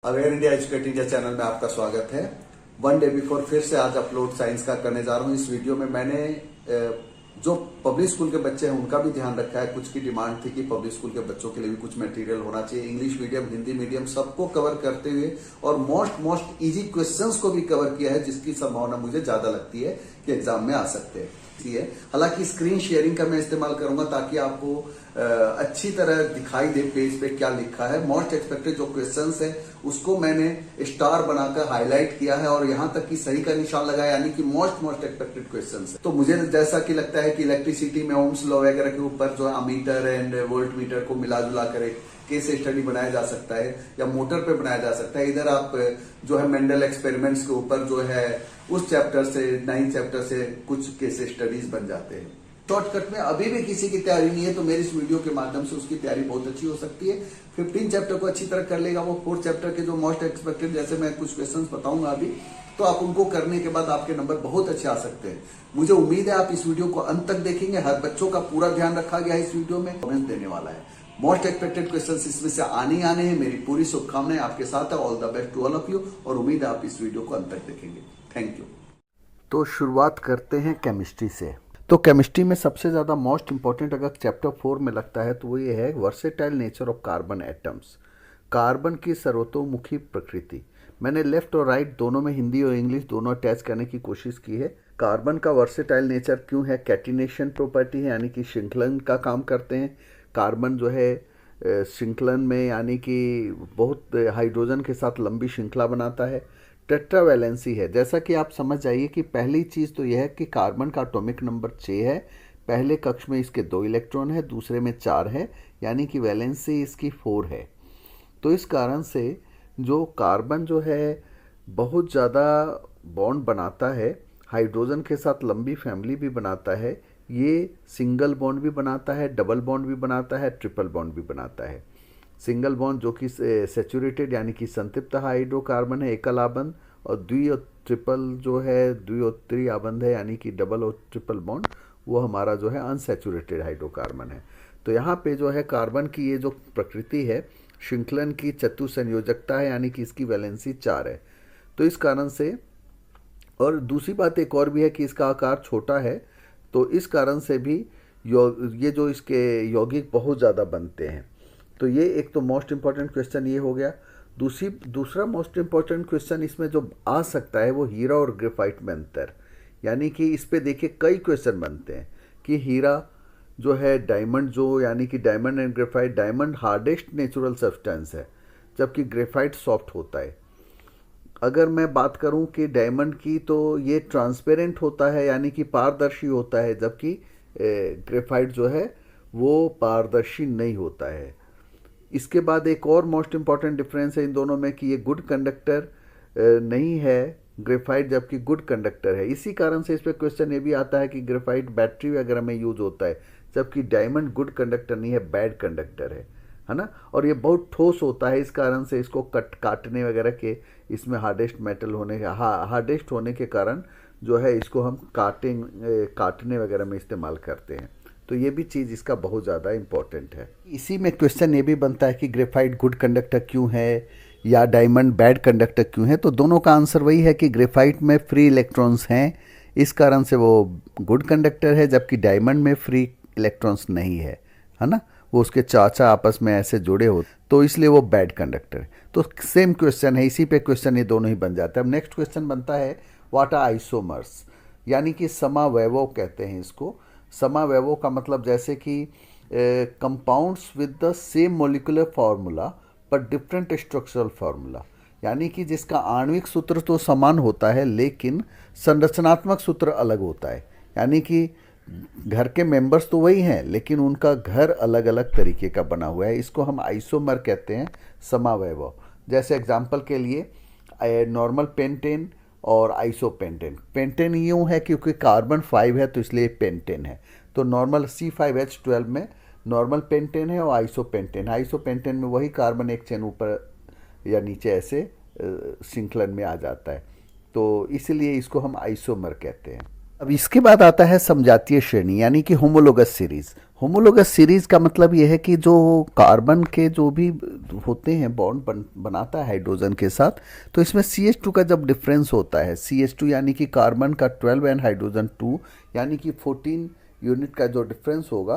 Aware India educate India channel में आपका स्वागत है। वन डे बिफोर फिर से आज अपलोड साइंस का करने जा रहा हूँ। इस वीडियो में मैंने जो पब्लिक स्कूल के बच्चे हैं उनका भी ध्यान रखा है। कुछ की डिमांड थी कि पब्लिक स्कूल के बच्चों के लिए भी कुछ मटेरियल होना चाहिए। इंग्लिश मीडियम, हिंदी मीडियम सबको कवर करते हुए और मोस्ट इजी क्वेश्चंस को भी कवर किया है, जिसकी संभावना मुझे ज्यादा लगती है कि एग्जाम में आ सकते हैं। हालांकि स्क्रीन शेयरिंग का मैं इस्तेमाल करूंगा ताकि आपको अच्छी तरह दिखाई दे पेज पे क्या लिखा है। मोस्ट एक्सपेक्टेड जो क्वेश्चंस है उसको मैंने स्टार बनाकर हाईलाइट किया है और यहां तक कि सही का निशान लगाया, यानी कि मोस्ट एक्सपेक्टेड क्वेश्चंस है। तो मुझे जैसा कि लगता है कि इलेक्ट्रिसिटी में ओम्स लॉ वगैरह के ऊपर जो अमीटर एंड वोल्ट मीटर को मिला जुला कर केस स्टडी बनाया जा सकता है या मोटर पे बनाया जा सकता है। इधर आप जो है मेंडल एक्सपेरिमेंट्स के ऊपर जो है उस चैप्टर से 9 चैप्टर से कुछ केस स्टडीज बन जाते हैं। शॉर्टकट में अभी भी किसी की तैयारी नहीं है तो मेरी इस वीडियो के माध्यम से उसकी तैयारी बहुत अच्छी हो सकती है। 15 चैप्टर को अच्छी तरह कर लेगा वो। 4 चैप्टर के जो मोस्ट एक्सपेक्टेड, जैसे मैं कुछ क्वेश्चंस बताऊंगा अभी, तो आप उनको करने के बाद आपके नंबर बहुत अच्छे आ सकते हैं। मुझे उम्मीद है आप इस वीडियो को अंत तक देखेंगे। हर बच्चों का पूरा ध्यान रखा गया है इस वीडियो में। कमेंट देने वाला है। मोस्ट एक्सपेक्टेड क्वेश्चंस इसमें से आने हैं। मेरी पूरी शुभकामनाएं आपके साथ है। All the best to all of you और उम्मीद है आप इस वीडियो को अंत तक देखेंगे। Thank you. तो शुरुआत करते हैं केमिस्ट्री से। तो केमिस्ट्री में सबसे ज़्यादा मोस्ट इंपॉर्टेंट अगर चैप्टर 4 में लगता है तो वो ये है versatile nature of carbon atoms, carbon की सर्वतोमुखी प्रकृति। मैंने लेफ्ट और राइट दोनों में हिंदी और इंग्लिश दोनों अटैच करने की कोशिश की है। कार्बन का वर्सेटाइल नेचर क्यों है? कैटिनेशन प्रॉपर्टी है, यानी कि श्रृंखलन का काम करते हैं। कार्बन जो है श्रृंखलन में यानी कि बहुत हाइड्रोजन के साथ लंबी श्रृंखला बनाता है। टेट्रावैलेंसी है। जैसा कि आप समझ जाइए कि पहली चीज़ तो यह है कि कार्बन का एटॉमिक नंबर 6 है। पहले कक्ष में इसके 2 इलेक्ट्रॉन है, दूसरे में 4 है, यानी कि वैलेंसी इसकी 4 है। तो इस कारण से जो कार्बन जो है बहुत ज़्यादा बॉन्ड बनाता है, हाइड्रोजन के साथ लंबी फैमिली भी बनाता है। ये सिंगल बॉन्ड भी बनाता है, डबल बॉन्ड भी बनाता है, ट्रिपल बॉन्ड भी बनाता है। सिंगल बॉन्ड जो कि सैचुरेटेड यानी कि संतृप्त हाइड्रोकार्बन है, एकल आबंध, और द्वि और ट्रिपल जो है द्वि और त्रि आबंध है, यानी कि डबल और ट्रिपल बॉन्ड, वो हमारा जो है अनसैचुरेटेड हाइड्रोकार्बन है। तो यहाँ पे जो है कार्बन की ये जो प्रकृति है, श्रृंखलन की चतुसंयोजकता है, यानी कि इसकी वैलेंसी 4 है। तो इस कारण से, और दूसरी बात एक और भी है कि इसका आकार छोटा है, तो इस कारण से भी ये जो इसके यौगिक बहुत ज़्यादा बनते हैं। तो ये एक तो मोस्ट इम्पॉर्टेंट क्वेश्चन ये हो गया। दूसरा मोस्ट इम्पॉर्टेंट क्वेश्चन इसमें जो आ सकता है वो हीरा और ग्रेफाइट में अंतर, यानी कि इस पे देखिए कई क्वेश्चन बनते हैं कि हीरा जो है डायमंड जो, यानी कि diamond and graphite, diamond hardest natural substance है जबकि ग्रेफाइट सॉफ्ट होता है। अगर मैं बात करूं कि डायमंड की, तो ये ट्रांसपेरेंट होता है यानी कि पारदर्शी होता है, जबकि ग्रेफाइट जो है वो पारदर्शी नहीं होता है। इसके बाद एक और मोस्ट इम्पॉर्टेंट डिफरेंस है इन दोनों में कि ये गुड कंडक्टर नहीं है ग्रेफाइट, जबकि गुड कंडक्टर है। इसी कारण से इस पर क्वेश्चन ये भी आता है कि ग्रेफाइट बैटरी वगैरह में यूज होता है, जबकि डायमंड गुड कंडक्टर नहीं है, बैड कंडक्टर है ना। और ये बहुत ठोस होता है, इस कारण से इसको काटने वगैरह के, इसमें हार्डेस्ट मेटल होने के हार्डेस्ट होने के कारण जो है इसको हम काटने वगैरह में इस्तेमाल करते हैं। तो ये भी चीज़ इसका बहुत ज़्यादा इम्पोर्टेंट है। इसी में क्वेश्चन ये भी बनता है कि ग्रेफाइट गुड कंडक्टर क्यों है या डायमंड बैड कंडक्टर क्यों है? तो दोनों का आंसर वही है कि ग्रेफाइट में फ्री इलेक्ट्रॉन्स हैं, इस कारण से वो गुड कंडक्टर है, जबकि डायमंड में फ्री इलेक्ट्रॉन्स नहीं है ना। वो उसके चाचा आपस में ऐसे जुड़े हो, तो इसलिए वो बैड कंडक्टर है। तो सेम क्वेश्चन है, इसी पे क्वेश्चन ये दोनों ही बन जाता है। अब नेक्स्ट क्वेश्चन बनता है व्हाट आर आइसोमर्स, यानी कि समावयव कहते हैं इसको। समावयव का मतलब जैसे कि compounds with the same molecular formula पर डिफरेंट स्ट्रक्चरल फार्मूला, यानी कि जिसका आणविक सूत्र तो समान होता है लेकिन संरचनात्मक सूत्र अलग होता है। यानी कि घर के मेंबर्स तो वही हैं लेकिन उनका घर अलग अलग तरीके का बना हुआ है, इसको हम आइसोमर कहते हैं, समावयव। जैसे एग्जांपल के लिए नॉर्मल पेंटेन और आइसोपेंटेन। पेंटेन यूँ है क्योंकि कार्बन 5 है तो इसलिए पेंटेन है। तो नॉर्मल C5H12 में नॉर्मल पेंटेन है और आइसोपेंटेन। आइसोपेंटेन में वही कार्बन एक चेन ऊपर या नीचे ऐसे श्रृंखलन में आ जाता है, तो इसलिए इसको हम आइसोमर कहते हैं। अब इसके बाद आता है समजातीय श्रेणी, यानी कि होमोलोगस सीरीज। होमोलोगस सीरीज का मतलब यह है कि जो कार्बन के जो भी होते हैं, बॉन्ड बनाता है हाइड्रोजन के साथ, तो इसमें CH2 का जब डिफरेंस होता है, CH2 यानी कि कार्बन का 12 एंड हाइड्रोजन 2 यानी कि 14 यूनिट का जो डिफरेंस होगा,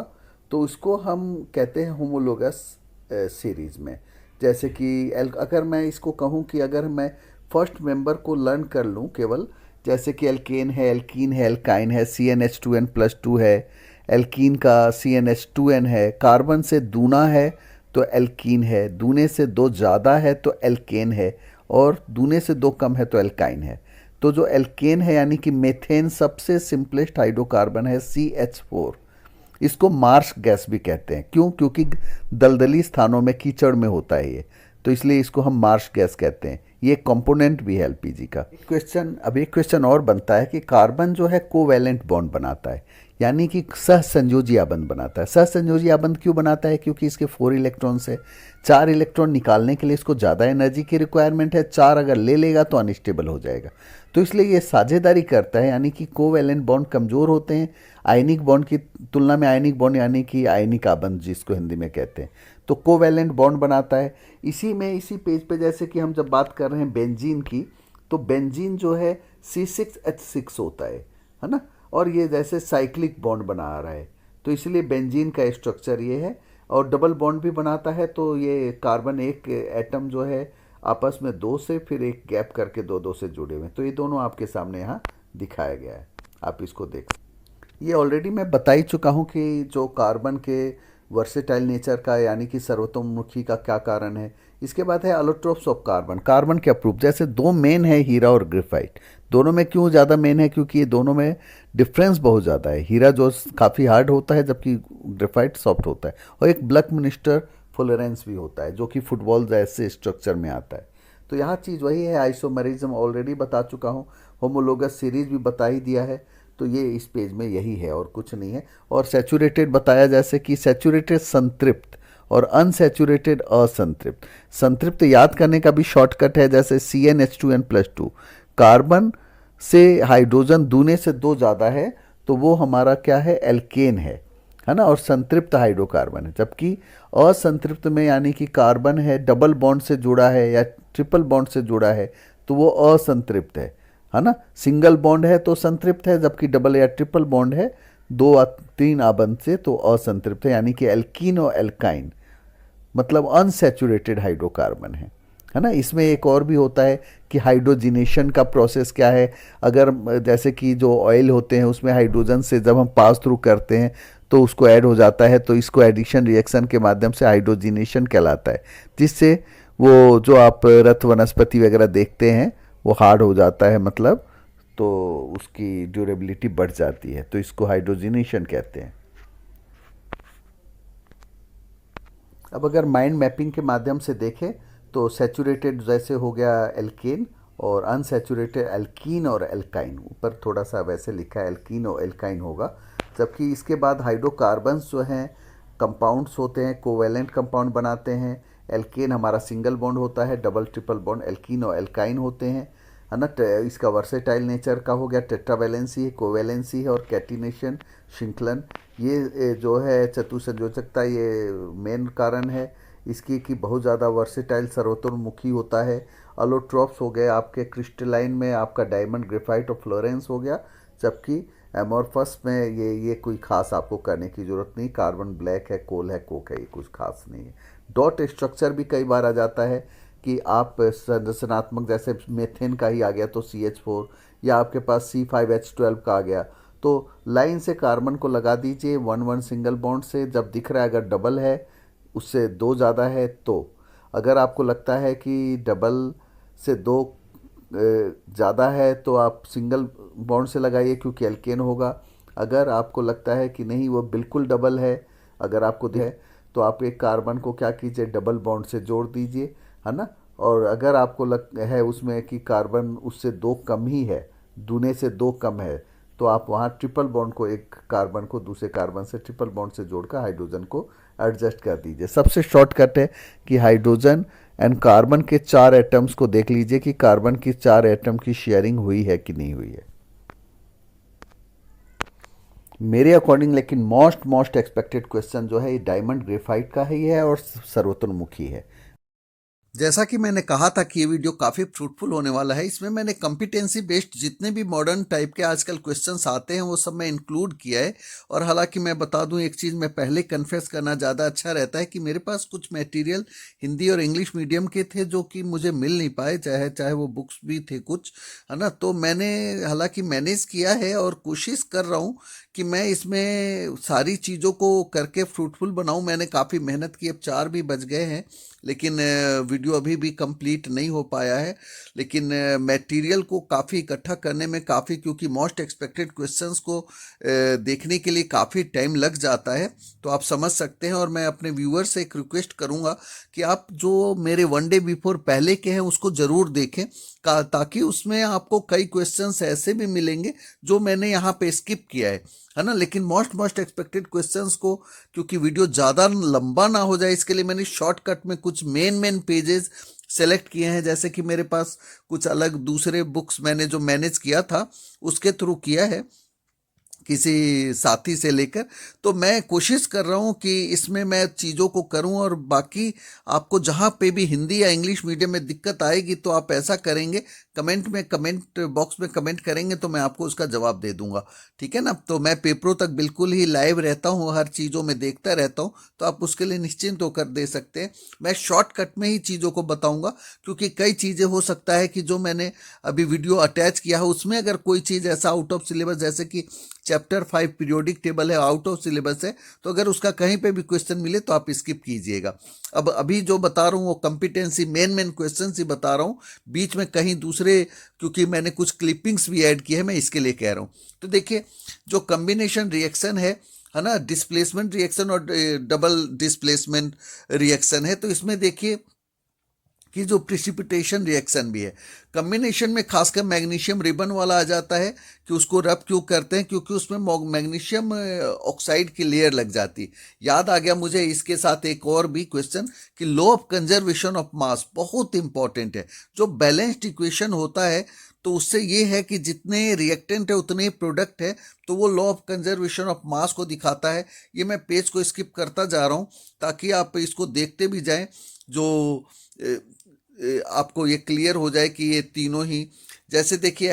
तो इसको हम कहते हैं होमोलोगस सीरीज में। जैसे कि अगर मैं इसको कहूँ कि अगर मैं फर्स्ट मेंबर को लर्न कर लूँ केवल, जैसे कि एल्केन है, एल्कीन है, एल्काइन है, CnH2n+2 है, एल्कीन का CnH2n है, कार्बन से दूना है तो एल्कीन है, दूने से दो ज़्यादा है तो एल्केन है, और दूने से दो कम है तो एल्काइन है। तो जो एल्केन है यानी कि मेथेन सबसे सिंपलेस्ट हाइड्रोकार्बन है, CH4। इसको मार्श गैस भी कहते हैं। क्यों? क्योंकि दलदली स्थानों में, कीचड़ में होता है ये, तो इसलिए इसको हम मार्श गैस कहते हैं। ये कंपोनेंट भी है एलपीजी का। एक क्वेश्चन और बनता है कि कार्बन जो है कोवैलेंट बॉन्ड बनाता है, यानी कि सहसंयोजी आबंध बनाता है। सहसंयोजी आबंध क्यों बनाता है? क्योंकि इसके 4 इलेक्ट्रॉन से 4 इलेक्ट्रॉन निकालने के लिए इसको ज़्यादा एनर्जी की रिक्वायरमेंट है। 4 अगर ले लेगा तो अनस्टेबल हो जाएगा, तो इसलिए ये साझेदारी करता है, यानी कि कोवैलेंट बॉन्ड कमज़ोर होते हैं आयनिक बॉन्ड की तुलना में। आयनिक बॉन्ड यानी कि आयनिक आबंध जिसको हिंदी में कहते हैं, तो कोवैलेंट बॉन्ड बनाता है। इसी पेज पे जैसे कि हम जब बात कर रहे हैं बेंजीन की, तो बेंजीन जो है C6H6 होता है ना, और ये जैसे साइक्लिक बॉन्ड बना रहा है, तो इसलिए बेंजीन का स्ट्रक्चर ये है। और डबल बॉन्ड भी बनाता है, तो ये कार्बन एक एटम जो है आपस में 2 से फिर एक गैप करके 2-2 से जुड़े हुए हैं। तो ये दोनों आपके सामने यहाँ दिखाया गया है, आप इसको देख। ये ऑलरेडी मैं बता ही चुका हूँ कि जो कार्बन के वर्सेटाइल नेचर का यानी कि सर्वतोमुखी का क्या कारण है। इसके बाद है अलोट्रोप्स ऑफ कार्बन, कार्बन के अप्रूप। जैसे 2 मेन है, हीरा और ग्रेफाइट। दोनों में क्यों ज़्यादा मेन है? क्योंकि ये दोनों में डिफरेंस बहुत ज़्यादा है। हीरा जो काफ़ी हार्ड होता है जबकि ग्रेफाइट सॉफ्ट होता है। और एक बल्कमिस्टर फुलरेंस भी होता है जो कि फुटबॉल जैसे स्ट्रक्चर में आता है। तो यहाँ चीज़ वही है, आइसोमेरिज्म ऑलरेडी बता चुका हूँ, होमोलोगस सीरीज भी बता ही दिया है। तो ये इस पेज में यही है और कुछ नहीं है। और सैचुरेटेड बताया, जैसे कि सैचुरेटेड संतृप्त और अनसैचुरेटेड असंतृप्त। संतृप्त याद करने का भी शॉर्टकट है, जैसे CnH2n+2। कार्बन से हाइड्रोजन दूने से 2 ज़्यादा है तो वो हमारा क्या है? एल्केन है ना, और संतृप्त हाइड्रोकार्बन है। जबकि असंतृप्त में यानी कि कार्बन है डबल बॉन्ड से जुड़ा है या ट्रिपल बॉन्ड से जुड़ा है तो वो असंतृप्त है ना। सिंगल बॉन्ड है तो संतृप्त है, जबकि डबल या ट्रिपल बॉन्ड है 2-3 आबंध से तो असंतृप्त है, यानी कि एल्कीन और एल्काइन मतलब अनसैचुरेटेड हाइड्रोकार्बन है ना। इसमें एक और भी होता है कि हाइड्रोजिनेशन का प्रोसेस क्या है। अगर जैसे कि जो ऑयल होते हैं उसमें हाइड्रोजन से जब हम पास थ्रू करते हैं तो उसको ऐड हो जाता है, तो इसको एडिशन रिएक्शन के माध्यम से हाइड्रोजिनेशन कहलाता है, जिससे वो जो आप रथ वनस्पति वगैरह देखते हैं वो हार्ड हो जाता है, मतलब तो उसकी ड्यूरेबिलिटी बढ़ जाती है, तो इसको हाइड्रोजिनेशन कहते हैं। अब अगर माइंड मैपिंग के माध्यम से देखें तो सैचुरेटेड जैसे हो गया एल्केन, और अनसैचुरेटेड एल्कीन और एल्काइन। ऊपर थोड़ा सा वैसे लिखा है एल्कीन और एल्काइन होगा। जबकि इसके बाद हाइड्रोकार्बन्स जो हैं कंपाउंड्स होते हैं, कोवैलेंट कंपाउंड बनाते हैं। एल्केन हमारा सिंगल बॉन्ड होता है, डबल ट्रिपल बॉन्ड एल्कीन और एल्काइन होते हैं, है ना। इसका वर्सेटाइल नेचर का हो गया, टेट्रावैलेंसी है, कोवैलेंसी है और कैटिनेशन श्रृंखलन। ये जो है चतुसंयोजकता, ये मेन कारण है इसकी कि बहुत ज़्यादा वर्सेटाइल सर्वतोमुखी होता है। अलोट्रॉप्स हो गए आपके, क्रिस्टलाइन में आपका डायमंड, ग्रेफाइट और फ्लोरेंस हो गया। जबकि एमोरफस में ये कोई खास आपको करने की ज़रूरत नहीं। कार्बन ब्लैक है, कोल है, कोक है, ये कुछ खास नहीं है। डॉट स्ट्रक्चर भी कई बार आ जाता है कि आप संरचनात्मक, जैसे मेथेन का ही आ गया तो CH4, या आपके पास C5H12 का आ गया तो लाइन से कार्बन को लगा दीजिए 1-1 सिंगल बॉन्ड से। जब दिख रहा है अगर डबल है उससे 2 ज़्यादा है तो, अगर आपको लगता है कि डबल से 2 ज़्यादा है तो आप सिंगल बॉन्ड से लगाइए क्योंकि एल्केन होगा। अगर आपको लगता है कि नहीं वो बिल्कुल डबल है, अगर आपको है तो आप एक कार्बन को क्या कीजिए, डबल बॉन्ड से जोड़ दीजिए, है ना। और अगर आपको लग है उसमें कि कार्बन उससे 2 कम ही है, दूने से 2 कम है, तो आप वहाँ ट्रिपल बॉन्ड को, एक कार्बन को दूसरे कार्बन से ट्रिपल बॉन्ड से जोड़कर हाइड्रोजन को एडजस्ट कर दीजिए। सबसे शॉर्टकट है कि हाइड्रोजन एंड कार्बन के 4 एटम्स को देख लीजिए कि कार्बन की 4 एटम की शेयरिंग हुई है कि नहीं हुई है। मेरे अकॉर्डिंग लेकिन मोस्ट एक्सपेक्टेड क्वेश्चन जो है ये डायमंड ग्रेफाइट का ही है और सर्वतोमुखी है। जैसा कि मैंने कहा था कि ये वीडियो काफ़ी फ्रूटफुल होने वाला है, इसमें मैंने कॉम्पिटेंसी बेस्ड जितने भी मॉडर्न टाइप के आजकल क्वेश्चंस आते हैं वो सब मैं इंक्लूड किया है। और हालांकि मैं बता दूं एक चीज़, मैं पहले कन्फेस करना ज़्यादा अच्छा रहता है कि मेरे पास कुछ मटेरियल हिंदी और इंग्लिश मीडियम के थे जो कि मुझे मिल नहीं पाए, चाहे चाहे वो बुक्स भी थे कुछ, है ना। तो मैंने हालांकि मैनेज किया है और कोशिश कर रहा हूँ कि मैं इसमें सारी चीज़ों को करके फ्रूटफुल बनाऊं। मैंने काफ़ी मेहनत की, अब 4 भी बज गए हैं, लेकिन वीडियो अभी भी कंप्लीट नहीं हो पाया है। लेकिन मटेरियल को काफ़ी इकट्ठा करने में काफ़ी, क्योंकि मोस्ट एक्सपेक्टेड क्वेश्चंस को देखने के लिए काफ़ी टाइम लग जाता है, तो आप समझ सकते हैं। और मैं अपने व्यूअर्स से एक रिक्वेस्ट करूंगा कि आप जो मेरे वन डे बिफोर पहले के हैं उसको ज़रूर देखें, ताकि उसमें आपको कई क्वेश्चंस ऐसे भी मिलेंगे जो मैंने यहाँ पे स्किप किया है ना। लेकिन मोस्ट एक्सपेक्टेड क्वेश्चंस को, क्योंकि वीडियो ज़्यादा लंबा ना हो जाए, इसके लिए मैंने शॉर्टकट में कुछ मेन पेजेस सेलेक्ट किए हैं। जैसे कि मेरे पास कुछ अलग दूसरे बुक्स मैंने जो मैनेज किया था उसके थ्रू किया है, किसी साथी से लेकर। तो मैं कोशिश कर रहा हूँ कि इसमें मैं चीज़ों को करूँ। और बाकी आपको जहाँ पे भी हिंदी या इंग्लिश मीडियम में दिक्कत आएगी तो आप ऐसा करेंगे, कमेंट बॉक्स में कमेंट करेंगे तो मैं आपको उसका जवाब दे दूंगा, ठीक है ना। तो मैं पेपरों तक बिल्कुल ही लाइव रहता हूँ, हर चीज़ों में देखता रहता हूँ, तो आप उसके लिए निश्चिंत होकर दे सकते हैं। मैं शॉर्टकट में ही चीज़ों को बताऊंगा, क्योंकि कई चीज़ें हो सकता है कि जो मैंने अभी वीडियो अटैच किया है उसमें अगर कोई चीज़ ऐसा आउट ऑफ सिलेबस, जैसे कि चैप्टर 5 पीरियोडिक टेबल है, आउट ऑफ सिलेबस है, तो अगर उसका कहीं पे भी क्वेश्चन मिले तो आप स्किप कीजिएगा। अब अभी जो बता रहा हूँ वो कॉम्पिटेंसी मेन क्वेश्चन ही बता रहा हूँ, बीच में कहीं दूसरे, क्योंकि मैंने कुछ क्लिपिंग्स भी ऐड किए हैं, मैं इसके लिए कह रहा हूँ। तो देखिए, जो कम्बिनेशन रिएक्शन है ना, डिस्प्लेसमेंट रिएक्शन और डबल डिस्प्लेसमेंट रिएक्शन है, तो इसमें देखिए कि जो प्रिसिपिटेशन रिएक्शन भी है, कम्बिनेशन में खासकर मैग्नीशियम रिबन वाला आ जाता है कि उसको रब क्यों करते हैं, क्योंकि उसमें मैग्नीशियम ऑक्साइड की लेयर लग जाती है। याद आ गया मुझे इसके साथ एक और भी क्वेश्चन कि law of conservation of mass बहुत इंपॉर्टेंट है। जो बैलेंस्ड इक्वेशन होता है तो उससे ये है कि जितने रिएक्टेंट है उतने ही प्रोडक्ट है, तो वो law of conservation of mass को दिखाता है। ये मैं पेज को स्किप करता जा रहा हूँ ताकि आप इसको देखते भी जाएं, जो आपको ये क्लियर हो जाए कि ये तीनों ही, जैसे देखिए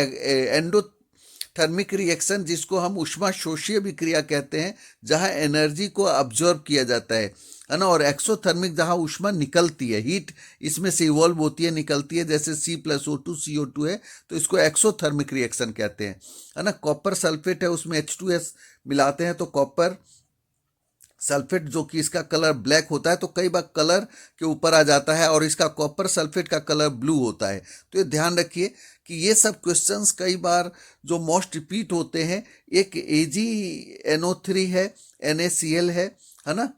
एंडोथर्मिक रिएक्शन जिसको हम ऊष्मा शोषीय विक्रिया कहते हैं, जहां एनर्जी को अब्जॉर्ब किया जाता है ना। और एक्सोथर्मिक जहां ऊष्मा निकलती है, हीट इसमें से इवॉल्व होती है, निकलती है, जैसे C+O2 CO2 है, तो इसको एक्सोथर्मिक रिएक्शन कहते हैं, है ना। कॉपर सल्फेट है, उसमें H2S मिलाते हैं तो कॉपर सल्फेट, जो कि इसका कलर ब्लैक होता है, तो कई बार कलर के ऊपर आ जाता है, और इसका कॉपर सल्फेट का कलर ब्लू होता है। तो ये ध्यान रखिए कि ये सब क्वेश्चंस कई बार जो मोस्ट रिपीट होते हैं, एक AgNO3 है, NaCl है ना।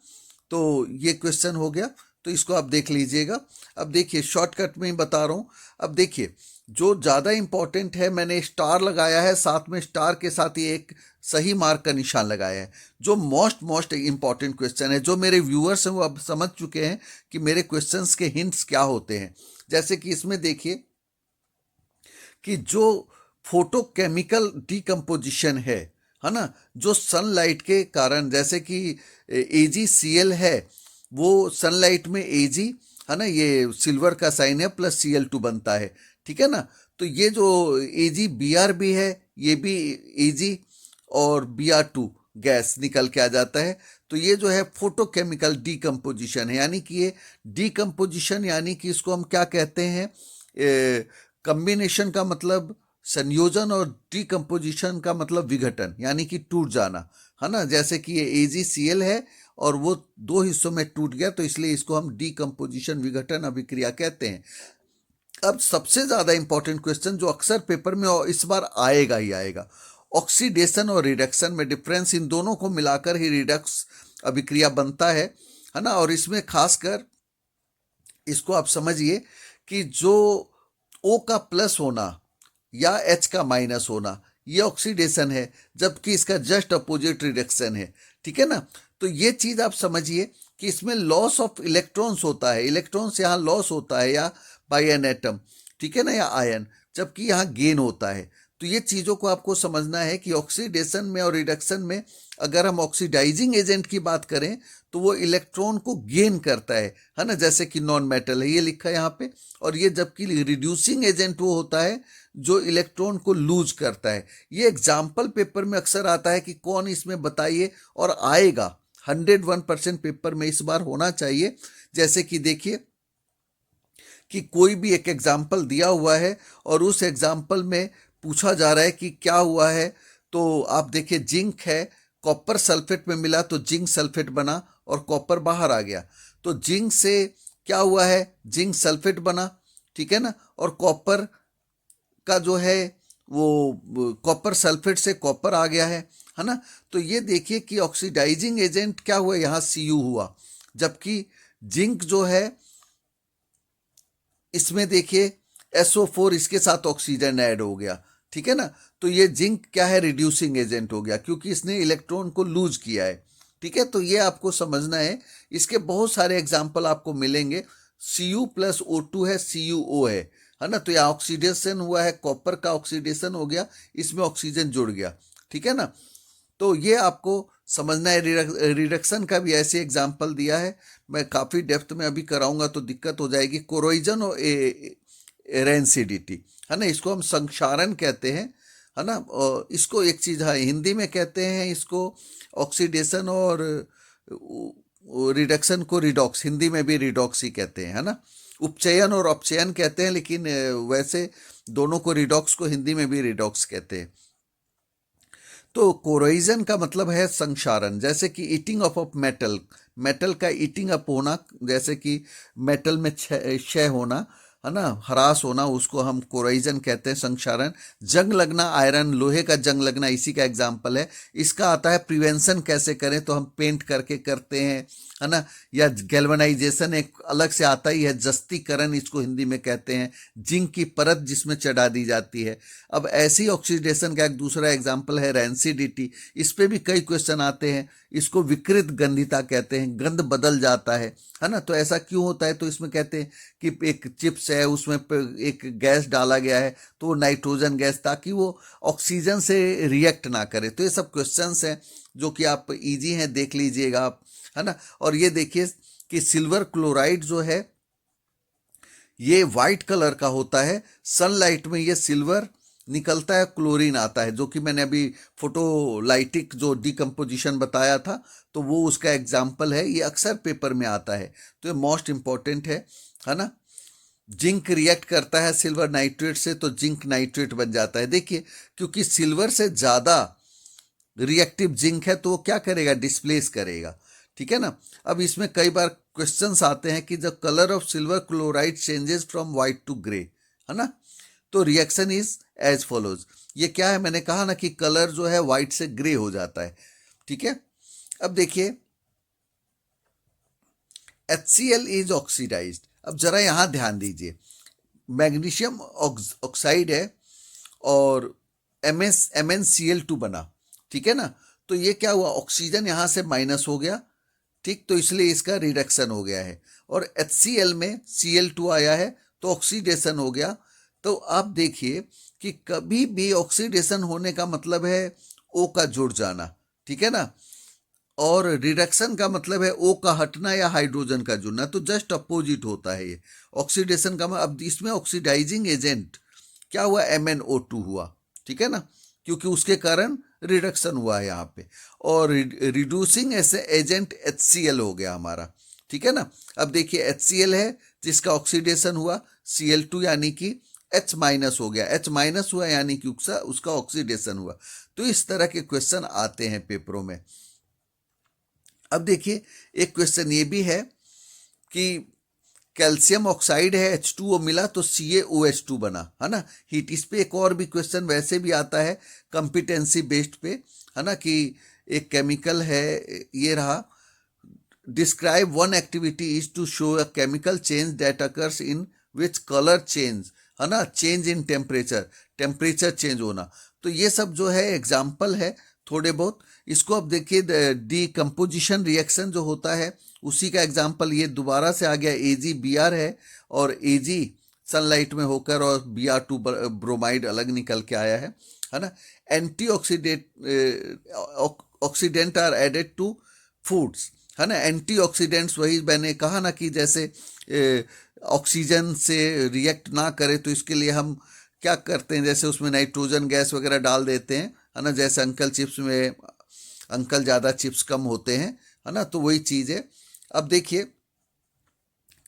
तो ये क्वेश्चन हो गया, तो इसको आप देख लीजिएगा। अब देखिए शॉर्टकट में ही बता रहा हूँ। अब देखिए जो ज़्यादा इंपॉर्टेंट है, मैंने स्टार लगाया है, साथ में स्टार के साथ ही एक सही मार्क का निशान लगाया है। जो मोस्ट इंपॉर्टेंट क्वेश्चन है, जो मेरे व्यूअर्स हैं वो अब समझ चुके हैं कि मेरे क्वेश्चंस के हिंट्स क्या होते हैं। जैसे कि इसमें देखिए कि जो फोटोकेमिकल डिकम्पोजिशन है ना, जो सनलाइट के कारण, जैसे कि AgCl है, वो सनलाइट में Ag है ना, ये सिल्वर का साइन है, प्लस Cl2 बनता है, ठीक है ना। तो ये जो AgBr भी है, ये भी Ag और Br2 गैस निकल के आ जाता है। तो ये जो है फोटोकेमिकल डिकम्पोजिशन है, यानी कि ये डिकम्पोजिशन, यानी कि इसको हम क्या कहते हैं, कम्बिनेशन का मतलब संयोजन, और डिकम्पोजिशन का मतलब विघटन, यानी कि टूट जाना, है ना। जैसे कि ये AgCl है और वो दो हिस्सों में टूट गया, तो इसलिए इसको हम डिकम्पोजिशन, विघटन अभिक्रिया कहते हैं। अब सबसे ज्यादा इंपॉर्टेंट क्वेश्चन जो अक्सर पेपर में इस बार आएगा ही आएगा, ऑक्सीडेशन और रिडक्शन में डिफरेंस, इन दोनों को मिलाकर ही रिडक्स अभिक्रिया बनता है ना। और इसमें खासकर इसको आप समझिए कि जो O का प्लस होना या H का माइनस होना, ये ऑक्सीडेशन है, जबकि इसका जस्ट अपोजिट रिडक्शन है, ठीक है ना। तो ये चीज आप समझिए कि इसमें लॉस ऑफ इलेक्ट्रॉन्स होता है, इलेक्ट्रॉन्स यहाँ लॉस होता है या बाय एन एटम, ठीक है ना, या आयन, जबकि यहाँ गेन होता है। तो ये चीज़ों को आपको समझना है कि ऑक्सीडेशन में और रिडक्शन में अगर हम ऑक्सीडाइजिंग एजेंट की बात करें तो वो इलेक्ट्रॉन को गेन करता है ना, जैसे कि नॉन मेटल है, ये लिखा है यहाँ पे। और ये जबकि रिड्यूसिंग एजेंट वो होता है जो इलेक्ट्रॉन को लूज करता है। ये एग्जाम्पल पेपर में अक्सर आता है कि कौन इसमें बताइए, और आएगा 101% पेपर में इस बार होना चाहिए। जैसे कि देखिए कि कोई भी एक एग्जाम्पल दिया हुआ है और उस एग्जाम्पल में पूछा जा रहा है कि क्या हुआ है। तो आप देखिए जिंक है, कॉपर सल्फेट में मिला तो जिंक सल्फेट बना और कॉपर बाहर आ गया। तो जिंक से क्या हुआ है, जिंक सल्फेट बना, ठीक है ना। और कॉपर का जो है वो कॉपर सल्फेट से कॉपर आ गया है ना। तो ये देखिए कि ऑक्सीडाइजिंग एजेंट क्या हुआ, यहाँ Cu हुआ, जबकि जिंक जो है इसमें देखिए SO4 इसके साथ ऑक्सीजन ऐड हो गया, ठीक है ना। तो ये जिंक क्या है, रिड्यूसिंग एजेंट हो गया क्योंकि इसने इलेक्ट्रॉन को लूज किया है, ठीक है। तो ये आपको समझना है। इसके बहुत सारे एग्जाम्पल आपको मिलेंगे। Cu+O2 है, CuO है ना। तो यहाँ ऑक्सीडेशन हुआ है, कॉपर का ऑक्सीडेशन हो गया, इसमें ऑक्सीजन जुड़ गया, ठीक है ना। तो ये आपको समझना है। रिडक्शन का भी ऐसे एग्जाम्पल दिया है, मैं काफ़ी डेप्थ में अभी कराऊंगा तो दिक्कत हो जाएगी। कोरोइजन और रेंसिडिटी है ना, इसको हम संक्षारण कहते हैं, है ना। और इसको एक चीज़ है, हिंदी में कहते हैं इसको ऑक्सीडेशन, और रिडक्शन को रिडॉक्स, हिंदी में भी रिडॉक्स ही कहते हैं, है ना। उपचयन और अपचयन कहते हैं, लेकिन वैसे दोनों को रिडॉक्स को हिंदी में भी रिडॉक्स कहते हैं। तो कोरोइजन का मतलब है संक्षारण, जैसे कि eating up of metal, metal का ईटिंग अप होना, जैसे कि मेटल में क्षय होना, है ना, ह्रास होना, उसको हम कोरोइजन कहते हैं, संक्षारण। जंग लगना, आयरन लोहे का जंग लगना इसी का एग्जाम्पल है। इसका आता है प्रिवेंशन कैसे करें, तो हम पेंट करके करते हैं, है ना। या गैल्वनाइजेशन एक अलग से आता ही है, जस्तीकरण इसको हिंदी में कहते हैं, जिंक की परत जिसमें चढ़ा दी जाती है। अब ऐसी ऑक्सीडेशन का एक दूसरा एग्जाम्पल है रेंसिडिटी, इस पे भी कई क्वेश्चन आते हैं। इसको विकृत गंधिता कहते हैं, गंध बदल जाता है ना। तो ऐसा क्यों होता है, तो इसमें कहते हैं कि एक चिप्स है, उसमें एक गैस डाला गया है, तो वो नाइट्रोजन गैस, ताकि वो ऑक्सीजन से रिएक्ट ना करे। तो ये सब क्वेश्चंस हैं जो कि आप इजी हैं, देख लीजिएगा आप, है ना। और ये देखिए कि सिल्वर क्लोराइड जो है ये वाइट कलर का होता है, सनलाइट में ये सिल्वर निकलता है, क्लोरीन आता है, जो कि मैंने अभी फोटोलाइटिक जो डिकम्पोजिशन बताया था, तो वो उसका एग्जाम्पल है। ये अक्सर पेपर में आता है, तो ये मोस्ट इंपॉर्टेंट है ना। जिंक रिएक्ट करता है सिल्वर नाइट्रेट से, तो जिंक नाइट्रेट बन जाता है। देखिए क्योंकि सिल्वर से ज़्यादा रिएक्टिव जिंक है, तो वो क्या करेगा, डिस्प्लेस करेगा, ठीक है ना। अब इसमें कई बार क्वेश्चंस आते हैं कि the colour of silver chloride changes from white to grey, है ना। तो रिएक्शन इज एज फॉलोज। ये क्या है, मैंने कहा ना कि कलर जो है वाइट से ग्रे हो जाता है, ठीक है। अब देखिए HCl इज ऑक्सीडाइज्ड। अब जरा यहां ध्यान दीजिए, मैग्नीशियम ऑक्साइड है और MnCl2 बना, ठीक है ना। तो ये क्या हुआ, ऑक्सीजन यहां से माइनस हो गया, ठीक, तो इसलिए इसका रिडक्शन हो गया है। और HCl में Cl2 आया है तो ऑक्सीडेशन हो गया। तो आप देखिए कि कभी भी ऑक्सीडेशन होने का मतलब है O का जुड़ जाना, ठीक है ना। और रिडक्शन का मतलब है O का हटना या हाइड्रोजन का जुड़ना, तो जस्ट अपोजिट होता है ये ऑक्सीडेशन का। अब इसमें ऑक्सीडाइजिंग एजेंट क्या हुआ, MnO2 हुआ, ठीक है ना, क्योंकि उसके कारण रिडक्शन हुआ है यहाँ पे। और रिड्यूसिंग ऐसे एजेंट HCl हो गया हमारा, ठीक है ना। अब देखिए HCl है जिसका ऑक्सीडेशन हुआ, Cl2 यानी कि H माइनस हो गया, H माइनस हुआ यानी कि उसका ऑक्सीडेशन हुआ। तो इस तरह के क्वेश्चन आते हैं पेपरों में। अब देखिए एक क्वेश्चन ये भी है कि कैल्शियम ऑक्साइड है, H2O मिला तो CaOH2 बना, है ना। हीट, इस पे एक और भी क्वेश्चन वैसे भी आता है कंपिटेंसी बेस्ड पे, है ना, कि एक केमिकल है, ये रहा, describe one activity is to show a chemical change that occurs in which colour change, है ना, change in temperature, temperature change होना। तो ये सब जो है एग्जाम्पल है थोड़े बहुत। इसको अब देखिए डीकम्पोजिशन रिएक्शन जो होता है उसी का एग्जाम्पल ये दोबारा से आ गया, AgBr है, और Ag सनलाइट में होकर और Br2 ब्रोमाइड अलग निकल के आया है ना। Antioxidant are added to foods, है ना। एंटीऑक्सीडेंट्स, वही मैंने कहा ना कि जैसे ऑक्सीजन से रिएक्ट ना करे तो इसके लिए हम क्या करते हैं, जैसे उसमें नाइट्रोजन गैस वगैरह डाल देते हैं, है ना। जैसे अंकल चिप्स में अंकल ज़्यादा चिप्स कम होते हैं, है ना, तो वही चीज़ है। अब देखिए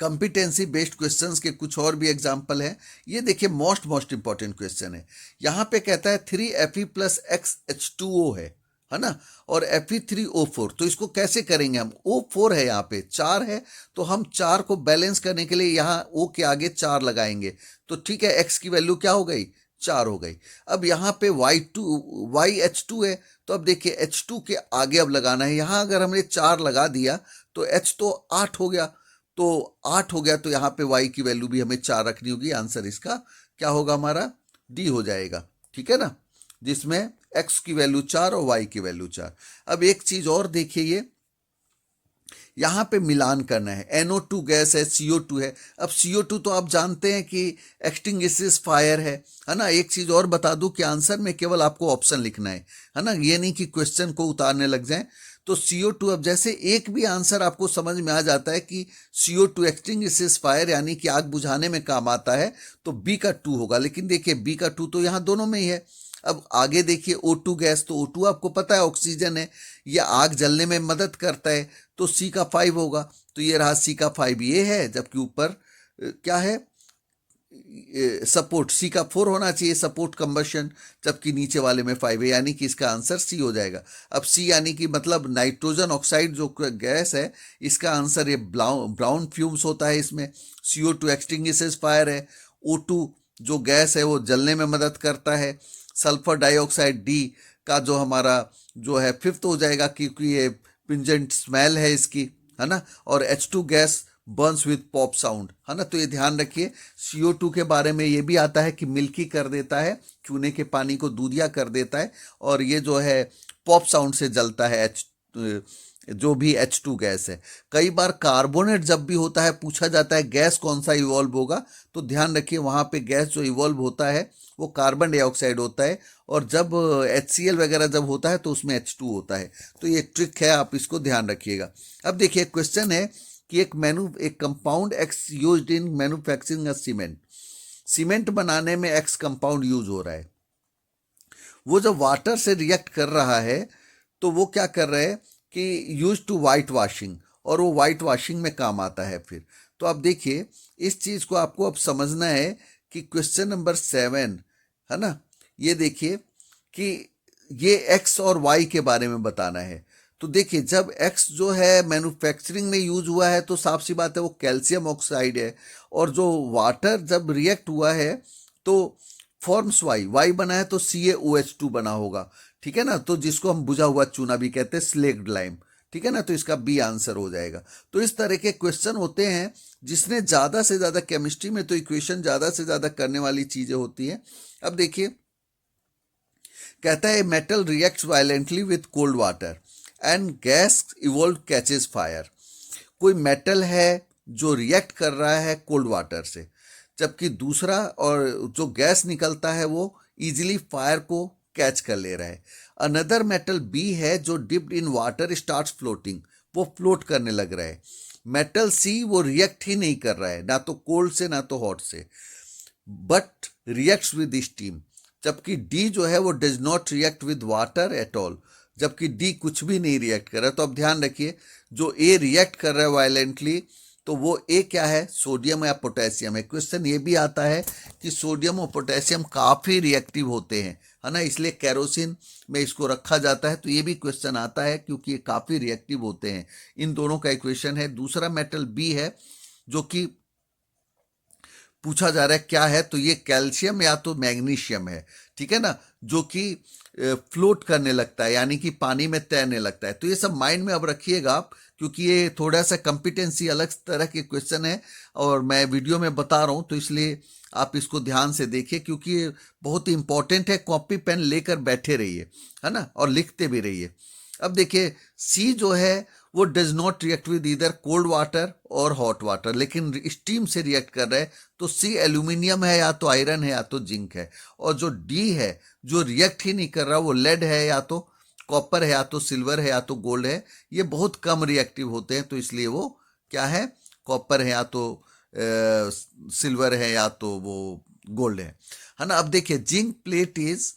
कंपिटेंसी बेस्ड क्वेश्चंस के कुछ और भी एग्जांपल हैं। ये देखिए मोस्ट इंपॉर्टेंट क्वेश्चन है। यहाँ पे कहता है 3Fe प्लस XH2O है ना, और Fe3O4। तो इसको कैसे करेंगे हम, O4 है यहाँ पे, 4 है, तो हम 4 को बैलेंस करने के लिए यहाँ O के आगे 4 लगाएंगे। तो ठीक है, X की वैल्यू क्या हो गई, 4 हो गई। अब यहाँ पे YH2 है, तो अब देखिए H2 के आगे अब लगाना है। यहाँ अगर हमने 4 लगा दिया तो H तो 8 हो गया, तो 8 हो गया, तो यहाँ पे Y की वैल्यू भी हमें 4 रखनी होगी। आंसर इसका क्या होगा, हमारा D हो जाएगा, ठीक है ना, जिसमें X की वैल्यू 4 और Y की वैल्यू 4। अब एक चीज और देखिए, ये यहाँ पे मिलान करना है। NO2 गैस है, CO2 है। अब CO2 तो आप जानते हैं कि एक्सटिंग्विशेस फायर है ना। एक चीज और बता दूं कि आंसर में केवल आपको ऑप्शन लिखना है ना, ये नहीं कि क्वेश्चन को उतारने लग जाए। तो CO2, अब जैसे एक भी आंसर आपको समझ में आ जाता है कि CO2 एक्सटिंग्विशेस फायर यानी कि आग बुझाने में काम आता है, तो B का 2 होगा। लेकिन देखिए B का 2 तो यहाँ दोनों में ही है। अब आगे देखिए O2 गैस, तो O2 आपको पता है ऑक्सीजन है, यह आग जलने में मदद करता है, तो C का 5 होगा। तो ये रहा C का 5, ये है, जबकि ऊपर क्या है, सपोर्ट, C का 4 होना चाहिए, सपोर्ट कंबशन, जबकि नीचे वाले में 5 है, यानी कि इसका आंसर C हो जाएगा। अब C यानी कि मतलब नाइट्रोजन ऑक्साइड जो गैस है, इसका आंसर ये ब्राउन फ्यूम्स होता है इसमें। CO2 एक्सटिंग्विशेस फायर है। O2 जो गैस है वो जलने में मदद करता है। सल्फर डाइऑक्साइड D का जो हमारा जो है 5th हो जाएगा, क्योंकि ये पिंजेंट स्मेल है इसकी, है ना। और H2 gas Burns with pop sound, है ना। तो ये ध्यान रखिए। CO2 के बारे में ये भी आता है कि मिल्की कर देता है, चूने के पानी को दूधिया कर देता है, और ये जो है पॉप साउंड से जलता है जो भी H2 गैस है। कई बार कार्बोनेट जब भी होता है पूछा जाता है गैस कौन सा इवॉल्व होगा, तो ध्यान रखिए वहां पे गैस जो इवॉल्व होता है वो कार्बन डाइऑक्साइड होता है, और जब HCl वगैरह जब होता है तो उसमें H2 होता है। तो ये ट्रिक है, आप इसको ध्यान रखिएगा। अब देखिए क्वेश्चन है कि एक compound X used in manufacturing a cement बनाने में X कंपाउंड यूज हो रहा है। वो जब वाटर से रिएक्ट कर रहा है तो वो क्या कर रहा है कि यूज टू वाइट वॉशिंग, और वो वाइट वॉशिंग में काम आता है फिर। तो अब देखिए इस चीज को आपको अब समझना है कि क्वेश्चन नंबर 7 है ना, ये देखिए कि ये X और Y के बारे में बताना है। तो देखिए जब X जो है मैन्युफैक्चरिंग में यूज हुआ है तो साफ सी बात है वो कैल्शियम ऑक्साइड है, और जो वाटर जब रिएक्ट हुआ है तो फॉर्म्स Y बना है तो CaOH2 बना होगा, ठीक है ना। तो जिसको हम बुझा हुआ चूना भी कहते हैं, स्लेक्ड लाइम, ठीक है ना। तो इसका B आंसर हो जाएगा। तो इस तरह के क्वेश्चन होते हैं जिसने ज्यादा से ज्यादा, केमिस्ट्री में तो इक्वेशन ज्यादा से ज्यादा करने वाली चीजें होती हैं। अब देखिए कहता है metal reacts violently with cold water and gas evolve catches fire. कोई मेटल है जो रिएक्ट कर रहा है कोल्ड वाटर से, जबकि दूसरा और जो गैस निकलता है वो इजीली फायर को कैच कर ले रहा है। अनदर मेटल B है जो dipped in water starts floating, वो फ्लोट करने लग रहा है। मेटल C वो रिएक्ट ही नहीं कर रहा है, ना तो कोल्ड से ना तो हॉट से, बट रिएक्ट्स विद स्टीम। जबकि D जो है वो does not react with water at all, जबकि D कुछ भी नहीं रिएक्ट कर रहा है। तो अब ध्यान रखिए जो A रिएक्ट कर रहा है वायलेंटली, तो वो A क्या है, सोडियम या पोटेशियम है। क्वेश्चन ये भी आता है कि सोडियम और पोटेशियम काफी रिएक्टिव होते हैं, है ना, इसलिए केरोसिन में इसको रखा जाता है। तो ये भी क्वेश्चन आता है क्योंकि ये काफी रिएक्टिव होते हैं। इन दोनों का इक्वेशन है। दूसरा मेटल B है जो कि पूछा जा रहा है क्या है, तो ये कैल्शियम या तो मैग्नीशियम है, ठीक है ना, जो कि फ्लोट करने लगता है, यानी कि पानी में तैरने लगता है। तो ये सब माइंड में अब रखिएगा आप, क्योंकि ये थोड़ा सा कंपिटेंसी अलग तरह के क्वेश्चन है और मैं वीडियो में बता रहा हूं, तो इसलिए आप इसको ध्यान से देखिए क्योंकि ये बहुत ही इंपॉर्टेंट है। कॉपी पेन लेकर बैठे रहिए, है ना, और लिखते भी रहिए। अब देखिए C जो है वो डज नॉट रिएक्ट विद इधर कोल्ड वाटर और हॉट वाटर, लेकिन स्टीम से रिएक्ट कर रहा है। तो C एल्यूमिनियम है या तो आयरन है या तो जिंक है। और जो D है जो रिएक्ट ही नहीं कर रहा वो लेड है या तो कॉपर है या तो सिल्वर है या तो गोल्ड है, ये बहुत कम रिएक्टिव होते हैं, तो इसलिए वो क्या है, कॉपर है या तो सिल्वर है या तो वो गोल्ड है ना। अब देखिए zinc plate is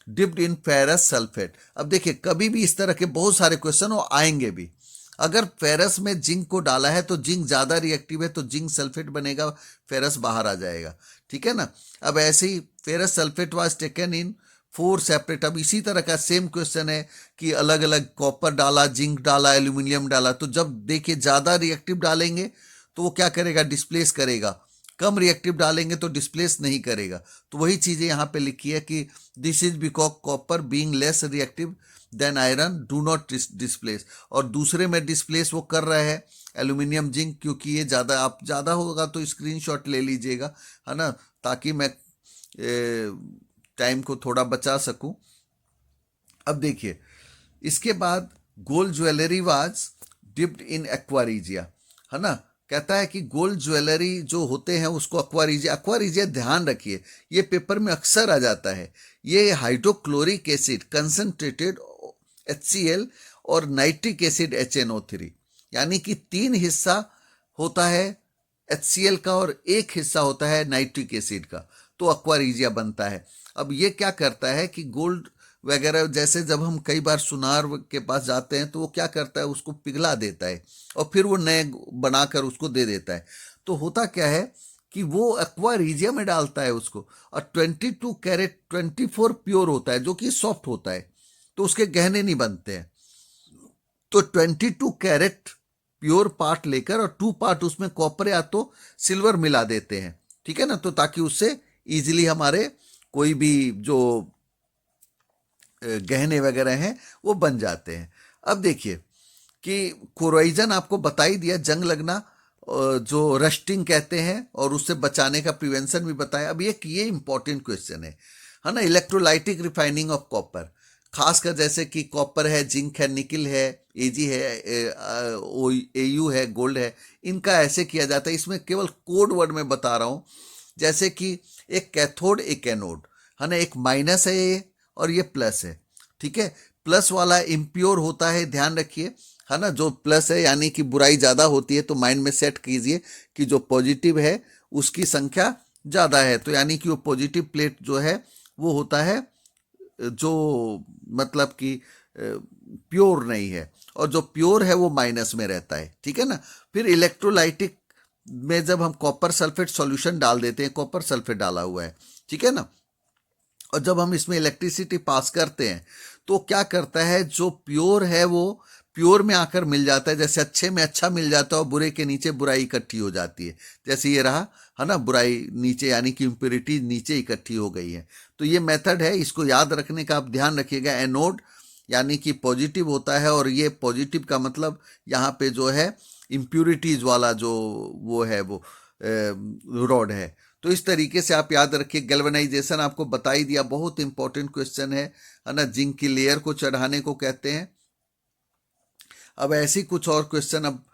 dipped in ferrous sulphate. अब देखिए कभी भी इस तरह के बहुत सारे क्वेश्चन वो आएंगे भी। अगर फेरस में जिंक को डाला है तो जिंक ज्यादा रिएक्टिव है तो जिंक सल्फेट बनेगा, फेरस बाहर आ जाएगा, ठीक है ना। अब ऐसे ही ferrous sulphate was taken in 4 separate. अब इसी तरह का सेम क्वेश्चन है कि अलग अलग कॉपर डाला, जिंक डाला, एल्यूमिनियम डाला, तो जब देखिए ज्यादा रिएक्टिव डालेंगे तो वो क्या करेगा, डिस्प्लेस करेगा। कम रिएक्टिव डालेंगे तो डिस्प्लेस नहीं करेगा। तो वही चीजें यहाँ पे लिखी है कि this is because copper being less reactive than iron do not displace. और दूसरे में डिस्प्लेस वो कर रहा है एल्यूमिनियम जिंक, क्योंकि ये ज़्यादा, आप ज़्यादा होगा तो स्क्रीनशॉट ले लीजिएगा, है ना, ताकि मैं टाइम को थोड़ा बचा सकूं। अब देखिए इसके बाद gold jewellery was dipped in aqua regia, है ना। कहता है कि गोल्ड ज्वेलरी जो होते हैं उसको एक्वारीजिया, एक्वारीजिया ध्यान रखिए ये पेपर में अक्सर आ जाता है। ये हाइड्रोक्लोरिक एसिड कंसंट्रेटेड HCl और नाइट्रिक एसिड HNO3, यानी कि 3 हिस्सा होता है HCl का और 1 हिस्सा होता है नाइट्रिक एसिड का, तो एक्वारीजिया बनता है। अब ये क्या करता है कि गोल्ड वगैरह, जैसे जब हम कई बार सुनार के पास जाते हैं तो वो क्या करता है, उसको पिघला देता है और फिर वो नए बनाकर उसको दे देता है। तो होता क्या है कि वो एक्वारीजिया में डालता है उसको, और 22 कैरेट 24 प्योर होता है जो कि सॉफ्ट होता है, तो उसके गहने नहीं बनते हैं। तो 22 कैरेट प्योर पार्ट लेकर और 2 पार्ट उसमें कॉपर या तो सिल्वर मिला देते हैं, ठीक है ना, तो ताकि उससे इजीली हमारे कोई भी जो गहने वगैरह हैं वो बन जाते हैं। अब देखिए कि कोरोजन आपको बता ही दिया, जंग लगना, जो रस्टिंग कहते हैं, और उससे बचाने का प्रिवेंशन भी बताया। अब ये इंपॉर्टेंट क्वेश्चन है ना, इलेक्ट्रोलाइटिक रिफाइनिंग ऑफ कॉपर, खासकर जैसे कि कॉपर है, जिंक है, निकिल है, एजी है, एयू है, गोल्ड है, इनका ऐसे किया जाता है। इसमें केवल कोड वर्ड में बता रहा हूं, जैसे कि एक कैथोड एक एनोड, है ना, एक माइनस है ये और ये प्लस है, ठीक है। प्लस वाला इम्प्योर होता है, ध्यान रखिए, है ना, जो प्लस है यानी कि बुराई ज्यादा होती है, तो माइंड में सेट कीजिए कि जो पॉजिटिव है उसकी संख्या ज्यादा है, तो यानी कि वो पॉजिटिव प्लेट जो है वो होता है जो मतलब कि प्योर नहीं है, और जो प्योर है वो माइनस में रहता है, ठीक है ना। फिर इलेक्ट्रोलाइटिक में जब हम कॉपर सल्फेट सॉल्यूशन डाल देते हैं, कॉपर सल्फेट डाला हुआ है, ठीक है ना, और जब हम इसमें इलेक्ट्रिसिटी पास करते हैं तो क्या करता है, जो प्योर है वो प्योर में आकर मिल जाता है, जैसे अच्छे में अच्छा मिल जाता है और बुरे के नीचे बुराई इकट्ठी हो जाती है, जैसे ये रहा, है ना, बुराई नीचे यानी कि इम्प्योरिटी नीचे इकट्ठी हो गई है। तो ये मेथड है, इसको याद रखने का आप ध्यान रखिएगा। एनोड यानी कि पॉजिटिव होता है, और ये पॉजिटिव का मतलब यहाँ पे जो है इम्प्योरिटीज वाला जो वो है वो रॉड है। तो इस तरीके से आप याद रखिए। गैल्वेनाइजेशन आपको बता ही दिया, बहुत इंपॉर्टेंट क्वेश्चन है ना, जिंक की लेयर को चढ़ाने को कहते हैं। अब ऐसे कुछ और क्वेश्चन अब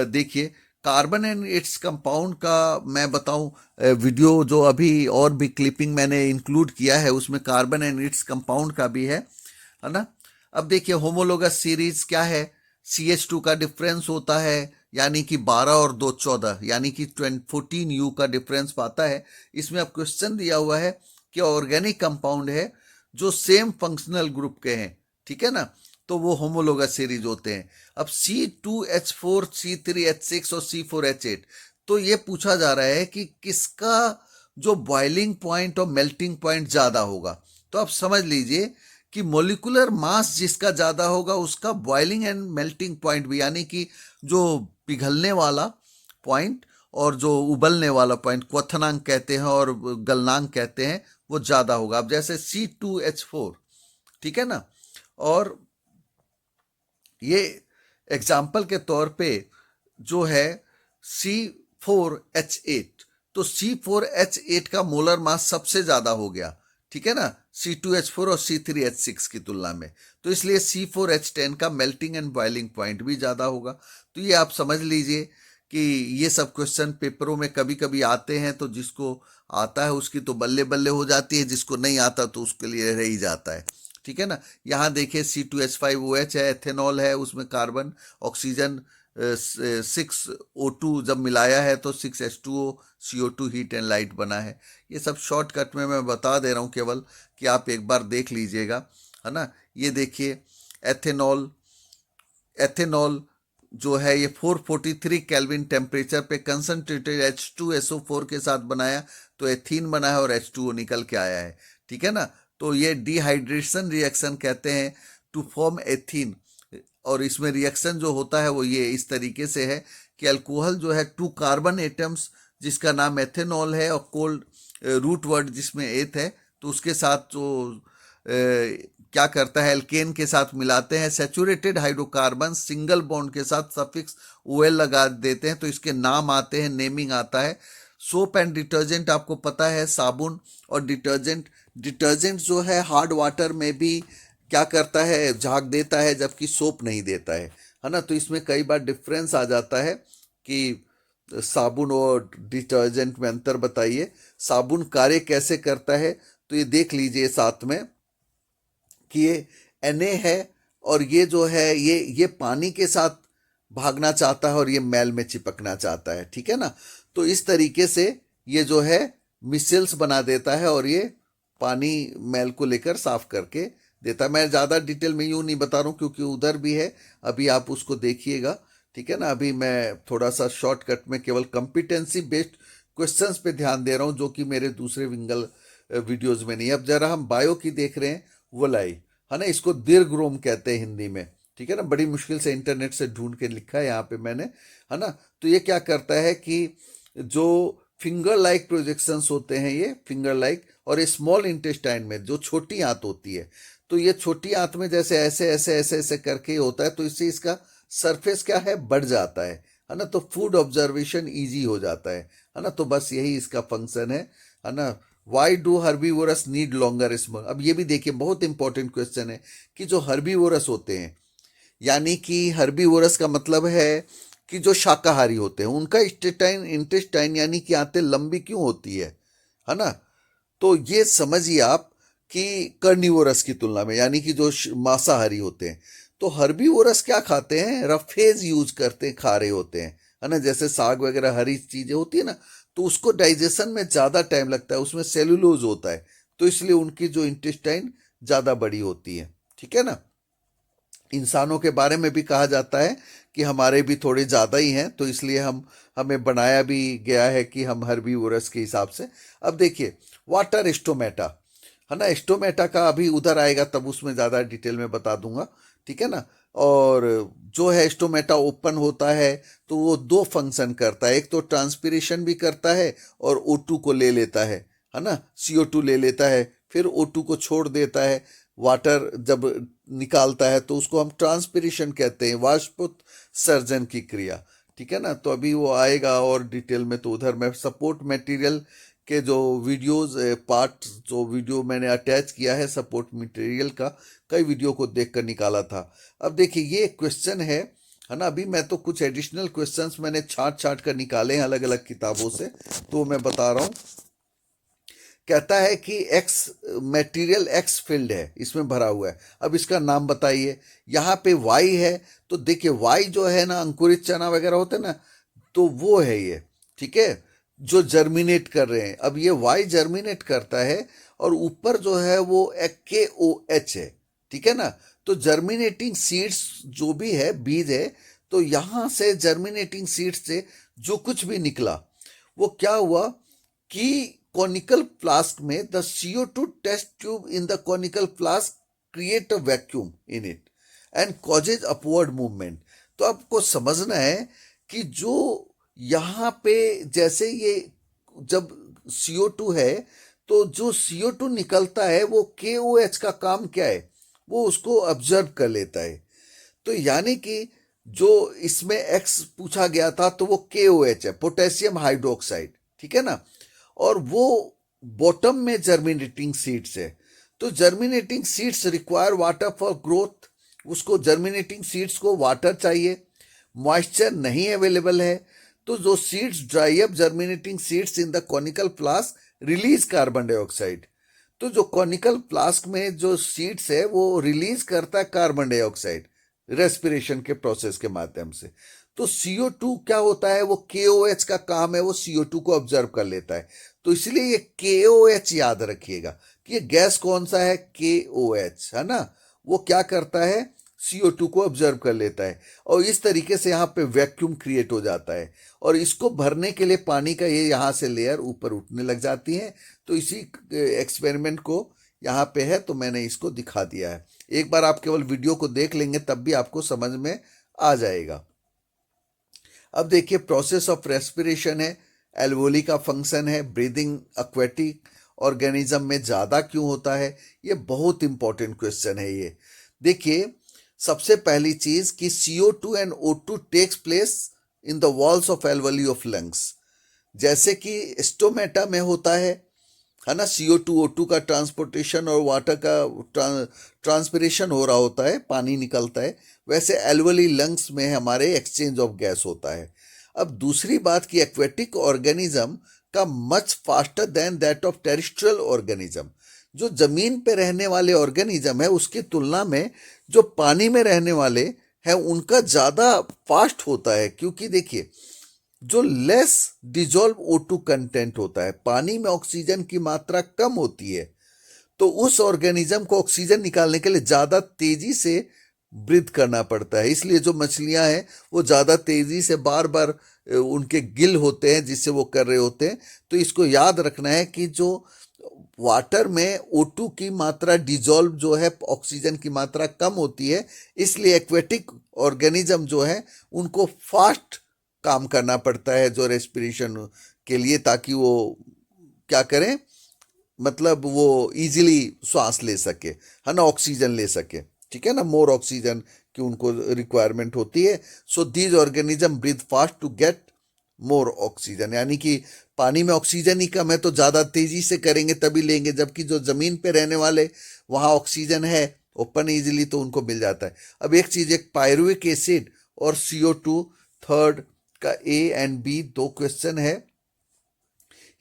देखिए, कार्बन एंड इट्स कंपाउंड का मैं बताऊं, वीडियो जो अभी और भी क्लिपिंग मैंने इंक्लूड किया है उसमें कार्बन एंड इट्स कंपाउंड का भी है ना। अब देखिए होमोलोगस सीरीज क्या है, CH2 का डिफरेंस होता है, यानी कि 12 और 2 14, यानी कि 14U का डिफरेंस पाता है। इसमें अब क्वेश्चन दिया हुआ है कि ऑर्गेनिक कंपाउंड है जो सेम फंक्शनल ग्रुप के हैं, ठीक है ना, तो वो होमोलोगस सीरीज होते हैं। अब C2H4, C3H6 और C4H8, तो ये पूछा जा रहा है कि किसका जो बॉइलिंग पॉइंट और मेल्टिंग पॉइंट ज्यादा होगा। तो आप समझ लीजिए कि मोलिकुलर मास जिसका ज्यादा होगा उसका बॉइलिंग एंड मेल्टिंग पॉइंट भी, यानी कि जो पिघलने वाला पॉइंट और जो उबलने वाला पॉइंट, क्वथनांक कहते हैं और गलनांक कहते हैं, वो ज्यादा होगा। अब जैसे C2H4, ठीक है ना, और ये एग्जाम्पल के तौर पे जो है C4H8, तो C4H8 का मोलर मास सबसे ज्यादा हो गया, ठीक है ना, C2H4 और C3H6 की तुलना में, तो इसलिए C4H10 का मेल्टिंग एंड बॉइलिंग पॉइंट भी ज्यादा होगा। तो ये आप समझ लीजिए कि ये सब क्वेश्चन पेपरों में कभी कभी आते हैं, तो जिसको आता है उसकी तो बल्ले बल्ले हो जाती है, जिसको नहीं आता तो उसके लिए रह ही जाता है। ठीक है ना। यहाँ देखिए C2H5OH है, एथेनॉल है, उसमें कार्बन ऑक्सीजन 6O2 जब मिलाया है तो 6H2O CO2 heat and light बना है। ये सब शॉर्टकट में मैं बता दे रहा हूँ केवल कि आप एक बार देख लीजिएगा, है ना। ये देखिए एथेनॉल, एथेनॉल जो है ये 443 केल्विन टेम्परेचर पे कंसंट्रेटेड H2SO4 के साथ बनाया तो एथीन बना है और H2O निकल के आया है, ठीक है ना। तो ये डिहाइड्रेशन रिएक्शन कहते हैं टू फॉर्म एथीन। और इसमें रिएक्शन जो होता है वो ये इस तरीके से है कि अल्कोहल जो है 2 कार्बन एटम्स जिसका नाम एथेनॉल है और कोल्ड रूट वर्ड जिसमें एथ है, तो उसके साथ जो क्या करता है एल्केन के साथ मिलाते हैं, सैचुरेटेड हाइड्रोकार्बन सिंगल बॉन्ड के साथ सफिक्स OL लगा देते हैं तो इसके नाम आते हैं, नेमिंग आता है। सोप एंड डिटर्जेंट आपको पता है, साबुन और डिटर्जेंट, डिटर्जेंट जो है हार्ड वाटर में भी क्या करता है, झाग देता है, जबकि सोप नहीं देता है ना। तो इसमें कई बार डिफरेंस आ जाता है कि साबुन और डिटर्जेंट में अंतर बताइए। साबुन कार्य कैसे करता है तो ये देख लीजिए साथ में कि ये Na है और ये जो है ये पानी के साथ भागना चाहता है और ये मैल में चिपकना चाहता है, ठीक है ना। तो इस तरीके से ये जो है मिसेल्स बना देता है और ये पानी मैल को लेकर साफ करके देता है। मैं ज़्यादा डिटेल में यूँ नहीं बता रहा हूँ क्योंकि उधर भी है, अभी आप उसको देखिएगा, ठीक है ना। अभी मैं थोड़ा सा शॉर्टकट में केवल कॉम्पिटेंसी बेस्ड क्वेश्चंस पे ध्यान दे रहा हूँ जो कि मेरे दूसरे विंगल वीडियोज में नहीं। अब जरा हम बायो की देख रहे हैं, वोलाई, है ना, इसको दीर्घ कहते हैं हिंदी में, ठीक है ना। बड़ी मुश्किल से इंटरनेट से ढूंढ के लिखा है यहाँ पे मैंने, है ना। तो ये क्या करता है कि जो फिंगर लाइक प्रोजेक्शंस होते हैं, ये फिंगर लाइक, और ये स्मॉल इंटेस्टाइन में जो छोटी आंत होती है, तो ये छोटी आंत में जैसे ऐसे ऐसे ऐसे ऐसे करके होता है तो इससे इसका सरफेस क्या है, बढ़ जाता है ना। तो फूड ऑब्जर्वेशन इजी हो जाता है ना। तो बस यही इसका फंक्शन है ना। Why do herbivores need longer small. अब ये भी देखिए बहुत इंपॉर्टेंट क्वेश्चन है कि जो हर्बीवोरस होते हैं, यानी कि हर्बीवोरस का मतलब है कि जो शाकाहारी होते हैं उनका इंटेस्टाइन यानी कि आंतें लंबी क्यों होती है ना। तो ये समझिए आप कि कर्निवोरस की तुलना में, यानी कि जो मांसाहारी होते हैं, तो हर्बीवोरस क्या खाते हैं, रफेज यूज करते हैं, खा रहे होते हैं, है ना। जैसे साग वगैरह हरी चीजें होती है ना, तो उसको डाइजेशन में ज्यादा टाइम लगता है, उसमें सेलुलोज होता है, तो इसलिए उनकी जो इंटेस्टाइन ज्यादा बड़ी होती है, ठीक है ना। इंसानों के बारे में भी कहा जाता है कि हमारे भी थोड़े ज़्यादा ही हैं, तो इसलिए हमें बनाया भी गया है कि हम हर्बीवोरस के हिसाब से। अब देखिए वाटर स्टोमेटा, है ना। स्टोमेटा का अभी उधर आएगा तब उसमें ज़्यादा डिटेल में बता दूंगा, ठीक है ना। और जो है स्टोमेटा ओपन होता है तो वो 2 फंक्शन करता है, एक तो ट्रांसपिरेशन भी करता है और O2 को ले लेता है ना, CO2 ले लेता है, फिर O2 को छोड़ देता है। वाटर जब निकालता है तो उसको हम ट्रांसपिरेशन कहते हैं, वाष्पोत्सर्जन की क्रिया, ठीक है ना। तो अभी वो आएगा और डिटेल में, तो उधर मैं सपोर्ट मटेरियल के जो वीडियोस पार्ट, जो वीडियो मैंने अटैच किया है सपोर्ट मटेरियल का, कई वीडियो को देखकर निकाला था। अब देखिए ये क्वेश्चन है ना। अभी मैं तो कुछ एडिशनल क्वेश्चंस मैंने छांट कर निकाले हैं अलग अलग किताबों से, तो मैं बता रहा हूँ। कहता है कि एक्स मटेरियल एक्स फील्ड है, इसमें भरा हुआ है, अब इसका नाम बताइए। यहाँ पे वाई है, तो देखिए वाई जो है ना, अंकुरित चना वगैरह होते हैं ना, तो वो है ये, ठीक है, जो जर्मिनेट कर रहे हैं। अब ये वाई जर्मिनेट करता है और ऊपर जो है वो KOH है, ठीक है ना। तो जर्मिनेटिंग सीड्स जो भी है, बीज है, तो यहाँ से जर्मिनेटिंग सीड्स से जो कुछ भी निकला वो क्या हुआ कि conical flask में the CO2 test tube in the conical flask create a vacuum in it and causes upward movement। तो आपको समझना है कि जो यहाँ पे जैसे ये जब CO2 है तो जो CO2 निकलता है वो KOH का काम क्या है, वो उसको ऑब्जर्व कर लेता है। तो यानी कि जो इसमें X पूछा गया था तो वो KOH है, पोटेशियम हाइड्रोक्साइड, ठीक है ना। और वो बॉटम में जर्मिनेटिंग सीड्स है, तो germinating seeds require water for growth. उसको जर्मिनेटिंग सीड्स को वाटर चाहिए, मॉइस्चर नहीं अवेलेबल है, तो जो seeds dry up, germinating seeds in the conical flask release carbon dioxide. तो जो कॉनिकल फ्लास्क में जो सीड्स है वो रिलीज करता है कार्बन डाइऑक्साइड रेस्पिरेशन के प्रोसेस के माध्यम से। तो CO2 क्या होता है, वो KOH का काम है, वो CO2 को ऑब्जर्व कर लेता है। तो इसलिए ये KOH याद रखिएगा कि ये गैस कौन सा है, KOH, है ना। वो क्या करता है, CO2 को ऑब्जर्व कर लेता है और इस तरीके से यहाँ पे वैक्यूम क्रिएट हो जाता है और इसको भरने के लिए पानी का ये यहाँ से लेयर ऊपर उठने लग जाती है। तो इसी एक्सपेरिमेंट को यहाँ पे है तो मैंने इसको दिखा दिया है। एक बार आप केवल वीडियो को देख लेंगे तब भी आपको समझ में आ जाएगा। अब देखिए प्रोसेस ऑफ रेस्पिरेशन है, एल्वोली का फंक्शन है, ब्रीदिंग एक्वेटिक ऑर्गेनिज्म में ज़्यादा क्यों होता है, ये बहुत इंपॉर्टेंट क्वेश्चन है। ये देखिए सबसे पहली चीज कि CO2 and O2 takes place in the walls of alveoli of lungs. जैसे कि स्टोमेटा में होता है ना, CO2 O2 का ट्रांसपोर्टेशन और वाटर का ट्रांसपिरेशन हो रहा होता है, पानी निकलता है, वैसे एल्वोली लंग्स में हमारे एक्सचेंज ऑफ गैस होता है। अब दूसरी बात कि एक्वेटिक ऑर्गेनिज्म का much faster than that of terrestrial organism. जो जमीन पे रहने वाले ऑर्गेनिज्म है उसकी तुलना में जो पानी में रहने वाले हैं उनका ज़्यादा फास्ट होता है, क्योंकि देखिए जो लेस डिजॉल्व O2 कंटेंट होता है, पानी में ऑक्सीजन की मात्रा कम होती है, तो उस ऑर्गेनिज्म को ऑक्सीजन निकालने के लिए ज़्यादा तेजी से ब्रीथ करना पड़ता है। इसलिए जो मछलियां हैं वो ज़्यादा तेजी से बार बार उनके गिल होते हैं जिससे वो कर रहे होते हैं। तो इसको याद रखना है कि जो वाटर में O2 की मात्रा डिजॉल्व जो है, ऑक्सीजन की मात्रा कम होती है, इसलिए एक्वेटिक ऑर्गेनिज्म जो है उनको फास्ट काम करना पड़ता है जो रेस्पिरेशन के लिए, ताकि वो क्या करें, मतलब वो इजीली श्वास ले सके, है ना, ऑक्सीजन ले सके, ठीक है ना, मोर ऑक्सीजन की उनको रिक्वायरमेंट होती है। So these organism breathe fast to get more oxygen, यानी कि पानी में ऑक्सीजन ही कम है तो ज़्यादा तेजी से करेंगे तभी लेंगे, जबकि जो ज़मीन पे रहने वाले वहाँ ऑक्सीजन है ओपन इजीली तो उनको मिल जाता है। अब एक चीज़, एक पायरुविक एसिड और CO2 थर्ड का A एंड B दो क्वेश्चन है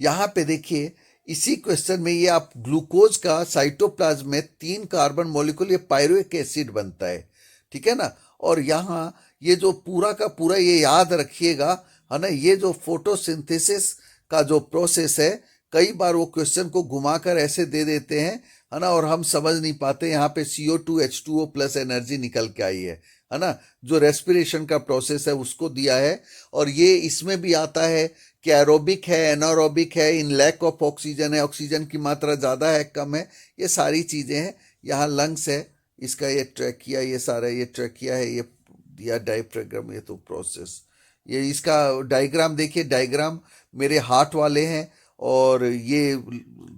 यहाँ पे। देखिए इसी क्वेश्चन में ये आप ग्लूकोज का साइटोप्लाज्म में 3 कार्बन मॉलिक्यूल, ये पायरुविक एसिड बनता है, ठीक है ना। और यहाँ ये जो पूरा का पूरा ये याद रखिएगा, है ना, ये जो फोटोसिंथेसिस का जो प्रोसेस है, कई बार वो क्वेश्चन को घुमाकर ऐसे दे देते हैं, है ना, और हम समझ नहीं पाते। यहाँ पे CO2 H2O प्लस एनर्जी निकल के आई है ना, जो रेस्पिरेशन का प्रोसेस है उसको दिया है। और ये इसमें भी आता है कि एरोबिक है, एनारोबिक है, इन लैक ऑफ ऑक्सीजन है, ऑक्सीजन की मात्रा ज़्यादा है कम है, ये सारी चीज़ें हैं। यहाँ लंग्स है, इसका ये ट्रैकिया, ये सारा ये ट्रैकिया है, ये दिया डायफ्राम, ये तो प्रोसेस, ये इसका डायग्राम देखिए, डायग्राम मेरे हार्ट वाले हैं और ये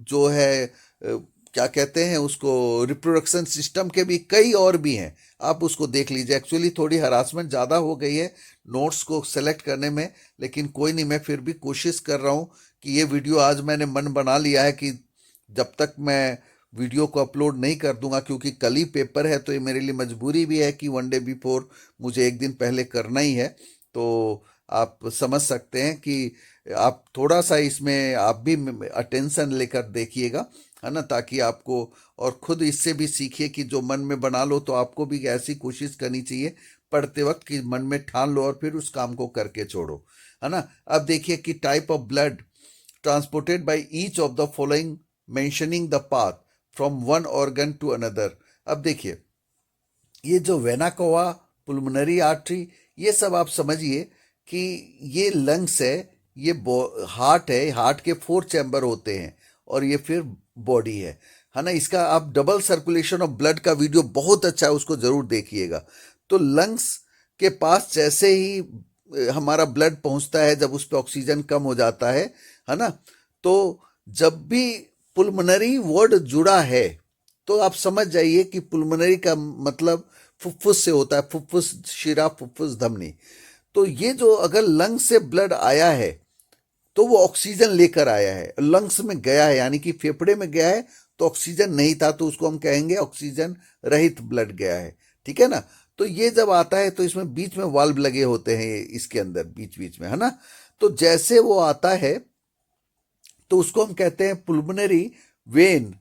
जो है क्या कहते हैं उसको, रिप्रोडक्शन सिस्टम के भी कई और भी हैं, आप उसको देख लीजिए। एक्चुअली थोड़ी हरासमेंट ज़्यादा हो गई है नोट्स को सेलेक्ट करने में, लेकिन कोई नहीं, मैं फिर भी कोशिश कर रहा हूँ कि ये वीडियो, आज मैंने मन बना लिया है कि जब तक मैं वीडियो को अपलोड नहीं कर दूंगा, क्योंकि कल ही पेपर है तो ये मेरे लिए मजबूरी भी है कि 1 डे बिफोर मुझे एक दिन पहले करना ही है। तो आप समझ सकते हैं कि आप थोड़ा सा इसमें आप भी अटेंशन लेकर देखिएगा, है ना, ताकि आपको और खुद इससे भी सीखिए कि जो मन में बना लो तो आपको भी ऐसी कोशिश करनी चाहिए पढ़ते वक्त कि मन में ठान लो और फिर उस काम को करके छोड़ो, है ना। अब देखिए कि type of blood transported by each of the following mentioning the path from one organ to another. अब देखिए ये जो वेना कोवा, पुल्मोनरी आर्टरी, ये सब आप समझिए कि ये लंग्स है, ये हार्ट है, हार्ट के 4 चैम्बर होते हैं और ये फिर बॉडी है ना। इसका आप डबल सर्कुलेशन ऑफ ब्लड का वीडियो बहुत अच्छा है, उसको जरूर देखिएगा। तो लंग्स के पास जैसे ही हमारा ब्लड पहुंचता है, जब उस पर ऑक्सीजन कम हो जाता है ना, तो जब भी पुल्मोनरी वर्ड जुड़ा है तो आप समझ जाइए कि पुल्मोनरी का मतलब फुफ्फुस से होता है, फुफ्फुस शिरा, फुफ्फुस धमनी। तो ये जो अगर लंग्स से ब्लड आया है तो वो ऑक्सीजन लेकर आया है, लंग्स में गया है, यानी कि फेफड़े में गया है तो ऑक्सीजन नहीं था तो उसको हम कहेंगे ऑक्सीजन रहित ब्लड गया है, ठीक है ना। तो ये जब आता है तो इसमें बीच में वाल्व लगे होते हैं इसके अंदर बीच बीच में, है ना। तो जैसे वो आता है तो उसको हम कहते हैं पुल्मोनरी वेन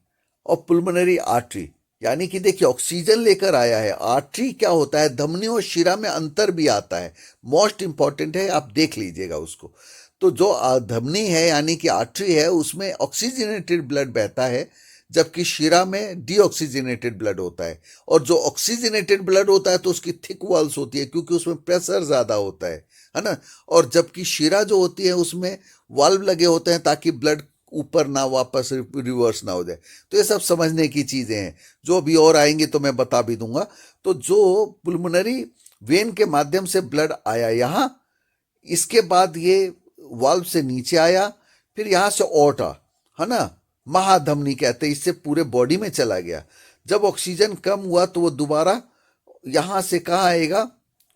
और पुल्मोनरी आर्टरी, यानी कि देखिए ऑक्सीजन लेकर आया है। आर्टरी क्या होता है, धमनी और शिरा में अंतर भी आता है, मोस्ट इंपॉर्टेंट है, आप देख लीजिएगा उसको। तो जो धमनी है यानी कि आर्टरी है, उसमें ऑक्सीजनेटेड ब्लड बहता है, जबकि शिरा में डीऑक्सीजनेटेड ब्लड होता है। और जो ऑक्सीजनेटेड ब्लड होता है तो उसकी थिक वॉल्स होती है, क्योंकि उसमें प्रेशर ज्यादा होता है ना। और जबकि शिरा जो होती है उसमें वाल्व लगे होते हैं ताकि ब्लड ऊपर ना वापस रिवर्स ना हो जाए। तो ये सब समझने की चीजें हैं, जो अभी और आएंगी तो मैं बता भी दूंगा। तो जो पुल्मोनरी वेन के माध्यम से ब्लड आया यहां, इसके बाद ये वाल्व से नीचे आया, फिर यहां से ओर्टा, है ना, महाधमनी कहते हैं, इससे पूरे बॉडी में चला गया। जब ऑक्सीजन कम हुआ तो वो दोबारा यहां से कहाँ आएगा,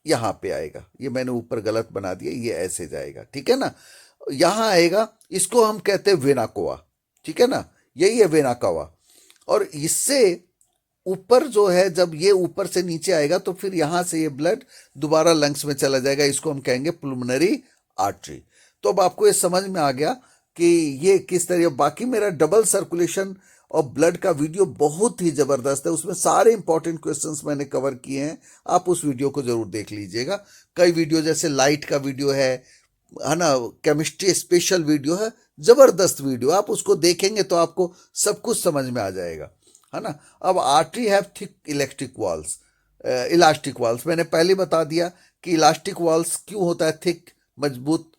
यहां पे आएगा। ये मैंने ऊपर गलत बना दिया, ये ऐसे जाएगा, ठीक है ना, यहां आएगा। इसको हम कहते हैं वेना कोवा, ठीक है ना, यही है वेना कोवा। और इससे ऊपर जो है, जब ये ऊपर से नीचे आएगा तो फिर यहां से ये ब्लड दोबारा लंग्स में चला जाएगा, इसको हम कहेंगे पुल्मोनरी आर्टरी। तो अब आपको ये समझ में आ गया कि ये किस तरह। बाकी मेरा डबल सर्कुलेशन और ब्लड का वीडियो बहुत ही जबरदस्त है, उसमें सारे इंपॉर्टेंट क्वेश्चंस मैंने कवर किए हैं, आप उस वीडियो को जरूर देख लीजिएगा। कई वीडियो जैसे लाइट का वीडियो है ना, केमिस्ट्री स्पेशल वीडियो है, जबरदस्त वीडियो, आप उसको देखेंगे तो आपको सब कुछ समझ में आ जाएगा, है ना। अब artery have thick electric walls, elastic walls, मैंने पहले बता दिया कि इलास्टिक वॉल्स क्यों होता है, थिक मजबूत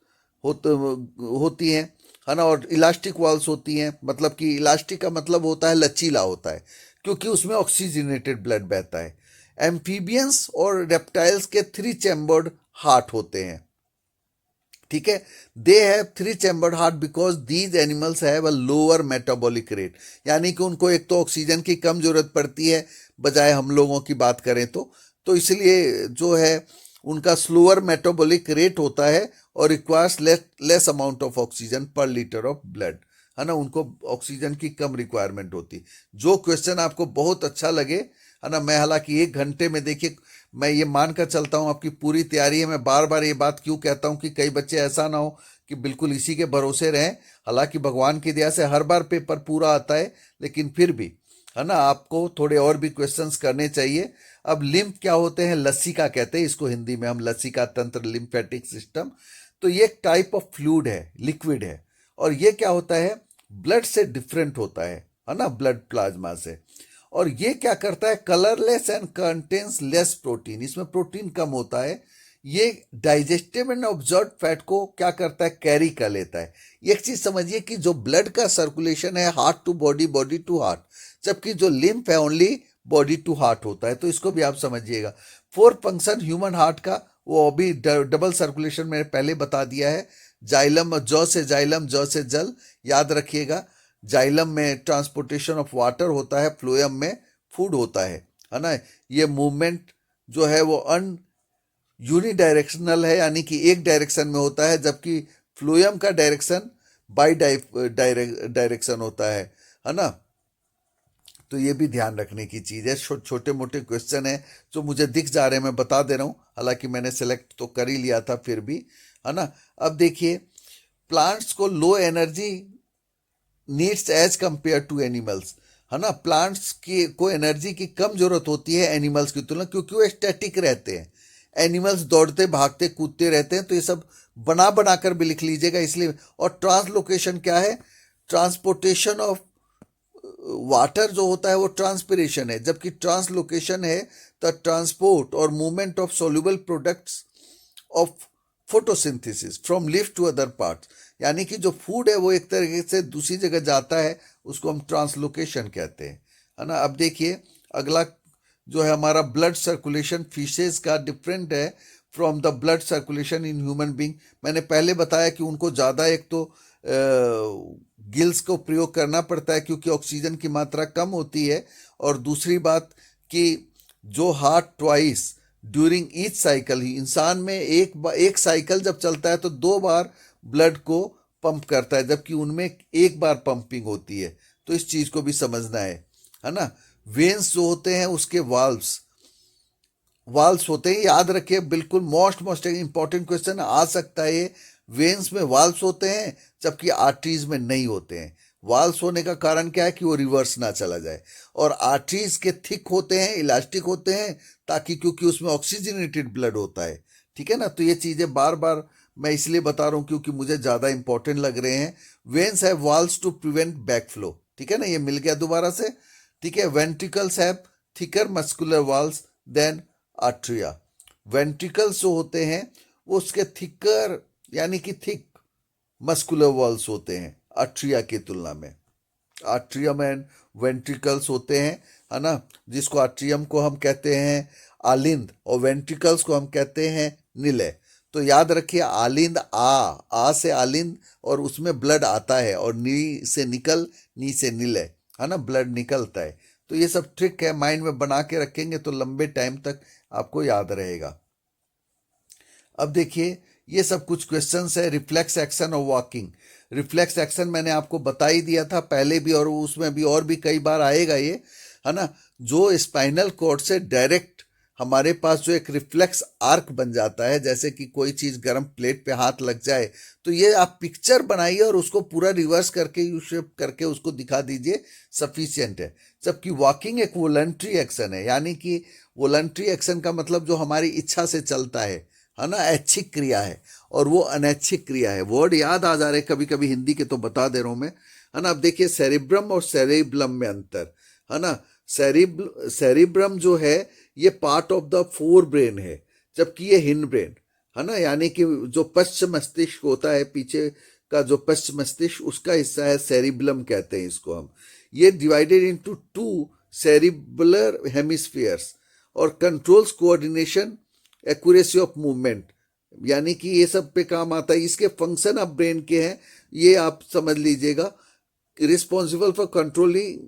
होती हैं, है ना। और इलास्टिक वॉल्स होती हैं, मतलब कि इलास्टिक का मतलब होता है लचीला होता है, क्योंकि उसमें ऑक्सीजनेटेड ब्लड बहता है। एम्फीबियंस और रेप्टाइल्स के 3 चैम्बर्ड हार्ट होते हैं, ठीक है। They have 3 chambered heart because these animals have a lower metabolic rate, यानी कि उनको एक तो ऑक्सीजन की कम जरूरत पड़ती है बजाय हम लोगों की बात करें तो इसलिए जो है उनका स्लोअर मेटाबॉलिक रेट होता है और requires less amount of oxygen पर लीटर ऑफ ब्लड, है ना, उनको ऑक्सीजन की कम रिक्वायरमेंट होती। जो क्वेश्चन आपको बहुत अच्छा लगे, है ना, मैं हालांकि 1 घंटे में, देखिए मैं ये मानकर चलता हूँ आपकी पूरी तैयारी है। मैं बार बार ये बात क्यों कहता हूँ कि कई बच्चे ऐसा ना हो कि बिल्कुल इसी के भरोसे रहें। हालांकि भगवान की दया से हर बार पेपर पूरा आता है, लेकिन फिर भी, है ना, आपको थोड़े और भी क्वेश्चंस करने चाहिए। अब लिम्फ क्या होते हैं, लसिका कहते हैं इसको, हिंदी में हम लसिका तंत्र, लिम्फेटिक सिस्टम। तो ये एक टाइप ऑफ फ्लूइड है, लिक्विड है, और ये क्या होता है, ब्लड से डिफरेंट होता है ना, ब्लड प्लाज्मा से। और ये क्या करता है, colourless and contains less protein, इसमें प्रोटीन कम होता है। ये डाइजेस्टिव एंड ऑब्जर्व फैट को क्या करता है, कैरी कर लेता है। एक चीज समझिए कि जो ब्लड का सर्कुलेशन है heart to body, body to heart, जबकि जो लिम्फ है ओनली बॉडी टू हार्ट होता है। तो इसको भी आप समझिएगा। 4 फंक्शन ह्यूमन हार्ट का, वो अभी डबल सर्कुलेशन मैंने पहले बता दिया है। जाइलम, जौ से जाइलम, जौ से जल, याद रखिएगा। जाइलम में ट्रांसपोर्टेशन ऑफ वाटर होता है, फ्लोएम में फूड होता है ना। ये मूवमेंट जो है वो यूनिडायरेक्शनल है, यानी कि एक डायरेक्शन में होता है, जबकि फ्लोएम का डायरेक्शन बाई डायरेक्शन होता है ना। तो ये भी ध्यान रखने की चीज़ है। छोटे मोटे क्वेश्चन है जो मुझे दिख जा रहे हैं, मैं बता दे रहा हूँ, हालांकि मैंने सेलेक्ट तो कर ही लिया था फिर भी, है ना। अब देखिए, प्लांट्स को low energy needs as compare to animals, है ना। प्लांट्स की को एनर्जी की कम जरूरत होती है एनिमल्स की तुलना, क्योंकि वो स्टैटिक रहते हैं। एनिमल्स दौड़ते भागते कूदते रहते हैं, तो ये सब बना बनाकर भी लिख लीजिएगा इसलिए। और ट्रांसलोकेशन क्या है, ट्रांसपोर्टेशन ऑफ वाटर जो होता है वो ट्रांसपिरेशन है, जबकि ट्रांसलोकेशन है द ट्रांसपोर्ट और movement of soluble products of photosynthesis from leaf to other parts, यानी कि जो फूड है वो एक तरीके से दूसरी जगह जाता है, उसको हम ट्रांसलोकेशन कहते हैं, है ना। अब देखिए अगला जो है हमारा ब्लड सर्कुलेशन फिशेज का डिफरेंट है from the blood circulation in human being. मैंने पहले बताया कि उनको ज़्यादा एक तो गिल्स को प्रयोग करना पड़ता है क्योंकि ऑक्सीजन की मात्रा कम होती है, और दूसरी बात कि जो heart twice during each cycle, ही इंसान में एक साइकिल जब चलता है तो 2 बार ब्लड को पंप करता है, जबकि उनमें 1 बार पंपिंग होती है। तो इस चीज को भी समझना है ना। वेन्स जो होते हैं उसके वाल्व्स होते हैं, याद रखिए, बिल्कुल मोस्ट इंपॉर्टेंट क्वेश्चन आ सकता है ये। वेन्स में वाल्व्स होते हैं जबकि आर्टरीज में नहीं होते हैं। वाल्स होने का कारण क्या है कि वो रिवर्स ना चला जाए। और आर्टरीज के थिक होते हैं, इलास्टिक होते हैं, ताकि क्योंकि उसमें ऑक्सीजनेटेड ब्लड होता है, ठीक है ना। तो ये चीजें बार बार मैं इसलिए बता रहा हूँ क्योंकि मुझे ज्यादा इंपॉर्टेंट लग रहे हैं। Veins have walls to prevent backflow, ठीक है ना, ये मिल गया दोबारा से, ठीक है। Ventricles have thicker muscular walls than atria. Ventricles जो होते हैं वो उसके थिकर यानी कि थिक मस्कुलर वॉल्स होते हैं आर्ट्रिया की तुलना में। आर्ट्रियम एंड वेंट्रिकल्स होते हैं, है ना, जिसको आर्ट्रियम को हम कहते हैं आलिंद और वेंट्रिकल्स को हम कहते हैं निलय। तो याद रखिए, आलिंद आ से आलिंद, और उसमें ब्लड आता है, और नी से निकल, नी से निलय, है ना, ब्लड निकलता है। तो ये सब ट्रिक है, माइंड में बना के रखेंगे तो लंबे टाइम तक आपको याद रहेगा। अब देखिए, ये सब कुछ क्वेश्चंस है। रिफ्लेक्स एक्शन और वॉकिंग। रिफ्लेक्स एक्शन मैंने आपको बता ही दिया था पहले भी, और उसमें भी और भी कई बार आएगा ये, है ना। जो स्पाइनल कॉर्ड से डायरेक्ट हमारे पास जो एक रिफ्लेक्स आर्क बन जाता है, जैसे कि कोई चीज गर्म प्लेट पे हाथ लग जाए, तो ये आप पिक्चर बनाइए और उसको पूरा रिवर्स करके यू शेप करके उसको दिखा दीजिए, सफिशियंट है। जबकि वॉकिंग एक वॉलंटरी एक्शन है, यानी कि वॉलंटरी एक्शन का मतलब जो हमारी इच्छा से चलता है ना, ऐच्छिक क्रिया है, और वो अनैच्छिक क्रिया है। वर्ड याद आ जा रहे कभी कभी हिंदी के, तो बता दे रहा हूं मैं, है ना। अब देखिए, सेरिब्रम और सेरिब्लम में अंतर, है ना। सेरिब्रम जो है ये part of the fore brain है, जबकि ये हिंड ब्रेन, है ना, यानी कि जो पश्च मस्तिष्क होता है, पीछे का जो पश्च मस्तिष्क, उसका हिस्सा है सेरिब्लम कहते हैं इसको हम। ये divided into two cerebellar hemispheres और controls coordination, accuracy of movement, यानी कि ये सब पे काम आता है। इसके फंक्शन ऑफ ब्रेन के हैं, ये आप समझ लीजिएगा, responsible for controlling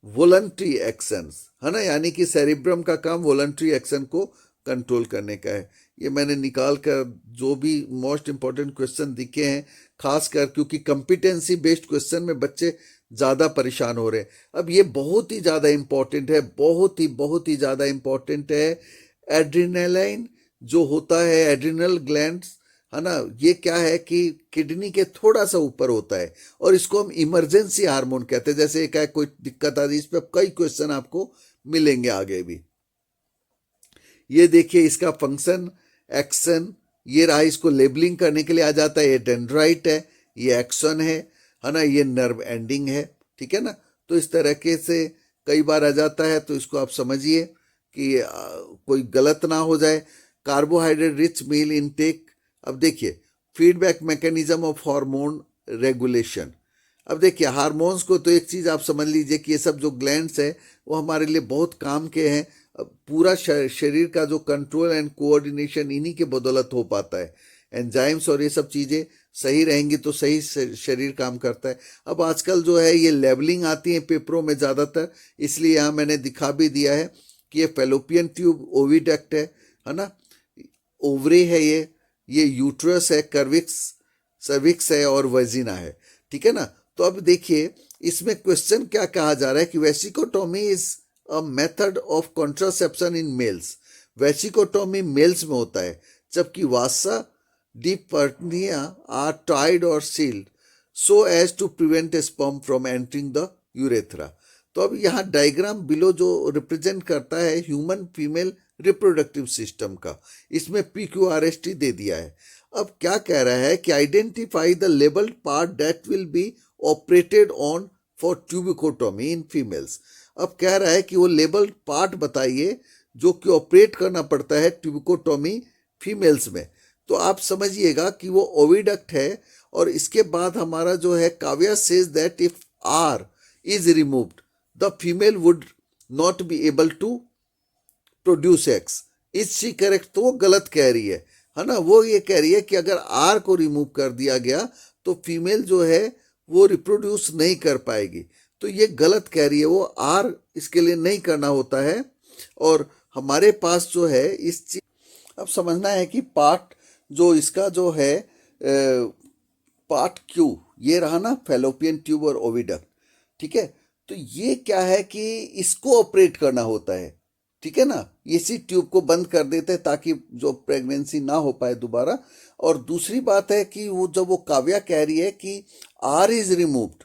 voluntary actions, है ना, यानी कि सेरिब्रम का काम वॉलंटरी एक्शन को कंट्रोल करने का है। ये मैंने निकाल कर जो भी मोस्ट इंपॉर्टेंट क्वेश्चन दिखे हैं, खासकर क्योंकि कंपिटेंसी बेस्ड क्वेश्चन में बच्चे ज़्यादा परेशान हो रहे हैं। अब ये बहुत ही ज़्यादा इंपॉर्टेंट है, बहुत ही ज़्यादा इंपॉर्टेंट है। एड्रिनलाइन जो होता है, एड्रिनल ग्लैंड्स, है ना, ये क्या है कि किडनी के थोड़ा सा ऊपर होता है, और इसको हम इमरजेंसी हार्मोन कहते हैं। जैसे एक है कोई दिक्कत आती है, इस पर कई क्वेश्चन आपको मिलेंगे आगे भी। ये देखिए, इसका फंक्शन, एक्शन, ये रहा, इसको लेबलिंग करने के लिए आ जाता है। ये डेंड्राइट है, ये एक्शन है ना, ये नर्व एंडिंग है, ठीक है ना। तो इस तरीके से कई बार आ जाता है, तो इसको आप समझिए कि कोई गलत ना हो जाए। कार्बोहाइड्रेट रिच मील इनटेक। अब देखिए, feedback mechanism of hormone regulation. अब देखिए, हार्मोन्स को तो एक चीज आप समझ लीजिए कि ये सब जो ग्लैंड्स है वो हमारे लिए बहुत काम के हैं। पूरा शरीर का जो कंट्रोल एंड कोऑर्डिनेशन इन्हीं के बदौलत हो पाता है। एंजाइम्स और ये सब चीजें सही रहेंगी तो सही शरीर काम करता है। अब आजकल जो है ये लेबलिंग आती है पेपरों में ज्यादातर, इसलिए यहाँ मैंने दिखा भी दिया है कि ये फेलोपियन ट्यूब, ओविडक्ट है ना, ओवरी है, ये यूट्रस है, कर्विक्स, सर्विक्स है, और वजीना है, ठीक है ना। तो अब देखिए, इसमें क्वेश्चन क्या कहा जा रहा है कि vasectomy is a method of contraception in males. Vasectomy males में होता है, जबकि वासा डिपर्टनिया आर टाइड और sealed so as to prevent sperm from entering the urethra. तो अब यहाँ डायग्राम बिलो जो रिप्रेजेंट करता है ह्यूमन फीमेल रिप्रोडक्टिव सिस्टम का, इसमें PQRST दे दिया है। अब क्या कह रहा है कि identify the labelled part that will be operated on for tubectomy in females. अब कह रहा है कि वो लेबल्ड पार्ट बताइए जो कि ऑपरेट करना पड़ता है ट्यूबिकोटोमी फीमेल्स में। तो आप समझिएगा कि वो ओविडक्ट है, और इसके बाद हमारा जो है, Kavya says that if R is removed the female would not be able to produce x. Is she correct? तो वो गलत कह रही है ना। वो ये कह रही है कि अगर आर को रिमूव कर दिया गया तो फीमेल जो है वो रिप्रोड्यूस नहीं कर पाएगी। तो ये गलत कह रही है, वो आर इसके लिए नहीं करना होता है। और हमारे पास जो है इस चीज, अब समझना है कि पार्ट जो इसका जो है पार्ट क्यू, ये रहा ना, फेलोपियन ट्यूब और ओविडक्ट, ठीक है। तो ये क्या है कि इसको ऑपरेट करना होता है, ठीक है ना। इसी ट्यूब को बंद कर देते हैं ताकि जो प्रेगनेंसी ना हो पाए दोबारा। और दूसरी बात है कि वो जब वो काव्या कह रही है कि आर इज रिमूव्ड,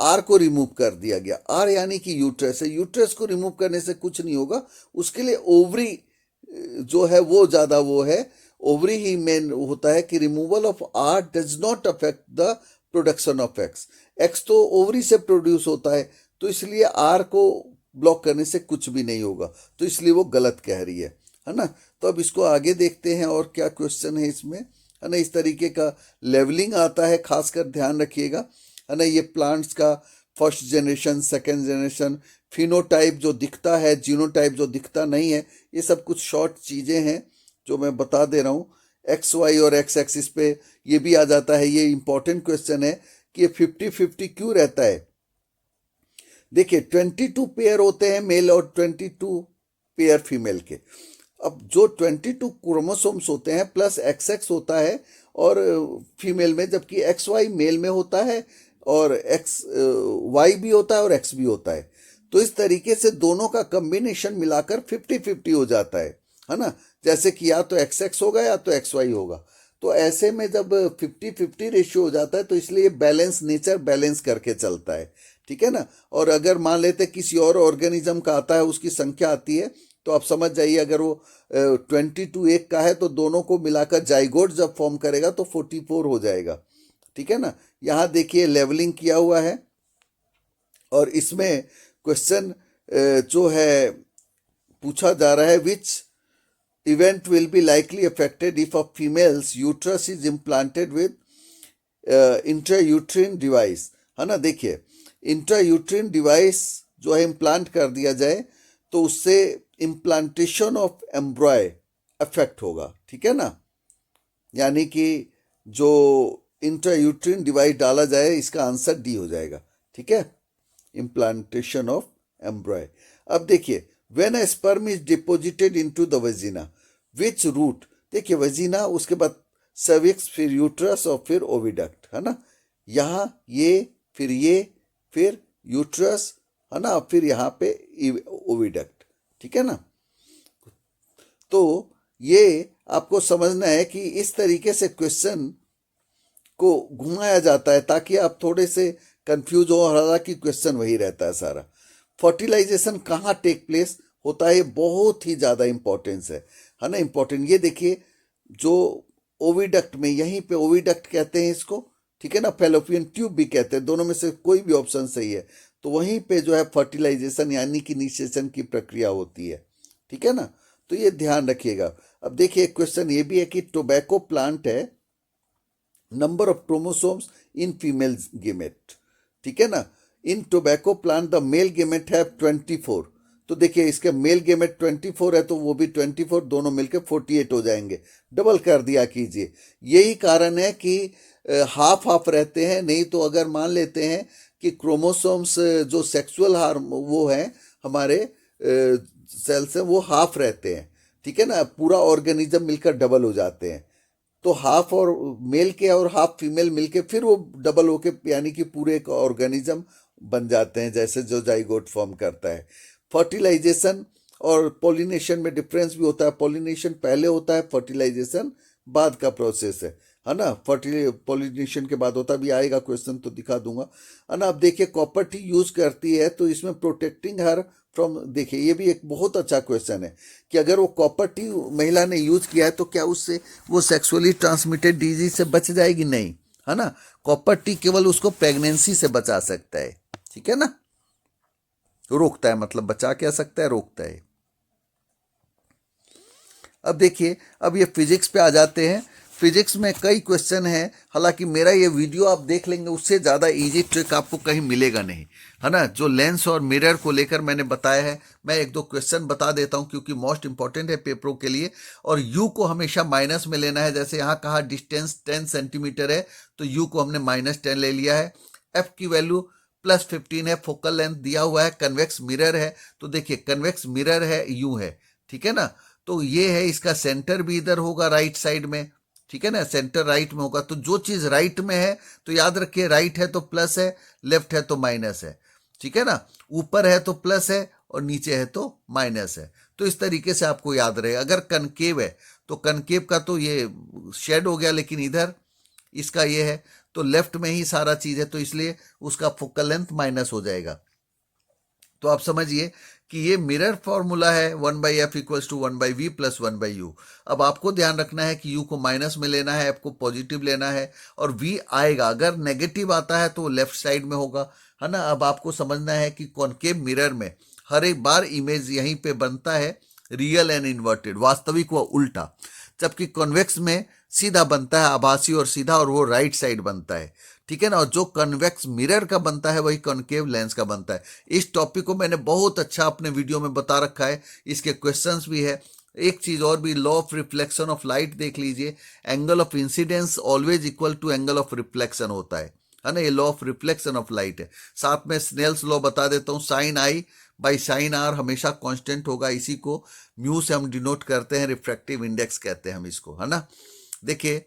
आर को रिमूव कर दिया गया। आर यानी कि यूट्रस है, यूट्रस को रिमूव करने से कुछ नहीं होगा, उसके लिए ओवरी जो है वो ज़्यादा वो है, ओवरी ही मेन होता है कि removal of R does not affect the production of X. X तो ओवरी से प्रोड्यूस होता है, तो इसलिए आर को ब्लॉक करने से कुछ भी नहीं होगा, तो इसलिए वो गलत कह रही है ना। तो अब इसको आगे देखते हैं और क्या क्वेश्चन है इसमें, है ना। इस तरीके का लेवलिंग आता है, खासकर ध्यान रखिएगा, है ना। ये प्लांट्स का first generation, second generation, phenotype जो दिखता है, जीनोटाइप जो दिखता नहीं है, ये सब कुछ शॉर्ट चीज़ें हैं जो मैं बता दे रहा हूँ। एक्स वाई और एक्स एक्सिस पे ये भी आ जाता है। ये इंपॉर्टेंट क्वेश्चन है कि ये 50-50 क्यों रहता है। देखिए 22 पेयर होते हैं मेल और 22 पेयर फीमेल के। अब जो 22 क्रोमोसोम्स होते हैं प्लस एक्स एक्स होता है और फीमेल में, जबकि एक्स वाई मेल में होता है और एक्स वाई भी होता है और एक्स भी होता है। तो इस तरीके से दोनों का कम्बिनेशन मिलाकर 50-50 हो जाता है ना। जैसे कि या तो एक्स एक्स होगा या तो एक्स वाई होगा। तो ऐसे में जब 50-50 रेशियो हो जाता है तो इसलिए बैलेंस, नेचर बैलेंस करके चलता है, ठीक है ना। और अगर मान लेते किसी और ऑर्गेनिज्म का आता है, उसकी संख्या आती है, तो आप समझ जाइए अगर वो 22 एक का है तो दोनों को मिलाकर जाइगोट जब फॉर्म करेगा तो 44 हो जाएगा, ठीक है ना। यहाँ देखिए लेवलिंग किया हुआ है और इसमें क्वेश्चन जो है पूछा जा रहा है, विच event will be likely affected if a female's uterus is implanted with intrauterine device, है ना। देखिए इंट्रायूट्रिन डिवाइस जो है इम्प्लांट कर दिया जाए तो उससे इम्प्लांटेशन ऑफ एम्ब्रॉय अफेक्ट होगा, ठीक है ना। यानी कि जो इंट्रायूट्रिन डिवाइस डाला जाए, इसका आंसर डी हो जाएगा, ठीक है, इम्प्लांटेशन ऑफ एम्ब्रॉय। अब देखिए when a sperm is deposited into the vagina, which root, देखिए वजीना, उसके बाद सर्विक्स, फिर यूट्रस और फिर ओविडक्ट, है ना। यहाँ ये, फिर यूट्रस, है ना, फिर यहाँ पे ओविडक्ट, ठीक है ना। तो ये आपको समझना है कि इस तरीके से क्वेश्चन को घुमाया जाता है ताकि आप थोड़े से कंफ्यूज हो, हालांकि क्वेश्चन वही रहता है सारा। फर्टिलाइजेशन कहाँ टेक प्लेस होता है, बहुत ही ज़्यादा इंपॉर्टेंस है ना, इंपॉर्टेंट। ये देखिए जो ओविडक्ट में, यहीं पे ओविडक्ट कहते हैं इसको, ठीक है ना, फैलोपियन ट्यूब भी कहते हैं, दोनों में से कोई भी ऑप्शन सही है। तो वहीं पे जो है फर्टिलाइजेशन यानी कि निषेचन की प्रक्रिया होती है, ठीक है ना। तो ये ध्यान रखिएगा। अब देखिए क्वेश्चन ये भी है कि टोबैको प्लांट है, number of chromosomes in female gamete, ठीक है ना। In tobacco plant the male gamete है 24। तो देखिए इसके मेल गेमेट 24 है तो वो भी 24, दोनों मिलकर 48 हो जाएंगे। डबल कर दिया कीजिए। यही कारण है कि हाफ हाफ रहते हैं। नहीं तो अगर मान लेते हैं कि क्रोमोसोम्स जो सेक्सुअल हार्म वो हैं हमारे सेल्स हैं, वो हाफ रहते हैं, ठीक है ना। पूरा ऑर्गेनिज्म मिलकर डबल हो जाते हैं। तो हाफ और मेल के और हाफ फीमेल मिलके फिर वो डबल होके यानी कि पूरे एक ऑर्गेनिज्म बन जाते हैं, जैसे जो जाइगोट फॉर्म करता है। फर्टिलाइजेशन और पॉलिनेशन में डिफरेंस भी होता है। पॉलिनेशन पहले होता है, फर्टिलाइजेशन बाद का प्रोसेस है ना। पॉलिनेशन के बाद होता भी, आएगा क्वेश्चन तो दिखा दूंगा, है ना। अब देखिए कॉपर टी यूज करती है तो इसमें प्रोटेक्टिंग हर फ्रॉम, देखिए ये भी एक बहुत अच्छा क्वेश्चन है कि अगर वो कॉपर टी महिला ने यूज किया है तो क्या उससे वो सेक्सुअली ट्रांसमिटेड डिजीज से बच जाएगी? नहीं, है ना। कॉपर टी केवल उसको प्रेगनेंसी से बचा सकता है, ठीक है ना, रोकता है, मतलब बचा क्या सकता है, रोकता है। अब देखिए, अब ये फिजिक्स पे आ जाते हैं। फिजिक्स में कई क्वेश्चन हैं, हालांकि मेरा ये वीडियो आप देख लेंगे, उससे ज़्यादा इजी ट्रिक आपको कहीं मिलेगा नहीं, है ना। जो लेंस और मिरर को लेकर मैंने बताया है, मैं एक दो क्वेश्चन बता देता हूं क्योंकि मोस्ट इंपॉर्टेंट है पेपरों के लिए। और यू को हमेशा माइनस में लेना है। जैसे यहाँ कहा डिस्टेंस 10 सेंटीमीटर है तो यू को हमने -10 ले लिया है। एफ की वैल्यू +15 है। फोकल लेंथ दिया हुआ है। कन्वेक्स मिरर है तो देखिए कन्वेक्स मिरर है, यू है, ठीक है ना। तो ये है, इसका सेंटर भी इधर होगा राइट साइड में, ठीक है ना, सेंटर राइट में होगा। तो जो चीज राइट में है तो याद रखिए राइट है तो प्लस है, लेफ्ट है तो माइनस है, ठीक है ना। ऊपर है तो प्लस है और नीचे है तो माइनस है। तो इस तरीके से आपको याद रहे। अगर कनकेव है तो कनकेव का तो ये शेड हो गया, लेकिन इधर इसका ये है तो लेफ्ट में ही सारा चीज है, तो इसलिए उसका फोकल लेंथ माइनस हो जाएगा। तो आप समझिए कि ये मिरर फॉर्मूला है 1/f equals to 1/v plus 1/u। अब आपको ध्यान रखना है कि u को माइनस में लेना है, f को पॉजिटिव लेना है, और v आएगा, अगर नेगेटिव आता है तो लेफ्ट साइड में होगा, है ना। अब आपको समझना है कि कॉनकेव मिरर में हर एक बार इमेज यहीं पे बनता है रियल एंड इन्वर्टेड, वास्तविक व उल्टा, जबकि कॉन्वेक्स में सीधा बनता है, आभासी और सीधा, और वो राइट साइड बनता है, ठीक है ना। और जो कन्वेक्स मिरर का बनता है वही कॉनकेव लेंस का बनता है। इस टॉपिक को मैंने बहुत अच्छा अपने वीडियो में बता रखा है, इसके क्वेश्चंस भी है। एक चीज और भी, law of reflection of light देख लीजिए, angle of incidence always equal to angle of reflection होता है ना। ये law of reflection of light है। साथ में स्नेल्स लॉ बता देता हूँ, sine i by sine r हमेशा कांस्टेंट होगा, इसी को म्यू से हम डिनोट करते हैं, रिफ्रैक्टिव इंडेक्स कहते हैं हम इसको, है ना। देखिए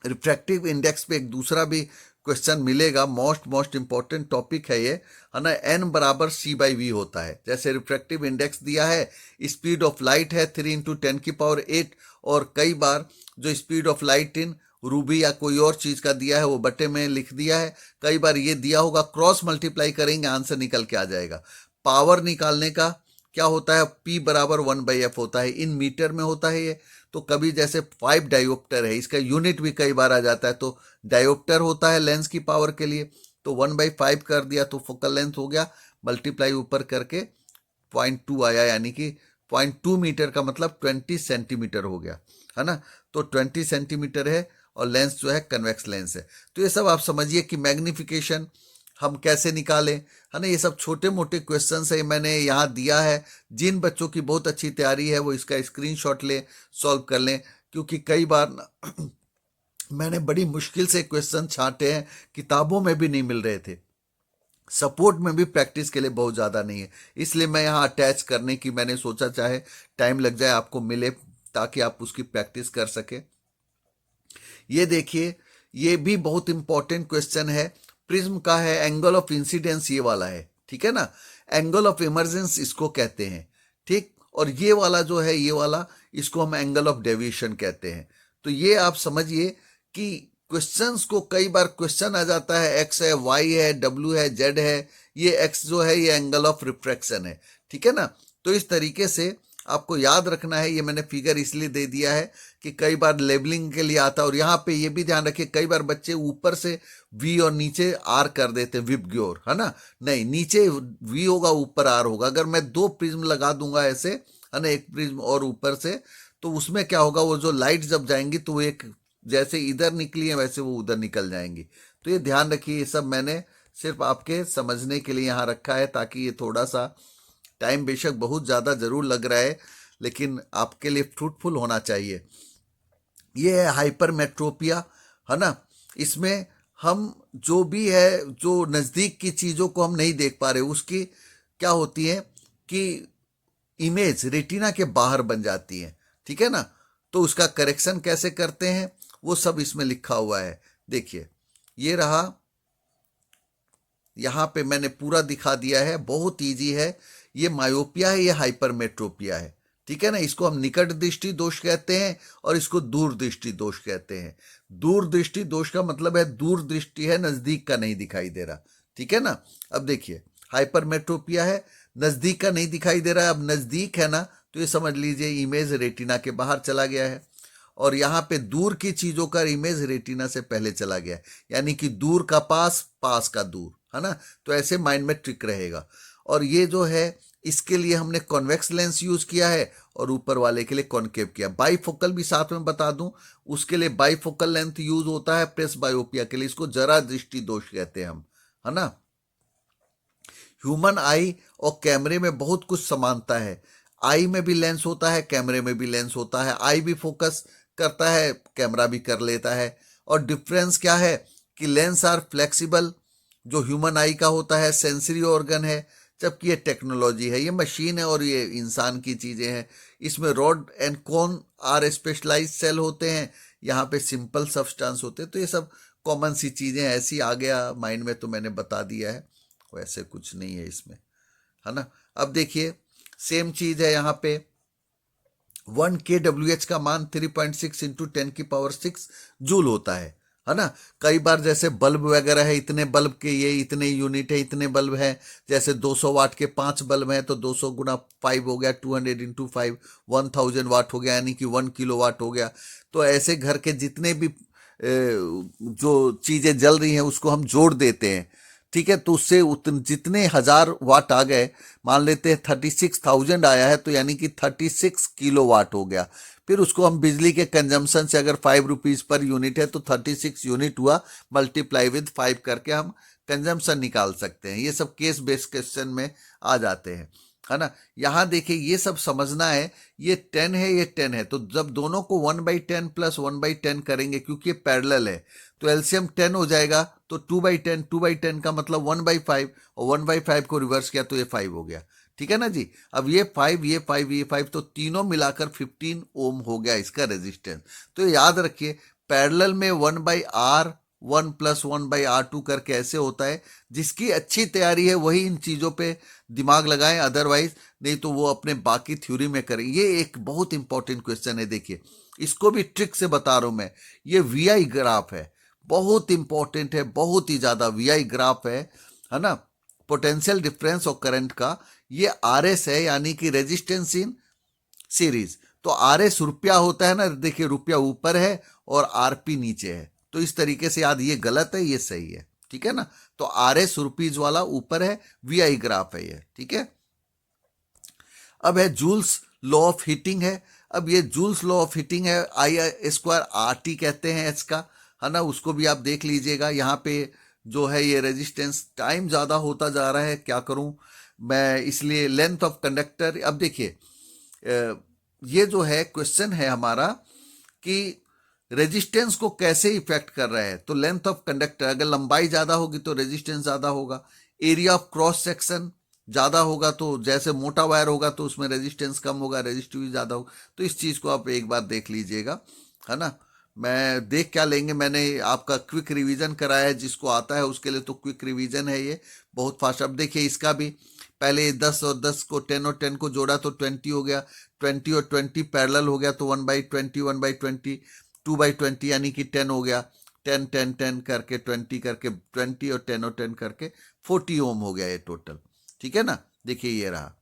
रिफ्रैक्टिव इंडेक्स पे एक दूसरा भी क्वेश्चन मिलेगा, मोस्ट इंपॉर्टेंट टॉपिक है ये, है ना। n बराबर c/v होता है। जैसे रिफ्रैक्टिव इंडेक्स दिया है, स्पीड ऑफ लाइट है 3 × 10⁸, और कई बार जो speed of light in Ruby या कोई और चीज का दिया है वो बटे में लिख दिया है। कई बार ये दिया होगा, क्रॉस मल्टीप्लाई करेंगे आंसर निकल के आ जाएगा। पावर निकालने का क्या होता है, P बराबर 1/f होता है, इन मीटर में होता है ये। तो कभी जैसे 5 डायोप्टर है, इसका यूनिट भी कई बार आ जाता है, तो डायोप्टर होता है लेंस की पावर के लिए, तो 1/5 कर दिया तो फोकल लेंथ हो गया, मल्टीप्लाई ऊपर करके 0.2 आया, यानी कि 0.2 मीटर का मतलब 20 सेंटीमीटर हो गया, है ना। तो 20 सेंटीमीटर है, और लेंस जो है कन्वेक्स लेंस है। तो ये सब आप समझिए कि मैग्निफिकेशन हम कैसे निकालें, है ना। ये सब छोटे मोटे क्वेश्चंस है, मैंने यहाँ दिया है। जिन बच्चों की बहुत अच्छी तैयारी है वो इसका स्क्रीनशॉट ले, सॉल्व कर लें, क्योंकि कई बार ना मैंने बड़ी मुश्किल से क्वेश्चन छांटे हैं, किताबों में भी नहीं मिल रहे थे, सपोर्ट में भी प्रैक्टिस के लिए बहुत ज़्यादा नहीं है, इसलिए मैं यहाँ अटैच करने की मैंने सोचा, चाहे टाइम लग जाए आपको मिले, ताकि आप उसकी प्रैक्टिस कर सके। ये देखिए, ये भी बहुत इंपॉर्टेंट क्वेश्चन है, प्रिज्म का है, एंगल ऑफ इंसिडेंस ये वाला है, ठीक है ना। एंगल ऑफ इमर्जेंस इसको कहते हैं, ठीक। और ये वाला जो है, ये वाला, इसको हम एंगल ऑफ डेविएशन कहते हैं। तो ये आप समझिए कि क्वेश्चंस को कई बार क्वेश्चन आ जाता है, एक्स है, वाई है, डब्ल्यू है, जेड है, ये एक्स जो है ये एंगल ऑफ रिफ्रैक्शन है, ठीक है ना। तो इस तरीके से आपको याद रखना है। ये मैंने फिगर इसलिए दे दिया है कि कई बार लेबलिंग के लिए आता है, और यहाँ पे ये भी ध्यान रखिए, कई बार बच्चे ऊपर से वी और नीचे आर कर देते हैं, विबग्योर, है ना। नहीं, नीचे वी होगा, ऊपर आर होगा। अगर मैं 2 प्रिज्म लगा दूंगा ऐसे, है ना, एक प्रिज्म और ऊपर से, तो उसमें क्या होगा, वो जो लाइट जब जाएंगी तो एक जैसे इधर निकली है वैसे वो उधर निकल जाएंगी। तो ये ध्यान रखिए, ये सब मैंने सिर्फ आपके समझने के लिए यहाँ रखा है, ताकि ये थोड़ा सा टाइम बेशक बहुत ज़्यादा ज़रूर लग रहा है, लेकिन आपके लिए फ्रूटफुल होना चाहिए। ये है हाइपरमेट्रोपिया, है ना। इसमें हम जो भी है, जो नज़दीक की चीज़ों को हम नहीं देख पा रहे, उसकी क्या होती है कि इमेज रेटिना के बाहर बन जाती है, ठीक है ना। तो उसका करेक्शन कैसे करते हैं वो सब इसमें लिखा हुआ है। देखिए, ये रहा, यहाँ पे मैंने पूरा दिखा दिया है, बहुत इजी है। ये मायोपिया है, ये हाइपरमेट्रोपिया है, ठीक है ना। इसको हम निकट दृष्टि दोष कहते हैं, और इसको दूर दृष्टि दोष कहते हैं। दूर दृष्टि दोष का मतलब है दूर दृष्टि है, नजदीक का नहीं दिखाई दे रहा, ठीक है ना। अब देखिए, हाइपरमेट्रोपिया है, नजदीक का नहीं दिखाई दे रहा है। अब नजदीक है ना, तो ये समझ लीजिए इमेज रेटिना के बाहर चला गया है, और यहाँ पे दूर की चीजों का इमेज रेटिना से पहले चला गया है, यानी कि दूर का पास, पास का दूर, है ना। तो ऐसे माइंड में ट्रिक रहेगा। और ये जो है, इसके लिए हमने कॉन्वेक्स लेंस यूज किया है, और ऊपर वाले के लिए कॉन्केव किया। बाईफोकल भी साथ में बता दूं, उसके लिए बाईफोकल लेंथ यूज होता है प्रेस बायोपिया के लिए, इसको जरा दृष्टि दोष कहते हैं हम, है ना। ह्यूमन आई और कैमरे में बहुत कुछ समानता है। आई में भी लेंस होता है, कैमरे में भी लेंस होता है। आई भी फोकस करता है, कैमरा भी कर लेता है। और डिफरेंस क्या है कि लेंस आर फ्लेक्सिबल, जो ह्यूमन आई का होता है सेंसरी ऑर्गन है, जबकि ये टेक्नोलॉजी है, ये मशीन है, और ये इंसान की चीज़ें हैं। इसमें rod and cone are specialize cell होते हैं, यहाँ पे सिंपल सब्सटेंस होते हैं। तो ये सब कॉमन सी चीज़ें ऐसी आ गया माइंड में, तो मैंने बता दिया है, वैसे कुछ नहीं है इसमें, है ना। अब देखिए, सेम चीज़ है यहाँ पे, 1 kWh का मान 3.6 × 10⁶ जूल होता है है ना। कई बार जैसे बल्ब वगैरह है, इतने बल्ब के ये इतने यूनिट है, इतने बल्ब है, जैसे 200 वाट के 5 बल्ब हैं तो 200 गुना 5 हो गया, 200 इंटू 5 1000 वाट हो गया, यानी कि 1 किलो वाट हो गया। तो ऐसे घर के जितने भी जो चीजें जल रही हैं उसको हम जोड़ देते हैं, ठीक है। तो उससे जितने हजार वाट आ गए, मान लेते हैं 36,000 आया है, तो यानी कि 36 किलो वाट हो गया। फिर उसको हम बिजली के कंजम्पशन से, अगर 5 रुपीज पर यूनिट है तो 36 यूनिट हुआ, मल्टीप्लाई विद 5 करके हम कंजम्पशन निकाल सकते हैं। ये सब केस बेस्ड क्वेश्चन में आ जाते हैं, है ना। यहाँ देखिए ये सब समझना है, ये 10 है, ये 10 है, तो जब दोनों को 1/10 प्लस 1/10 करेंगे, क्योंकि ये पैरेलल है, तो एलसीएम 10 हो जाएगा। तो 2/10 का मतलब 1/5, और 1/5 को रिवर्स किया तो ये 5 हो गया, ठीक है ना जी। अब ये 5, ये 5, ये 5, तो तीनों मिलाकर 15 ओम हो गया इसका रेजिस्टेंस। तो याद रखिए, पैरेलल में 1/R1 प्लस 1/R2 करके ऐसे होता है। जिसकी अच्छी तैयारी है वही इन चीजों पे दिमाग लगाएं, अदरवाइज नहीं तो वो अपने बाकी थ्योरी में करें। ये एक बहुत इंपॉर्टेंट क्वेश्चन है, देखिए इसको भी ट्रिक से बता रहा हूं मैं। ये वीआई ग्राफ है, बहुत इंपॉर्टेंट है, बहुत ही ज्यादा वीआई ग्राफ है ना, पोटेंशियल डिफरेंस और करंट का। ये आरएस है, यानी कि रेजिस्टेंस इन सीरीज। तो आरएस रुपया होता है ना, देखिए रुपया ऊपर है और आरपी नीचे है, तो इस तरीके से याद, ये गलत है, ये सही है, ठीक है ना। तो आरएस रुपीज वाला ऊपर है, वीआई ग्राफ है ये, ठीक है। अब है जूल्स लॉ ऑफ हीटिंग है। अब ये जूल्स लॉ ऑफ हीटिंग है, I²RT कहते हैं इसका, है ना। उसको भी आप देख लीजिएगा। यहाँ पे जो है ये रेजिस्टेंस, टाइम ज्यादा होता जा रहा है, क्या करूं मैं, इसलिए लेंथ ऑफ कंडक्टर। अब देखिए ये जो है क्वेश्चन है हमारा कि रेजिस्टेंस को कैसे इफेक्ट कर रहा है। तो लेंथ ऑफ कंडक्टर, अगर लंबाई ज्यादा होगी तो रेजिस्टेंस ज्यादा होगा। एरिया ऑफ क्रॉस सेक्शन ज्यादा होगा, तो जैसे मोटा वायर होगा तो उसमें रेजिस्टेंस कम होगा, रेजिस्टिविटी ज्यादा होगा। तो इस चीज को आप एक बार देख लीजिएगा, है ना। मैं देख क्या लेंगे, मैंने आपका क्विक रिवीजन कराया है, जिसको आता है उसके लिए तो क्विक रिवीजन है ये, बहुत फास्ट। अब देखिए इसका भी, पहले 10 और 10 को 10 और 10 को जोड़ा तो 20 हो गया, 20 और 20 पैरेलल हो गया तो 1/20, 1/20, 2/20 यानी कि 10 हो गया, 10 10 10 करके 20 करके 20 और 10 और 10 करके 40 ओम हो गया ये टोटल, ठीक है ना। देखिए ये रहा।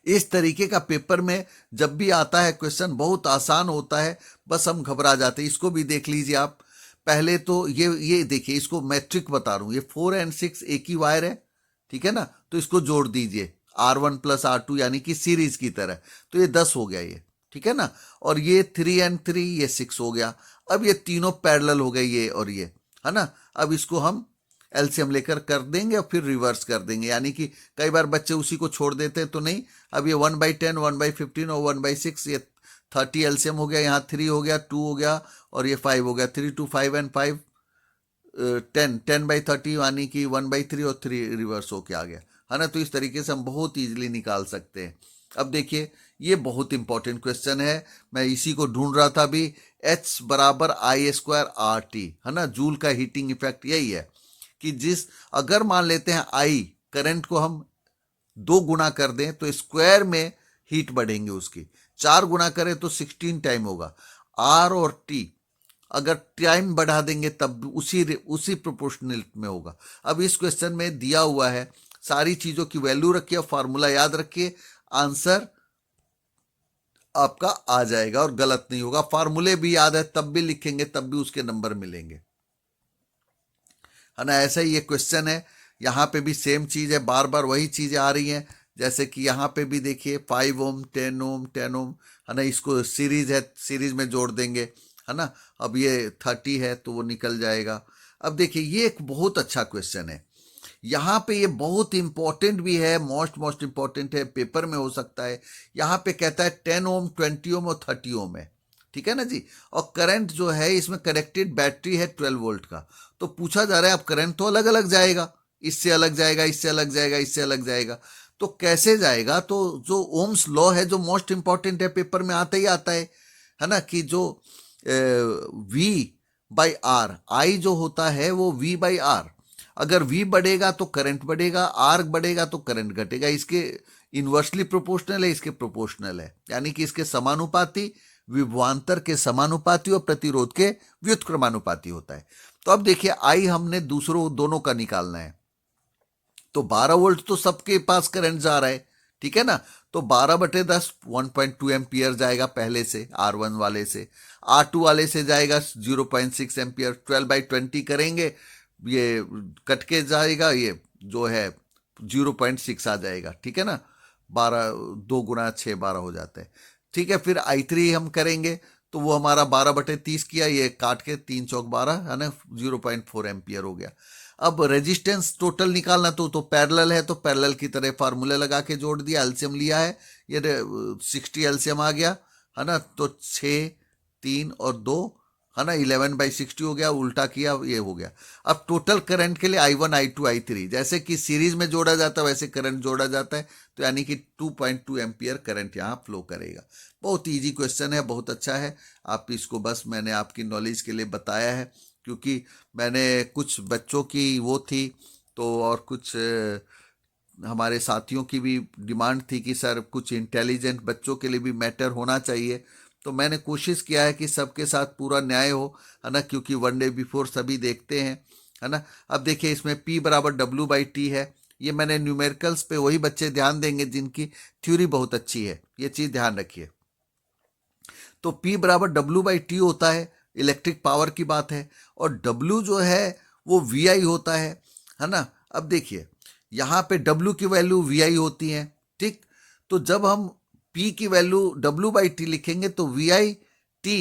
इस तरीके का पेपर में जब भी आता है क्वेश्चन, बहुत आसान होता है, बस हम घबरा जाते हैं। इसको भी देख लीजिए आप। पहले तो ये देखिए, इसको मैट्रिक बता रहा हूं, ये 4 और 6 एक ही वायर है, ठीक है ना। तो इसको जोड़ दीजिए, R1 प्लस R2 यानी कि सीरीज की तरह, तो ये 10 हो गया ये, ठीक है ना। और ये 3 और 3 ये 6 हो गया। अब ये तीनों पैरेलल हो गए, ये और ये, है ना। अब इसको हम एलसीएम लेकर कर देंगे और फिर रिवर्स कर देंगे, यानी कि कई बार बच्चे उसी को छोड़ देते हैं, तो नहीं। अब ये 1/10, 1/15 और 1/6, ये 30 एलसीएम हो गया, यहाँ 3 हो गया, 2 हो गया और ये 5 हो गया, 3 2 5 एंड 5 10/30 यानी कि 1/3 और 3 रिवर्स होके आ गया, है ना। तो इस तरीके से हम बहुत इजीली निकाल सकते हैं। अब देखिए ये बहुत इंपॉर्टेंट क्वेश्चन है, मैं इसी को ढूंढ रहा था अभी। H बराबर I²RT, है ना। जूल का हीटिंग इफेक्ट यही है कि अगर मान लेते हैं I करंट को हम 2 गुना कर दें तो स्क्वायर में हीट बढ़ेंगे उसकी, 4 गुना करें तो 16 टाइम होगा। R और T अगर टाइम बढ़ा देंगे तब उसी प्रोपोर्शनल में होगा। अब इस क्वेश्चन में दिया हुआ है, सारी चीजों की वैल्यू रखिए, फार्मूला याद रखिए, आंसर आपका आ जाएगा और गलत नहीं होगा। फार्मूले भी याद है तब भी लिखेंगे, तब भी उसके नंबर मिलेंगे, है ना। ऐसा ही ये क्वेश्चन है, यहाँ पे भी सेम चीज है, बार बार वही चीजें आ रही हैं। जैसे कि यहाँ पे भी देखिए 5 ओम 10 ओम 10 ओम, है ना। इसको सीरीज है, सीरीज में जोड़ देंगे, है ना। अब ये 30 है तो वो निकल जाएगा। अब देखिए ये एक बहुत अच्छा क्वेश्चन है, यहाँ पे ये बहुत इंपॉर्टेंट भी है, मोस्ट इंपॉर्टेंट है, पेपर में हो सकता है। यहाँ पे कहता है 10 ओम 20 ओम और 30 ओम है, ठीक है ना जी। और करंट जो है इसमें कनेक्टेड बैटरी है 12 वोल्ट का। तो पूछा जा रहा है अब करंट तो अलग अलग जाएगा, इससे अलग जाएगा, इससे अलग जाएगा, इससे अलग जाएगा, तो कैसे जाएगा। तो जो ओम्स लॉ है, जो मोस्ट इंपॉर्टेंट है, पेपर में आता ही आता है ना, कि जो V/R, I जो होता है वो V/R, अगर V बढ़ेगा तो करंट बढ़ेगा, R बढ़ेगा तो करंट घटेगा। इसके इन्वर्सली प्रोपोर्शनल है, इसके प्रोपोर्शनल है, यानी कि इसके समानुपाती विभवांतर के समानुपाती और प्रतिरोध के व्युत्क्रमानुपाती होता है। तो अब देखिए आई हमने दूसरों दोनों का निकालना है, तो 12 वोल्ट तो सबके पास करंट जा रहा है, ठीक है ना। तो 12/10 1.2 एम्पियर जाएगा पहले से, R1 वाले से। R2 वाले से जाएगा 0.6 एम्पियर। 12/20 करेंगे, ये कट के जाएगा, ये जो है 0.6 आ जाएगा, ठीक है ना। 12 2 गुना 6 12 हो जाता है, ठीक है। फिर I3 हम करेंगे तो वो हमारा 12/30 किया, ये काट के 3 चौक 12 है ना, 0.4 एम्पियर हो गया। अब रेजिस्टेंस टोटल निकालना तो पैरेलल है, तो पैरेलल की तरह फार्मूला लगा के जोड़ दिया, एलसीएम लिया है, ये 60 एलसीएम आ गया है ना। तो 6 3 और 2 है ना, 11/60 हो गया, उल्टा किया ये हो गया। अब टोटल करंट के लिए I1 I2 I3 जैसे कि सीरीज में जोड़ा जाता है वैसे करंट जोड़ा जाता है, तो यानी कि 2.2 एम्पियर करंट यहाँ फ्लो करेगा। बहुत इजी क्वेश्चन है, बहुत अच्छा है। आप इसको बस मैंने आपकी नॉलेज के लिए बताया है, क्योंकि मैंने कुछ बच्चों की वो थी तो, और कुछ हमारे साथियों की भी डिमांड थी कि सर कुछ इंटेलिजेंट बच्चों के लिए भी मैटर होना चाहिए, तो मैंने कोशिश किया है कि सबके साथ पूरा न्याय हो, है ना, क्योंकि वन डे बिफोर सभी देखते हैं, है ना। अब देखिए इसमें P बराबर W/T है, ये मैंने न्यूमेरिकल्स पे वही बच्चे ध्यान देंगे जिनकी थ्योरी बहुत अच्छी है, ये चीज़ ध्यान रखिए। तो P बराबर W/T होता है, इलेक्ट्रिक पावर की बात है, और W जो है वो VI होता है ना। अब देखिए यहाँ पे W की वैल्यू VI होती है, ठीक। तो जब हम P की वैल्यू W/T लिखेंगे तो VI/T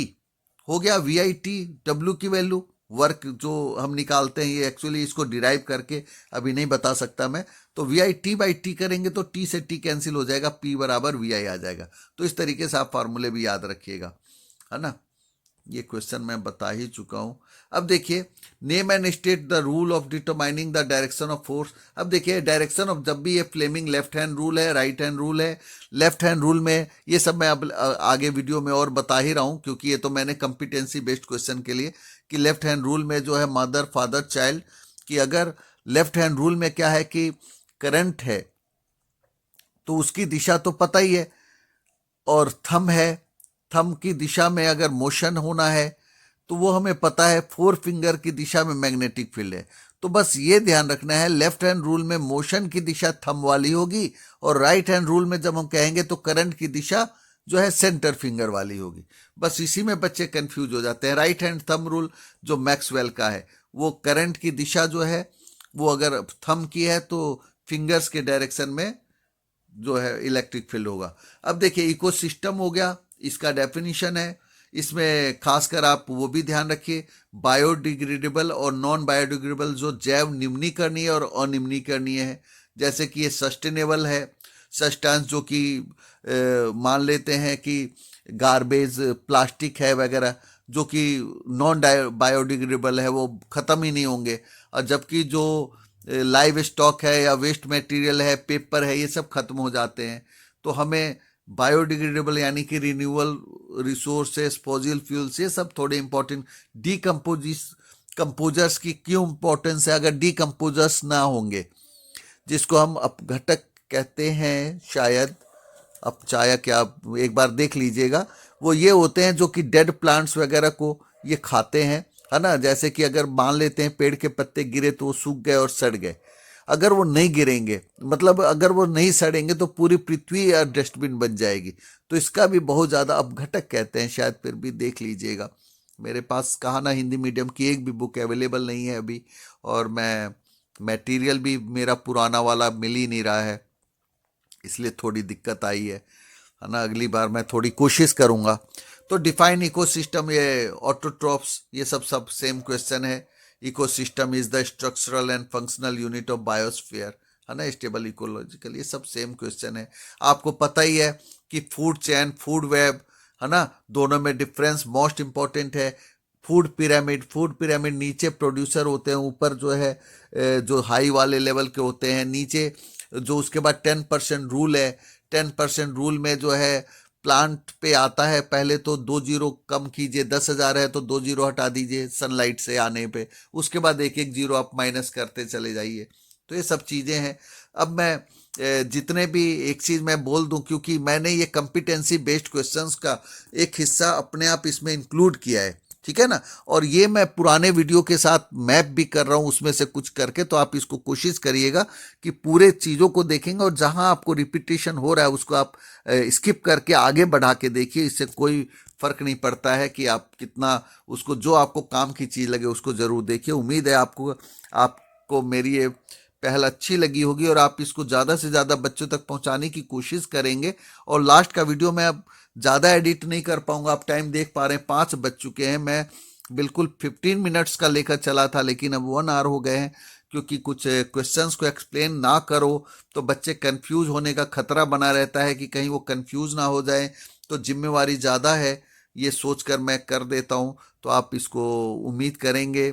हो गया, VI/T W की वैल्यू, वर्क जो हम निकालते हैं, ये एक्चुअली इसको डिराइव करके अभी नहीं बता सकता मैं। तो VI/T/T करेंगे तो T से T कैंसिल हो जाएगा, P बराबर VI आ जाएगा। तो इस तरीके से आप फार्मूले भी याद रखिएगा, है ना। ये क्वेश्चन मैं बता ही चुका हूं। अब देखिए name and state the rule of determining the direction of force. अब देखिए डायरेक्शन ऑफ, जब भी ये फ्लेमिंग लेफ्ट हैंड रूल है, राइट हैंड रूल है, लेफ्ट हैंड रूल में ये सब मैं अब आगे वीडियो में और बता ही रहा हूं, क्योंकि ये तो मैंने कंपिटेंसी बेस्ड क्वेश्चन के लिए कि लेफ्ट हैंड रूल में जो है मदर फादर चाइल्ड, कि अगर लेफ्ट हैंड रूल में क्या है कि करंट है तो उसकी दिशा तो पता ही है, और थंब है, थंब की दिशा में अगर मोशन होना है तो वो हमें पता है, 4 फिंगर की दिशा में मैग्नेटिक फील्ड है। तो बस ये ध्यान रखना है, लेफ्ट हैंड रूल में मोशन की दिशा थंब वाली होगी, और राइट हैंड रूल में जब हम कहेंगे तो करंट की दिशा जो है सेंटर फिंगर वाली होगी। बस इसी में बच्चे कंफ्यूज हो जाते हैं। राइट हैंड थंब रूल जो मैक्सवेल का है, वो करंट की दिशा जो है वो अगर थंब की है तो फिंगर्स के डायरेक्शन में जो है इलेक्ट्रिक फील्ड होगा। अब देखिए इकोसिस्टम हो गया, इसका डेफिनेशन है, इसमें खासकर आप वो भी ध्यान रखिए, बायोडिग्रेडेबल और नॉन बायोडिग्रेडेबल जो जैव निम्नीकरणीय और अनिम्नीकरणीय है। जैसे कि ये सस्टेनेबल है, सस्टेंस जो कि मान लेते हैं कि गार्बेज प्लास्टिक है वगैरह, जो कि नॉन बायोडिग्रेडेबल है, वो ख़त्म ही नहीं होंगे। और जबकि जो लाइव स्टॉक है या वेस्ट मटेरियल है, पेपर है, ये सब खत्म हो जाते हैं। तो हमें बायोडिग्रेडेबल यानी कि रिन्यूएबल रिसोर्सेस, फॉसिल फ्यूल्स, ये सब थोड़े इंपॉर्टेंट। कंपोजर्स की क्यों इंपॉर्टेंस है? अगर डिकम्पोजर्स ना होंगे, जिसको हम अपघटक कहते हैं शायद, अपचायक, या एक बार देख लीजिएगा, वो ये होते हैं जो कि डेड प्लांट्स वगैरह को ये खाते हैं, है ना। जैसे कि अगर मान लेते हैं पेड़ के पत्ते गिरे तो वो सूख गए और सड़ गए, अगर वो नहीं गिरेंगे, मतलब अगर वो नहीं सड़ेंगे तो पूरी पृथ्वी या डस्टबिन बन जाएगी। तो इसका भी बहुत ज़्यादा अपघटक कहते हैं शायद, फिर भी देख लीजिएगा। मेरे पास कहा ना हिंदी मीडियम की एक भी बुक अवेलेबल नहीं है अभी, और मैं मटेरियल भी मेरा पुराना वाला मिल ही नहीं रहा है, इसलिए थोड़ी दिक्कत आई है ना। अगली बार मैं थोड़ी कोशिश करूँगा। तो डिफाइन इकोसिस्टम, ये ऑटोट्रॉप्स, ये सब सेम क्वेश्चन है। Ecosystem is the structural and functional unit of biosphere, है ना, स्टेबल इकोलॉजिकल, ये सब सेम क्वेश्चन है। आपको पता ही है कि फूड चेन, फूड वेब, है ना, दोनों में डिफरेंस मोस्ट इंपॉर्टेंट है। फूड पिरामिड नीचे प्रोड्यूसर होते हैं, ऊपर जो है जो हाई वाले लेवल के होते हैं, नीचे जो उसके बाद 10% रूल है। 10% रूल में जो है प्लांट पे आता है, पहले तो 2 जीरो कम कीजिए, 10,000 है तो 2 जीरो हटा दीजिए सनलाइट से आने पे, उसके बाद एक एक जीरो आप माइनस करते चले जाइए। तो ये सब चीज़ें हैं। अब मैं जितने भी एक चीज़ मैं बोल दूं, क्योंकि मैंने ये कॉम्पिटेंसी बेस्ड क्वेश्चंस का एक हिस्सा अपने आप इसमें इंक्लूड किया है, ठीक है ना। और ये मैं पुराने वीडियो के साथ मैप भी कर रहा हूँ उसमें से कुछ करके, तो आप इसको कोशिश करिएगा कि पूरे चीज़ों को देखेंगे, और जहां आपको रिपीटेशन हो रहा है उसको आप स्किप करके आगे बढ़ा के देखिए। इससे कोई फर्क नहीं पड़ता है कि आप कितना उसको, जो आपको काम की चीज़ लगे उसको ज़रूर देखिए। उम्मीद है आपको मेरी ये पहल अच्छी लगी होगी और आप इसको ज़्यादा से ज़्यादा बच्चों तक पहुंचाने की कोशिश करेंगे। और लास्ट का वीडियो मैं अब ज़्यादा एडिट नहीं कर पाऊंगा, आप टाइम देख पा रहे हैं 5 बज चुके हैं। मैं बिल्कुल 15 मिनट्स का लेकर चला था, लेकिन अब 1 आवर हो गए हैं, क्योंकि कुछ क्वेश्चंस को एक्सप्लेन ना करो तो बच्चे कंफ्यूज होने का खतरा बना रहता है कि कहीं वो कंफ्यूज ना हो जाए। तो जिम्मेवारी ज़्यादा है, ये सोचकर मैं कर देता हूँ। तो आप इसको उम्मीद करेंगे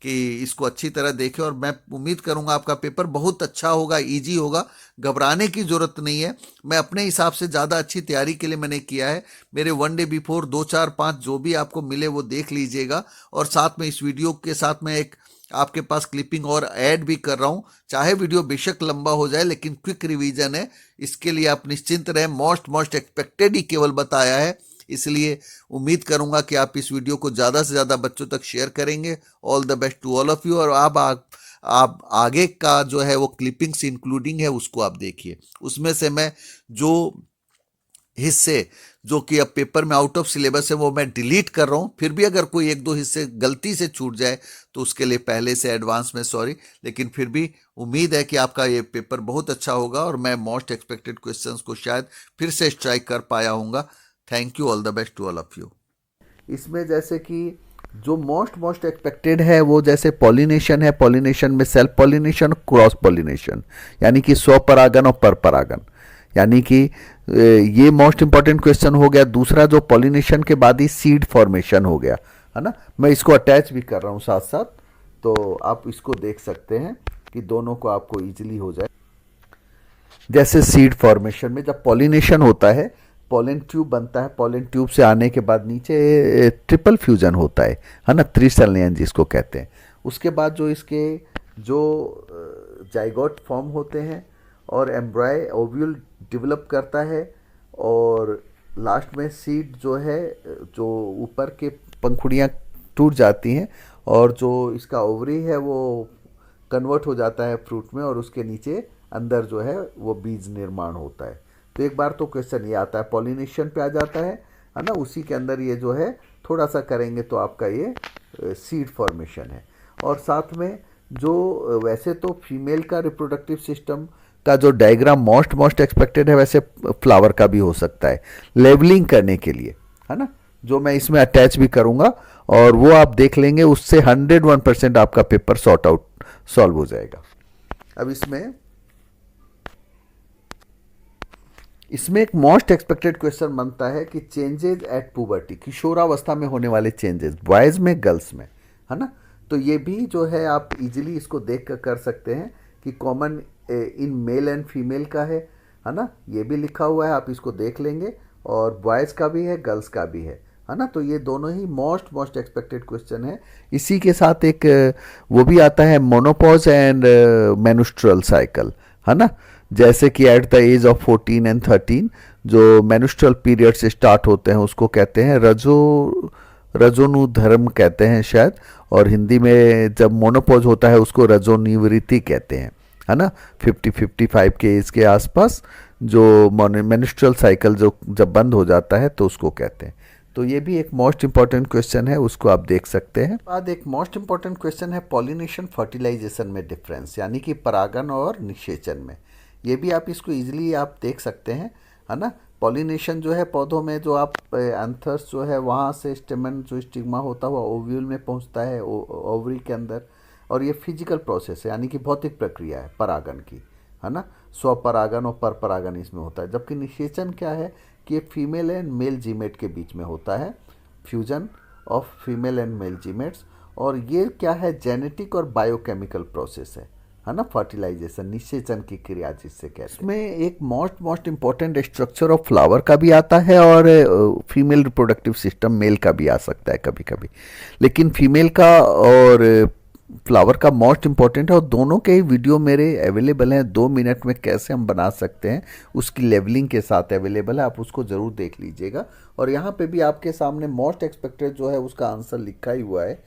कि इसको अच्छी तरह देखें, और मैं उम्मीद करूंगा आपका पेपर बहुत अच्छा होगा, इजी होगा, घबराने की जरूरत नहीं है। मैं अपने हिसाब से ज़्यादा अच्छी तैयारी के लिए मैंने किया है। मेरे 1 डे बिफोर 2 4 5 जो भी आपको मिले वो देख लीजिएगा, और साथ में इस वीडियो के साथ मैं एक आपके पास क्लिपिंग और ऐड भी कर रहा हूं। चाहे वीडियो बेशक लंबा हो जाए, लेकिन क्विक रिवीजन है, इसके लिए आप निश्चिंत रहें। मोस्ट एक्सपेक्टेड ही केवल बताया है, इसलिए उम्मीद करूंगा कि आप इस वीडियो को ज़्यादा से ज़्यादा बच्चों तक शेयर करेंगे। All the best to all of you. और आप आगे का जो है वो क्लिपिंग्स इंक्लूडिंग है उसको आप देखिए। उसमें से मैं जो हिस्से जो कि अब पेपर में आउट ऑफ सिलेबस है वो मैं डिलीट कर रहा हूँ। फिर भी अगर कोई 1 2 हिस्से गलती से छूट जाए तो उसके लिए पहले से एडवांस में सॉरी, लेकिन फिर भी उम्मीद है कि आपका ये पेपर बहुत अच्छा होगा, और मैं मोस्ट एक्सपेक्टेड क्वेश्चंस को शायद फिर से स्ट्राइक कर पाया हूँगा। Thank you, all the best to all of you. इसमें जैसे कि जो मोस्ट एक्सपेक्टेड है वो जैसे पॉलिनेशन है, पॉलिनेशन में सेल्फ पॉलिनेशन, क्रॉस पॉलिनेशन, यानी कि स्वपरागन और परपरागन, यानी कि ये मोस्ट इंपॉर्टेंट क्वेश्चन हो गया। दूसरा जो पॉलिनेशन के बाद ही सीड फॉर्मेशन हो गया, है ना। मैं इसको अटैच भी कर रहा हूँ साथ साथ, तो आप इसको देख सकते हैं कि दोनों को आपको इजीली हो जाए। जैसे सीड फॉर्मेशन में जब पॉलिनेशन होता है, पॉलन ट्यूब बनता है, पॉलन ट्यूब से आने के बाद नीचे ट्रिपल फ्यूजन होता है ना, त्रिसंलयन जिसको कहते हैं। उसके बाद जो इसके जो जाइगोट फॉर्म होते हैं और एम्ब्रॉय ओव्यूल डेवलप करता है, और लास्ट में सीड जो है, जो ऊपर के पंखुड़ियाँ टूट जाती हैं और जो इसका ओवरी है वो कन्वर्ट हो जाता है फ्रूट में, और उसके नीचे अंदर जो है वो बीज निर्माण होता है। तो एक बार तो क्वेश्चन ये आता है, पॉलिनेशन पे आ जाता है ना, उसी के अंदर ये जो है थोड़ा सा करेंगे तो आपका ये सीड फॉर्मेशन है। और साथ में जो वैसे तो फीमेल का रिप्रोडक्टिव सिस्टम का जो डायग्राम मोस्ट एक्सपेक्टेड है, वैसे फ्लावर का भी हो सकता है लेवलिंग करने के लिए, है ना, जो मैं इसमें अटैच भी करूँगा, और वो आप देख लेंगे, उससे 101% आपका पेपर सॉल्व हो जाएगा। अब इसमें एक मोस्ट एक्सपेक्टेड क्वेश्चन बनता है कि चेंजेज एट पुबर्टी, किशोरावस्था में होने वाले चेंजेस बॉयज़ में गर्ल्स में, है ना। तो ये भी जो है आप इजीली इसको देख कर सकते हैं कि common in male and female का है ना, ये भी लिखा हुआ है, आप इसको देख लेंगे। और बॉयज़ का भी है, गर्ल्स का भी है ना। तो ये दोनों ही मोस्ट एक्सपेक्टेड क्वेश्चन है। इसी के साथ एक वो भी आता है मोनोपॉज एंड मेन्स्ट्रुअल साइकिल, है ना। जैसे कि at the age of 14 and 13 जो मेन्स्ट्रुअल पीरियड से स्टार्ट होते हैं उसको कहते हैं रजोनुधर्म कहते हैं शायद, और हिंदी में जब मोनोपॉज होता है उसको रजोनिवृत्ति कहते हैं, है ना। 50-55 के एज के आसपास जो मेन्स्ट्रुअल साइकिल जो जब बंद हो जाता है तो उसको कहते हैं। तो ये भी एक मोस्ट इंपॉर्टेंट क्वेश्चन है, उसको आप देख सकते हैं। बाद एक मोस्ट इंपॉर्टेंट क्वेश्चन है पॉलिनेशन फर्टिलाइजेशन में डिफरेंस, यानी कि परागन और निषेचन में। ये भी आप इसको इजीली आप देख सकते हैं, है ना। पॉलिनेशन जो है पौधों में, जो आप एंथर्स जो है वहाँ से स्टेमन जो स्टिग्मा होता हुआ ओव्यूल में पहुँचता है ओवरी के अंदर, और ये फिजिकल प्रोसेस है, यानी कि भौतिक प्रक्रिया है परागन की, है ना। स्वपरागन और परपरागन इसमें होता है। जबकि निषेचन क्या है कि ये फीमेल एंड मेल जीमेट के बीच में होता है, fusion of female and male gametes. और ये क्या है, जेनेटिक और बायोकेमिकल प्रोसेस है ना, फर्टिलाइजेशन, निषेचन की क्रिया जिससे कहते हैं। इसमें एक most important structure of flower का भी आता है, और फीमेल रिप्रोडक्टिव सिस्टम मेल का भी आ सकता है कभी कभी। लेकिन फीमेल का और फ्लावर का मोस्ट इम्पॉर्टेंट है, और दोनों के ही वीडियो मेरे अवेलेबल हैं। 2 मिनट में कैसे हम बना सकते हैं उसकी लेवलिंग के साथ अवेलेबल है, आप उसको ज़रूर देख लीजिएगा। और यहाँ पे भी आपके सामने मोस्ट एक्सपेक्टेड जो है उसका आंसर लिखा ही हुआ है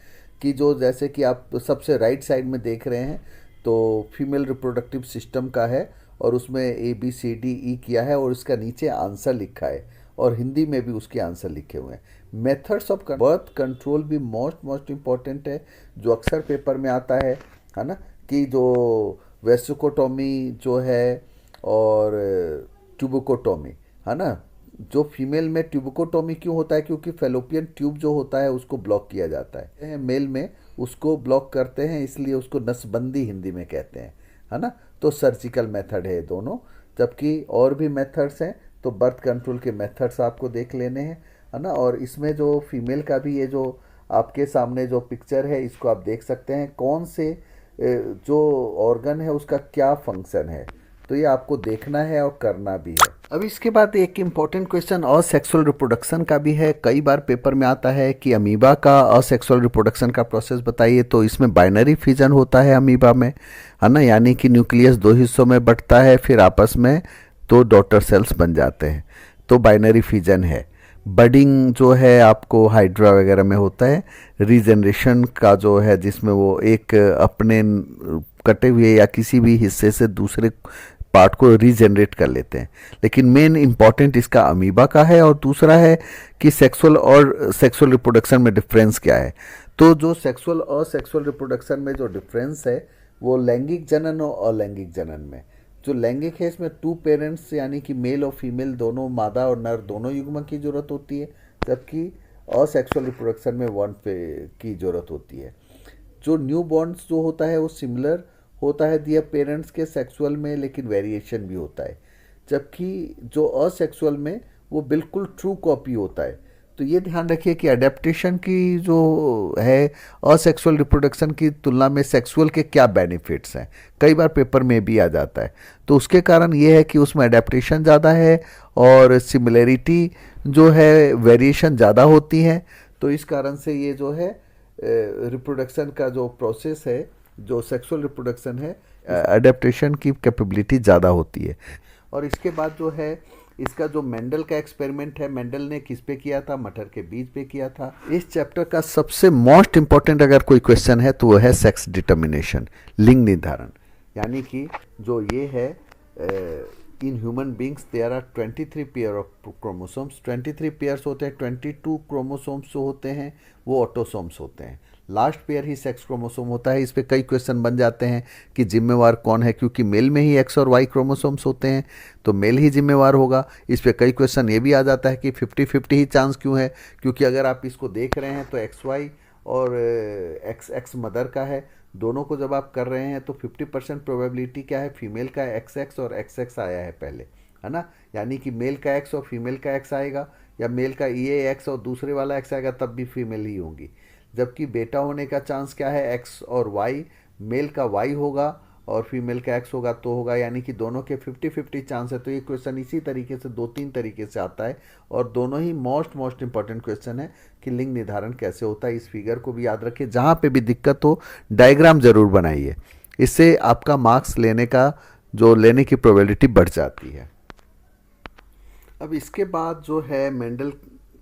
कि जो जैसे कि आप सबसे राइट साइड में देख रहे हैं तो फीमेल रिप्रोडक्टिव सिस्टम का है, और उसमें ABCDE किया है, और इसका नीचे आंसर लिखा है, और हिंदी में भी उसके आंसर लिखे हुए हैं। मेथड्स ऑफ बर्थ कंट्रोल भी मोस्ट इम्पॉर्टेंट है, जो अक्सर पेपर में आता है ना, कि जो वेस्कोटोमी जो है और ट्यूबोकोटोमी है ना। जो फीमेल में ट्यूबोकोटोमी क्यों होता है, क्योंकि फेलोपियन ट्यूब जो होता है उसको ब्लॉक किया जाता है। मेल में उसको ब्लॉक करते हैं, इसलिए उसको नसबंदी हिंदी में कहते हैं, है ना। तो सर्जिकल मेथड है दोनों, जबकि और भी मेथड्स हैं, तो बर्थ कंट्रोल के मेथड्स आपको देख लेने हैं, है ना। और इसमें जो फीमेल का भी ये जो आपके सामने जो पिक्चर है इसको आप देख सकते हैं, कौन से जो ऑर्गन है उसका क्या फंक्शन है, तो ये आपको देखना है और करना भी है। अब इसके बाद एक इम्पॉर्टेंट क्वेश्चन असेक्सुअल रिप्रोडक्शन का भी है। कई बार पेपर में आता है कि अमीबा का असेक्सुअल रिप्रोडक्शन का प्रोसेस बताइए, तो इसमें बाइनरी फिजन होता है अमीबा में, है ना, यानी कि न्यूक्लियस 2 हिस्सों में बंटता है, फिर आपस में 2 डॉटर सेल्स बन जाते हैं, तो बाइनरी फिजन है। बडिंग जो है आपको हाइड्रा वगैरह में होता है। रीजनरेशन का जो है जिसमें वो एक अपने कटे हुए या किसी भी हिस्से से दूसरे पार्ट को रीजनरेट कर लेते हैं, लेकिन मेन इंपॉर्टेंट इसका अमीबा का है। और दूसरा है कि सेक्सुअल और सेक्सुअल रिप्रोडक्शन में डिफरेंस क्या है। तो जो सेक्सुअल और सेक्सुअल रिप्रोडक्शन में जो डिफरेंस है वो लैंगिक जनन और अलैंगिक जनन में। जो लैंगिक है इसमें 2 पेरेंट्स यानी कि मेल और फीमेल दोनों, मादा और नर दोनों युग्मक की जरूरत होती है, जबकि असेक्सुअल रिप्रोडक्शन में 1 की जरूरत होती है। जो न्यू बॉर्न्स जो होता है वो सिमिलर होता है दियर पेरेंट्स के सेक्सुअल में, लेकिन वेरिएशन भी होता है, जबकि जो असेक्सुअल में वो बिल्कुल ट्रू कॉपी होता है। तो ये ध्यान रखिए कि अडेप्टेशन की जो है असेक्सुअल रिप्रोडक्शन की तुलना में सेक्सुअल के क्या बेनिफिट्स हैं, कई बार पेपर में भी आ जाता है। तो उसके कारण ये है कि उसमें अडेप्टेशन ज़्यादा है और सिमिलैरिटी जो है वेरिएशन ज़्यादा होती है। तो इस कारण से ये जो है रिप्रोडक्शन का जो प्रोसेस है, जो सेक्सुअल रिप्रोडक्शन है, अडेप्टेशन की कैपेबिलिटी ज़्यादा होती है। और इसके बाद जो है इसका जो मेंडल का एक्सपेरिमेंट है, मेंडल ने किस पे किया था, मटर के बीज पे किया था। इस चैप्टर का सबसे मोस्ट इंपॉर्टेंट अगर कोई क्वेश्चन है तो वो है सेक्स डिटर्मिनेशन, लिंग निर्धारण। यानी कि जो ये है in human beings there are 23 pair of chromosomes, 23 pairs होते हैं। 22 क्रोमोसोम्स जो होते हैं वो ऑटोसोम्स होते हैं, लास्ट पेयर ही सेक्स क्रोमोसोम होता है। इस पे कई क्वेश्चन बन जाते हैं कि जिम्मेवार कौन है, क्योंकि मेल में ही एक्स और वाई क्रोमोसोम्स होते हैं तो मेल ही जिम्मेवार होगा। इस पे कई क्वेश्चन ये भी आ जाता है कि 50-50 ही चांस क्यों है, क्योंकि अगर आप इसको देख रहे हैं तो एक्स वाई और एक्स एक्स मदर का है, दोनों को जब आप कर रहे हैं तो 50% प्रोबेबिलिटी क्या है, फीमेल का एक्स एक्स और एक्स एक्स आया है पहले, है ना। यानी कि मेल का एक्स और फीमेल का एक्स आएगा, या मेल का ये एक्स और दूसरे वाला एक्स आएगा, तब भी फीमेल ही होंगी। जबकि बेटा होने का चांस क्या है, एक्स और वाई, मेल का वाई होगा और फीमेल का एक्स होगा तो होगा, यानी कि दोनों के 50-50 चांस है। तो ये क्वेश्चन इसी तरीके से 2-3 तरीके से आता है, और दोनों ही मोस्ट इंपॉर्टेंट क्वेश्चन है कि लिंग निर्धारण कैसे होता है। इस फिगर को भी याद रखिए, जहाँ पे भी दिक्कत हो डायग्राम जरूर बनाइए, इससे आपका मार्क्स लेने की प्रोबेबिलिटी बढ़ जाती है। अब इसके बाद जो है मेंडल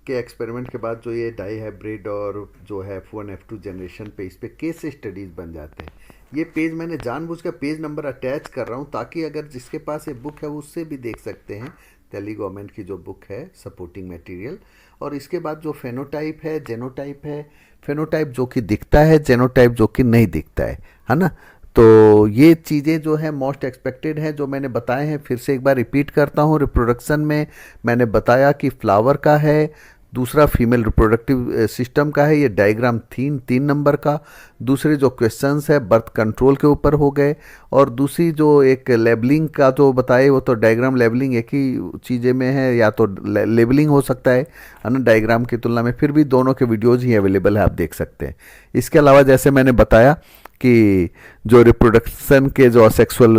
के एक्सपेरिमेंट के बाद जो ये डाई हाइब्रिड और जो है F1 F2 जनरेशन पे, इस पे केस स्टडीज़ बन जाते हैं। ये पेज मैंने जानबूझकर पेज नंबर अटैच कर रहा हूँ ताकि अगर जिसके पास ये बुक है वो उससे भी देख सकते हैं। दिल्ली गवर्नमेंट की जो बुक है सपोर्टिंग मटेरियल। और इसके बाद जो फेनोटाइप है, जेनोटाइप है। फेनोटाइप जो कि दिखता है, जेनोटाइप जो कि नहीं दिखता है ना। तो ये चीज़ें जो है मोस्ट एक्सपेक्टेड हैं, जो मैंने बताए हैं। फिर से एक बार रिपीट करता हूँ, रिप्रोडक्शन में मैंने बताया कि फ्लावर का है, दूसरा फीमेल रिप्रोडक्टिव सिस्टम का है, ये डायग्राम 3 नंबर का। दूसरे जो क्वेश्चंस है बर्थ कंट्रोल के ऊपर हो गए, और दूसरी जो एक लेबलिंग का जो बताए वो तो डायग्राम लेबलिंग एक ही चीज़ें में है, या तो लेबलिंग हो सकता है ना डायग्राम की तुलना में, फिर भी दोनों के वीडियोज़ ही अवेलेबल है, आप देख सकते हैं। इसके अलावा जैसे मैंने बताया कि जो रिप्रोडक्शन के जो सेक्सुअल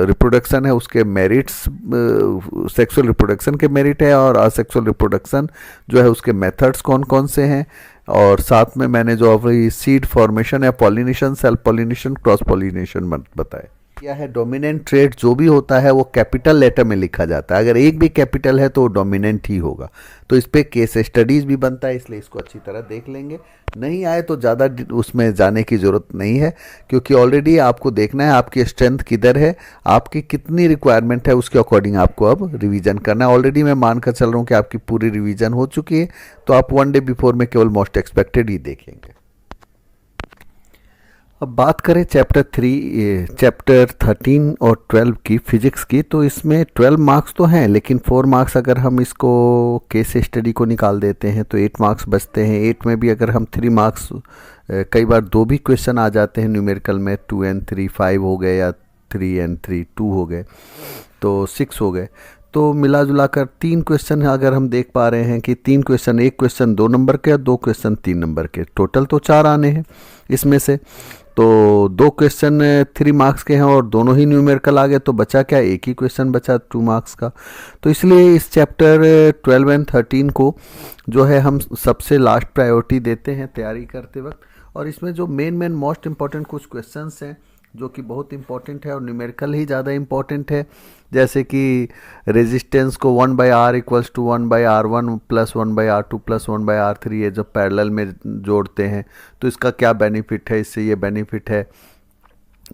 रिप्रोडक्शन है उसके मेरिट्स, सेक्सुअल रिप्रोडक्शन के मेरिट है, और असेक्सुअल रिप्रोडक्शन जो है उसके मेथड्स कौन कौन से हैं, और साथ में मैंने जो अभी सीड फॉर्मेशन या pollination, self pollination, cross pollination बताए। क्या है, डोमिनेंट ट्रेट जो भी होता है वो कैपिटल लेटर में लिखा जाता है। अगर एक भी कैपिटल है तो वो डोमिनेंट ही होगा। तो इस पे केस स्टडीज भी बनता है, इसलिए इसको अच्छी तरह देख लेंगे। नहीं आए तो ज़्यादा उसमें जाने की ज़रूरत नहीं है, क्योंकि ऑलरेडी आपको देखना है आपकी स्ट्रेंथ किधर है, आपकी कितनी रिक्वायरमेंट है, उसके अकॉर्डिंग आपको अब रिवीजन करना है। ऑलरेडी मैं मानकर चल रहा हूँ कि आपकी पूरी रिवीजन हो चुकी है, तो आप 1 डे बिफोर में केवल मोस्ट एक्सपेक्टेड ही देखेंगे। अब बात करें चैप्टर 13 और 12 की, फिजिक्स की, तो इसमें 12 मार्क्स तो हैं, लेकिन 4 मार्क्स अगर हम इसको केस स्टडी को निकाल देते हैं तो 8 मार्क्स बचते हैं। 8 में भी अगर हम 3 मार्क्स, कई बार 2 भी क्वेश्चन आ जाते हैं न्यूमेरिकल में, 2 and 3 5 हो गए, या 3 and 3 2 हो गए, तो 6 हो गए। तो मिला जुला कर 3 क्वेश्चन अगर हम देख पा रहे हैं कि 3 क्वेश्चन, एक क्वेश्चन 2 नंबर के और 2 क्वेश्चन 3 नंबर के, टोटल तो 4 आने हैं इसमें से। तो 2 क्वेश्चन 3 मार्क्स के हैं और दोनों ही न्यूमेरिकल आ गए, तो बचा क्या, एक ही क्वेश्चन बचा 2 मार्क्स का। तो इसलिए इस चैप्टर 12 and 13 को जो है हम सबसे लास्ट प्रायोरिटी देते हैं तैयारी करते वक्त। और इसमें जो मेन मोस्ट इंपॉर्टेंट कुछ क्वेश्चंस हैं जो कि बहुत इंपॉर्टेंट है और न्यूमेरिकल ही ज़्यादा इंपॉर्टेंट है, जैसे कि रेजिस्टेंस को 1/R equals to 1/R1 plus 1/R2 plus 1/R3 ये जब पैरेलल में जोड़ते हैं तो इसका क्या बेनिफिट है। इससे ये बेनिफिट है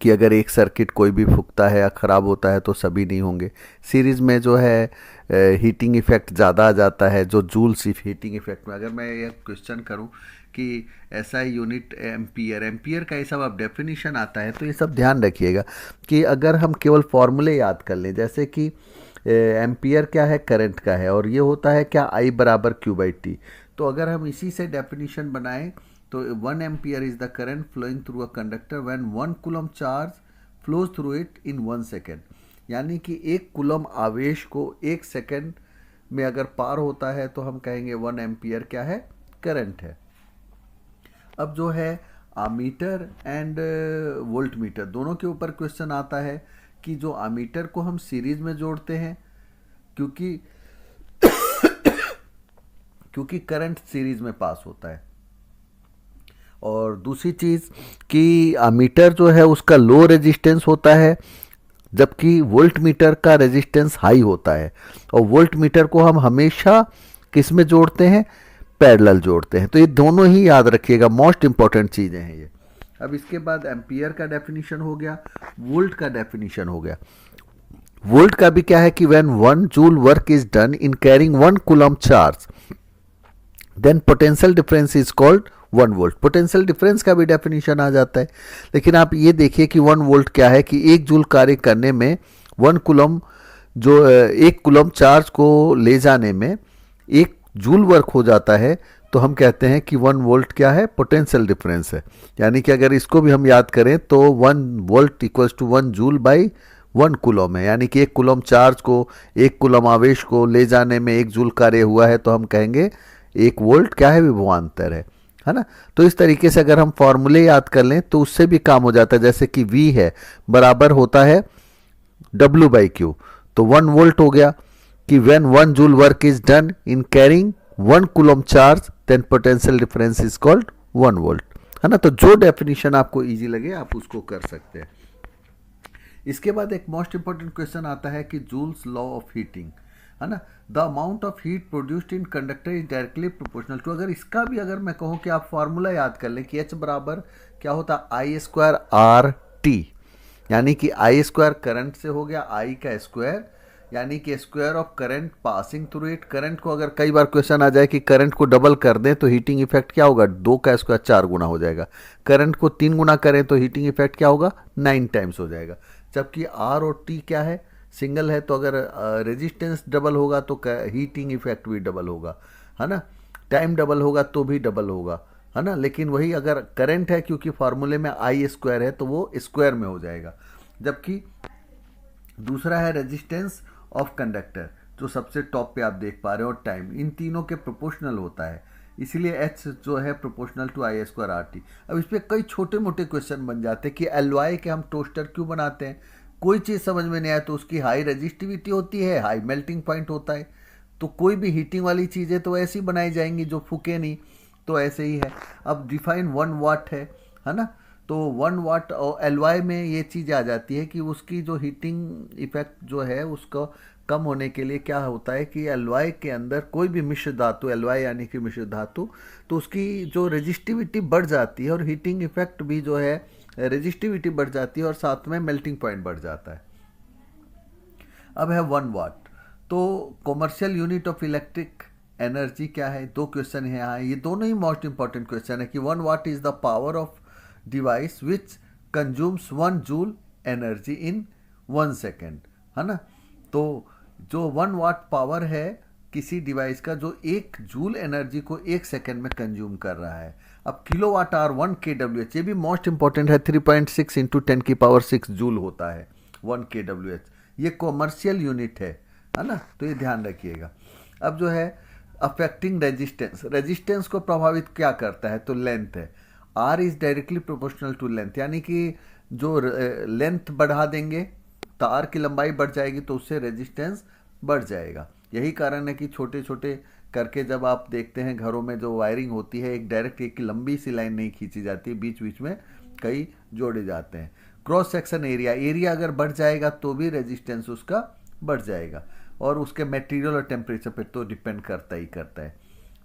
कि अगर एक सर्किट कोई भी फूकता है या ख़राब होता है तो सभी नहीं होंगे। सीरीज़ में जो है हीटिंग इफ़ेक्ट ज़्यादा आ जाता है, जो जूल्स हीटिंग इफ़ेक्ट में। अगर मैं ये क्वेश्चन करूं कि ऐसा यूनिट एम्पियर का ये सब अब डेफिनेशन आता है, तो ये सब ध्यान रखिएगा कि अगर हम केवल फॉर्मूले याद कर लें, जैसे कि एम्पियर क्या है, करंट का है, और ये होता है क्या, I बराबर Q/T। तो अगर हम इसी से डेफिनेशन बनाएं तो 1 ampere is the current flowing through a conductor when 1 coulomb charge flows through it in 1 second. यानी कि 1 कूलम आवेश को 1 सेकेंड में अगर पार होता है तो हम कहेंगे 1 एम्पियर क्या है, करंट है। अब जो है आमीटर एंड वोल्ट मीटर दोनों के ऊपर क्वेश्चन आता है कि जो आमीटर को हम सीरीज में जोड़ते हैं क्योंकि करंट सीरीज में पास होता है, और दूसरी चीज़ कि आमीटर जो है उसका लो रेजिस्टेंस होता है जबकि वोल्ट मीटर का रेजिस्टेंस हाई होता है। और वोल्ट मीटर को हम हमेशा किस में जोड़ते हैं, पैरेलल जोड़ते हैं। तो ये दोनों ही याद रखिएगा, मोस्ट इंपॉर्टेंट चीज़ें हैं ये। अब इसके बाद एम्पियर का डेफिनेशन हो गया, वोल्ट का डेफिनेशन हो गया। वोल्ट का भी क्या है कि when 1 joule work is done in carrying 1 coulomb charge then potential difference is called 1 volt. Potential difference का भी डेफिनेशन आ जाता है। लेकिन आप ये देखिए कि 1 वोल्ट क्या है कि 1 जूल कार्य करने में 1 कूलम, जो 1 कूलम चार्ज को ले जाने में 1 जूल वर्क हो जाता है, तो हम कहते हैं कि 1 वोल्ट क्या है, पोटेंशियल डिफरेंस है। यानी कि अगर इसको भी हम याद करें तो 1 volt equals to 1 joule by 1 coulomb है। यानी कि 1 कूलम चार्ज को, 1 कूलम आवेश को ले जाने में 1 जूल कार्य हुआ है, तो हम कहेंगे 1 वोल्ट क्या है, विभवांतर है ना। तो इस तरीके से अगर हम फॉर्मूले याद कर लें तो उससे भी काम हो जाता है। जैसे कि V है बराबर होता है W/Q, तो 1 वोल्ट हो गया कि when 1 joule work is done in carrying 1 coulomb charge then potential difference is called 1 volt, है ना। तो जो डेफिनेशन आपको इजी लगे आप उसको कर सकते हैं। इसके बाद एक मोस्ट इंपॉर्टेंट क्वेश्चन आता है कि जूल्स लॉ ऑफ हीटिंग, है ना। The amount of heat produced in conductor is directly proportional to, अगर इसका भी अगर मैं कहूँ कि आप फॉर्मूला याद कर लें कि H बराबर क्या होता है, I²RT, यानी कि I² करंट से हो गया I का स्क्वायर, यानी कि square of current passing through it. Current को अगर कई बार क्वेश्चन आ जाए कि करंट को डबल कर दें तो हीटिंग इफेक्ट क्या होगा, 2 का स्क्वायर 4 गुना हो जाएगा। करंट को 3 गुना करें तो हीटिंग इफेक्ट क्या होगा, 9 टाइम्स हो जाएगा। जबकि R और T क्या है, सिंगल है, तो अगर रेजिस्टेंस डबल होगा तो हीटिंग इफेक्ट भी डबल होगा, है ना। टाइम डबल होगा तो भी डबल होगा, है ना। लेकिन वही अगर करंट है, क्योंकि फार्मूले में I² है तो वो स्क्वायर में हो जाएगा। जबकि दूसरा है रेजिस्टेंस ऑफ कंडक्टर, जो सबसे टॉप पे आप देख पा रहे हो, और टाइम, इन तीनों के प्रोपोर्शनल होता है, इसीलिए H जो है प्रोपोर्शनल टू I²RT। अब इस पर कई छोटे मोटे क्वेश्चन बन जाते हैं कि एलॉय के हम टोस्टर क्यों बनाते हैं। कोई चीज़ समझ में नहीं आए तो उसकी हाई रेजिस्टिविटी होती है, हाई मेल्टिंग पॉइंट होता है, तो कोई भी हीटिंग वाली चीज़ें तो ऐसी बनाई जाएंगी जो फूके नहीं। तो ऐसे ही है। अब डिफाइन 1 वाट है ना, तो 1 वाट और एलवाई में ये चीज़ आ जाती है कि उसकी जो हीटिंग इफेक्ट जो है उसको कम होने के लिए क्या होता है कि एलवाई के अंदर कोई भी मिश्र धातु, एलवाई यानी कि मिश्र धातु, तो उसकी जो रेजिस्टिविटी बढ़ जाती है और हीटिंग इफेक्ट भी जो है रेजिस्टिविटी बढ़ जाती है और साथ में मेल्टिंग पॉइंट बढ़ जाता है। अब है 1 वाट, तो commercial unit of electric energy क्या है, 2 क्वेश्चन है यहाँ, ये दोनों ही मोस्ट इंपॉर्टेंट क्वेश्चन है कि 1 what is the power of device which consumes 1 joule energy in 1 second, है ना। तो जो 1 वाट पावर है किसी डिवाइस का जो 1 जूल एनर्जी को 1 सेकेंड में कंज्यूम कर रहा है। अब किलो वाट आवर 1 kWh, ये भी मोस्ट इंपॉर्टेंट है, 3.6 इंटू 10⁻6 जूल होता है 1 kWh, ये कॉमर्शियल यूनिट है ना, तो ये ध्यान रखिएगा। अब जो है अफेक्टिंग रेजिस्टेंस, रेजिस्टेंस को प्रभावित क्या करता है, तो लेंथ है, R is directly proportional to length, यानी कि जो लेंथ बढ़ा देंगे तार की लंबाई बढ़ जाएगी तो उससे रेजिस्टेंस बढ़ जाएगा। यही कारण है कि छोटे छोटे करके जब आप देखते हैं घरों में जो वायरिंग होती है, एक डायरेक्ट एक लंबी सी लाइन नहीं खींची जाती, बीच बीच में कई जोड़े जाते हैं। क्रॉस सेक्शन एरिया, एरिया अगर बढ़ जाएगा तो भी रेजिस्टेंस उसका बढ़ जाएगा, और उसके मटेरियल और टेम्परेचर पे तो डिपेंड करता ही करता है।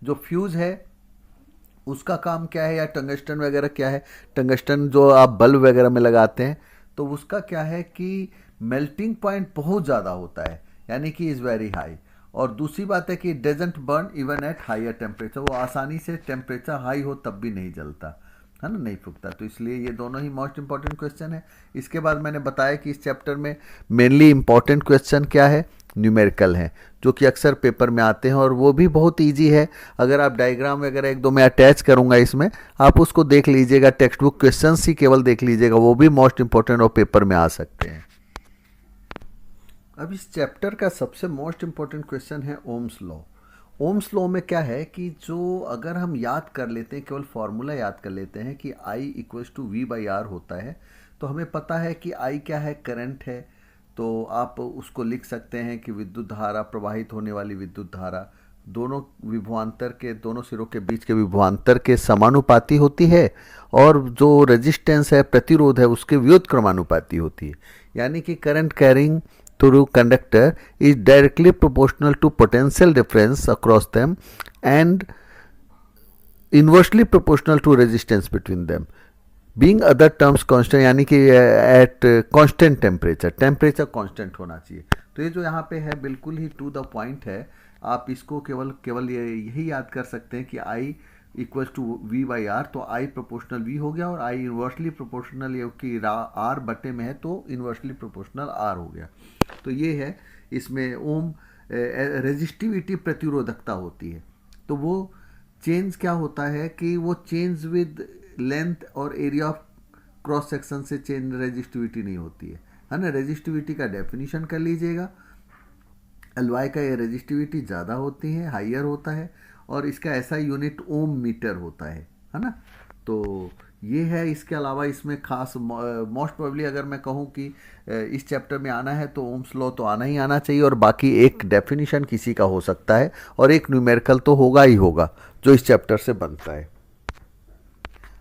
जो फ्यूज़ है उसका काम क्या है, या टंगस्टन वगैरह क्या है, टंगस्टन जो आप बल्ब वगैरह में लगाते हैं, तो उसका क्या है कि मेल्टिंग पॉइंट बहुत ज़्यादा होता है, यानी कि इज़ वेरी हाई। और दूसरी बात है कि doesn't burn even at higher temperature, वो आसानी से टेम्परेचर हाई हो तब भी नहीं जलता, है ना, नहीं फूकता। तो इसलिए ये दोनों ही मोस्ट इंपॉर्टेंट क्वेश्चन है। इसके बाद मैंने बताया कि इस चैप्टर में मेनली इंपॉर्टेंट क्वेश्चन क्या है, न्यूमेरिकल हैं, जो कि अक्सर पेपर में आते हैं, और वो भी बहुत इजी है। अगर आप डायग्राम वगैरह 1-2 मैं अटैच करूंगा इसमें, आप उसको देख लीजिएगा, टेक्स्ट बुक क्वेश्चंस ही केवल देख लीजिएगा, वो भी मोस्ट इंपॉर्टेंट और पेपर में आ सकते हैं। अब इस चैप्टर का सबसे मोस्ट इंपॉर्टेंट क्वेश्चन है ओम्स लॉ। ओम्स लॉ में क्या है कि जो अगर हम याद कर लेते हैं, केवल फॉर्मूला याद कर लेते हैं कि I = V/R होता है, तो हमें पता है कि I क्या है, करंट है, तो आप उसको लिख सकते हैं कि विद्युत धारा, प्रवाहित होने वाली विद्युत धारा दोनों विभवांतर के, दोनों सिरों के बीच के विभवांतर के समानुपाती होती है, और जो रेजिस्टेंस है, प्रतिरोध है, उसके व्युत्क्रमानुपाती होती है। यानी कि current carrying through conductor is directly proportional to potential difference across them and inversely proportional to resistance between them, being other terms constant, यानी कि at constant temperature constant होना चाहिए। तो ये जो यहाँ पे है बिल्कुल ही टू द पॉइंट है, आप इसको केवल यही याद कर सकते हैं कि I = V/R, तो I प्रोपोर्शनल V हो गया, और I इन्वर्सली प्रोपोर्शनल, ये कि R बटे में है तो इन्वर्सली प्रोपोर्शनल R हो गया। तो ये है, इसमें ओम रेजिस्टिविटी प्रतिरोधकता होती है, तो वो चेंज क्या होता है कि वो चेंज विद लेंथ और एरिया ऑफ क्रॉस सेक्शन से चेंज रेजिस्टिविटी नहीं होती है ना। रेजिस्टिविटी का डेफिनेशन कर लीजिएगा, एलवाई का ये रेजिस्टिविटी ज़्यादा होती है, हाइयर होता है, और इसका ऐसा यूनिट ओम मीटर होता है ना। तो ये है, इसके अलावा इसमें खास मोस्ट प्रोबेबली अगर मैं कहूँ कि इस चैप्टर में आना है तो ओम्स लॉ तो आना ही आना चाहिए, और बाकी एक डेफिनेशन किसी का हो सकता है, और एक न्यूमेरिकल तो होगा ही होगा जो इस चैप्टर से बनता है।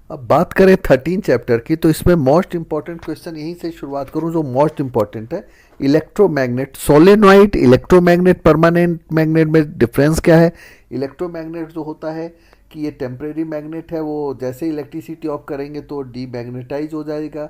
अब बात करें 13 चैप्टर की, तो इसमें मोस्ट इंपॉर्टेंट क्वेश्चन यहीं से शुरुआत करूं, जो मोस्ट इंपॉर्टेंट है, electromagnet, solenoid, electromagnet, permanent magnet में डिफरेंस क्या है। इलेक्ट्रोमैग्नेट जो होता है कि ये टेम्परेरी मैग्नेट है, वो जैसे इलेक्ट्रिसिटी ऑफ करेंगे तो डीमैग्नेटाइज हो जाएगा,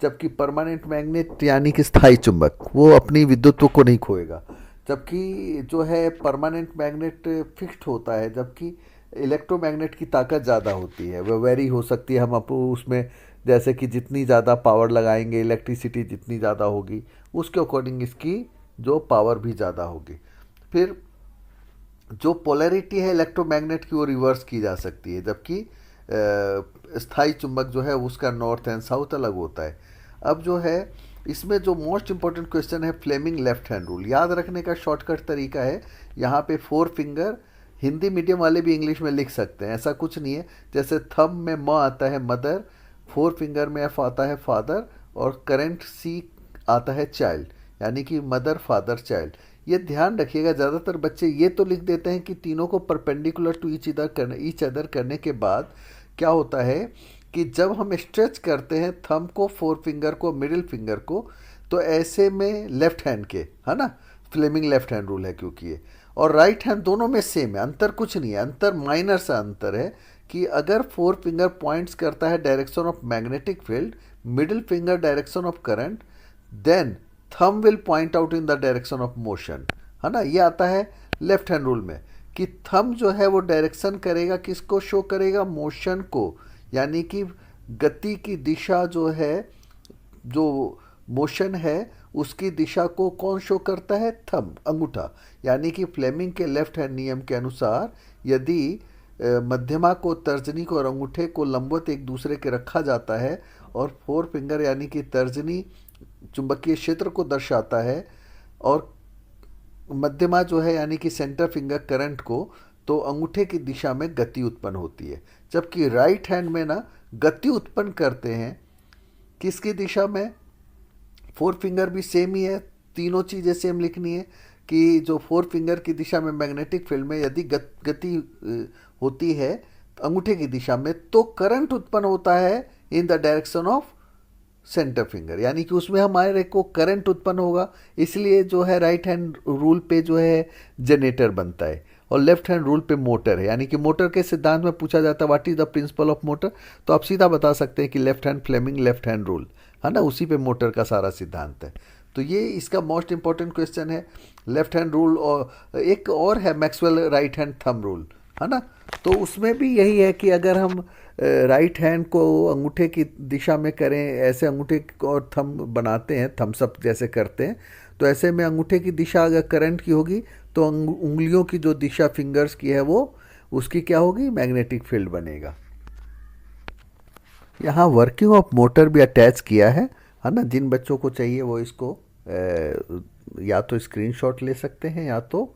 जबकि परमानेंट मैग्नेट यानी कि स्थायी चुंबक, वो अपनी विद्युत्व को नहीं खोएगा। जबकि जो है परमानेंट मैग्नेट फिक्स्ड होता है, जबकि इलेक्ट्रोमैग्नेट की ताकत ज़्यादा होती है, वह वेरी हो सकती है। हम उसमें जैसे कि जितनी ज़्यादा पावर लगाएंगे, इलेक्ट्रिसिटी जितनी ज़्यादा होगी, उसके अकॉर्डिंग इसकी जो पावर भी ज़्यादा होगी। फिर जो पोलैरिटी है इलेक्ट्रोमैग्नेट की, वो रिवर्स की जा सकती है, जबकि स्थायी चुंबक जो है उसका नॉर्थ एंड साउथ अलग होता है। अब जो है इसमें जो मोस्ट इंपॉर्टेंट क्वेश्चन है, फ्लेमिंग लेफ्ट हैंड रूल। याद रखने का शॉर्टकट तरीका है, यहाँ पे 4 फिंगर, हिंदी मीडियम वाले भी इंग्लिश में लिख सकते हैं, ऐसा कुछ नहीं है। जैसे थंब में म आता है मदर, 4 फिंगर में F आता है फादर, और करंट C आता है चाइल्ड, यानी कि मदर फादर चाइल्ड। ये ध्यान रखिएगा, ज़्यादातर बच्चे ये तो लिख देते हैं कि तीनों को परपेंडिकुलर टू ईच अदर करने के बाद क्या होता है कि जब हम स्ट्रेच करते हैं थंब को, फोर फिंगर को, मिडिल फिंगर को, तो ऐसे में लेफ्ट हैंड के, है ना, फ्लेमिंग लेफ्ट हैंड रूल है क्योंकि ये, और राइट हैंड दोनों में सेम है, अंतर कुछ नहीं है, अंतर माइनर सा अंतर है कि अगर फोर फिंगर पॉइंट्स करता है direction of magnetic field, middle finger direction of current, then thumb will point out in the direction of motion, है ना। ये आता है लेफ्ट हैंड रूल में कि थंब जो है वो डायरेक्शन करेगा, किसको शो करेगा, मोशन को, यानी कि गति की दिशा जो है, जो मोशन है उसकी दिशा को कौन शो करता है, थंब, अंगूठा। यानी कि फ्लेमिंग के लेफ्ट हैंड नियम के अनुसार यदि मध्यमा को, तर्जनी को और अंगूठे को लंबवत एक दूसरे के रखा जाता है और फोर फिंगर यानी कि तर्जनी चुंबकीय क्षेत्र को दर्शाता है और मध्यमा जो है यानी कि सेंटर फिंगर करंट को, तो अंगूठे की दिशा में गति उत्पन्न होती है। जबकि राइट हैंड में ना गति उत्पन्न करते हैं किसकी दिशा में, फोर फिंगर भी सेम ही है, तीनों चीज़ें सेम लिखनी है कि जो फोर फिंगर की दिशा में मैग्नेटिक फील्ड में यदि गति होती है अंगूठे की दिशा में, तो करंट उत्पन्न होता है इन the direction of centre finger, यानी कि उसमें हमारे को करंट उत्पन्न होगा। इसलिए जो है राइट हैंड रूल पे जो है जनरेटर बनता है और लेफ्ट हैंड रूल पे मोटर है। यानी कि मोटर के सिद्धांत में पूछा जाता है what is the principle of motor, तो आप सीधा बता सकते हैं कि left hand Fleming left hand rule, है ना, उसी पे मोटर का सारा सिद्धांत है। तो ये इसका मोस्ट इंपॉर्टेंट क्वेश्चन है लेफ्ट हैंड रूल। और एक और है Maxwell right hand thumb rule, है ना। तो उसमें भी यही है कि अगर हम राइट हैंड को अंगूठे की दिशा में करें, ऐसे अंगूठे और थंब बनाते हैं, थम्स अप जैसे करते हैं, तो ऐसे में अंगूठे की दिशा अगर करंट की होगी तो उंगलियों की जो दिशा फिंगर्स की है वो उसकी क्या होगी, मैग्नेटिक फील्ड बनेगा। यहाँ वर्किंग ऑफ मोटर भी अटैच किया है ना। जिन बच्चों को चाहिए वो इसको या तो स्क्रीनशॉट ले सकते हैं या तो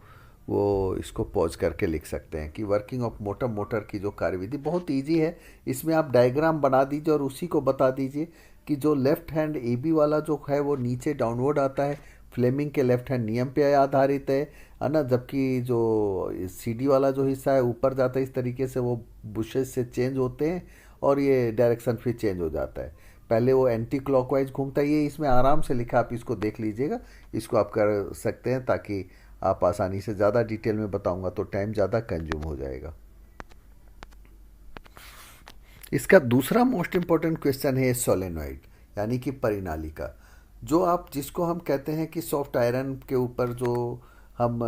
वो इसको पॉज करके लिख सकते हैं कि वर्किंग ऑफ मोटर, मोटर की जो कार्यविधि बहुत इजी है। इसमें आप डायग्राम बना दीजिए और उसी को बता दीजिए कि जो लेफ्ट हैंड ए बी वाला जो है वो नीचे डाउनवर्ड आता है, फ्लेमिंग के लेफ्ट हैंड नियम पे आधारित है ना। जबकि जो सी डी वाला जो हिस्सा है ऊपर जाता है, इस तरीके से वो बुशेस से चेंज होते हैं और ये डायरेक्शन फिर चेंज हो जाता है। पहले वो एंटी क्लॉकवाइज घूमता है, ये इसमें आराम से लिखा, आप इसको देख लीजिएगा, इसको आप कर सकते हैं ताकि आप आसानी से, ज़्यादा डिटेल में बताऊंगा तो टाइम ज़्यादा कंज्यूम हो जाएगा। इसका दूसरा मोस्ट इम्पॉर्टेंट क्वेश्चन है सोलेनॉइड यानी कि परिनालिका, जो आप जिसको हम कहते हैं कि सॉफ्ट आयरन के ऊपर जो हम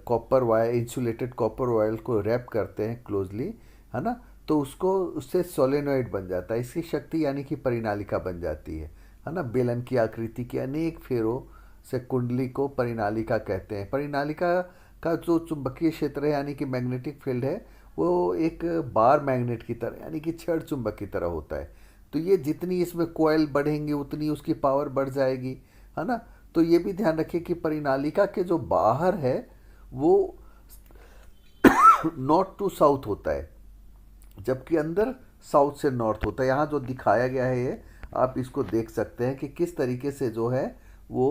copper wire, insulated copper wire को रैप करते हैं क्लोजली, है ना, तो उसको उससे सोलेनॉइड बन जाता है। इसकी शक्ति यानी कि परिनालिका बन जाती है ना। बेलन की आकृति के अनेक फेरों से कुंडली को परिनालिका कहते हैं। परिनालिका का जो चुंबकीय क्षेत्र है यानी कि मैग्नेटिक फील्ड है वो एक बार मैग्नेट की तरह यानी कि छड़ चुंबक की तरह होता है। तो ये जितनी इसमें कॉइल बढ़ेंगी उतनी उसकी पावर बढ़ जाएगी, है ना। तो ये भी ध्यान रखिए कि परिनालिका के जो बाहर है वो नॉर्थ टू साउथ होता है, जबकि अंदर साउथ से नॉर्थ होता है। यहाँ जो दिखाया गया है ये आप इसको देख सकते हैं कि किस तरीके से जो है वो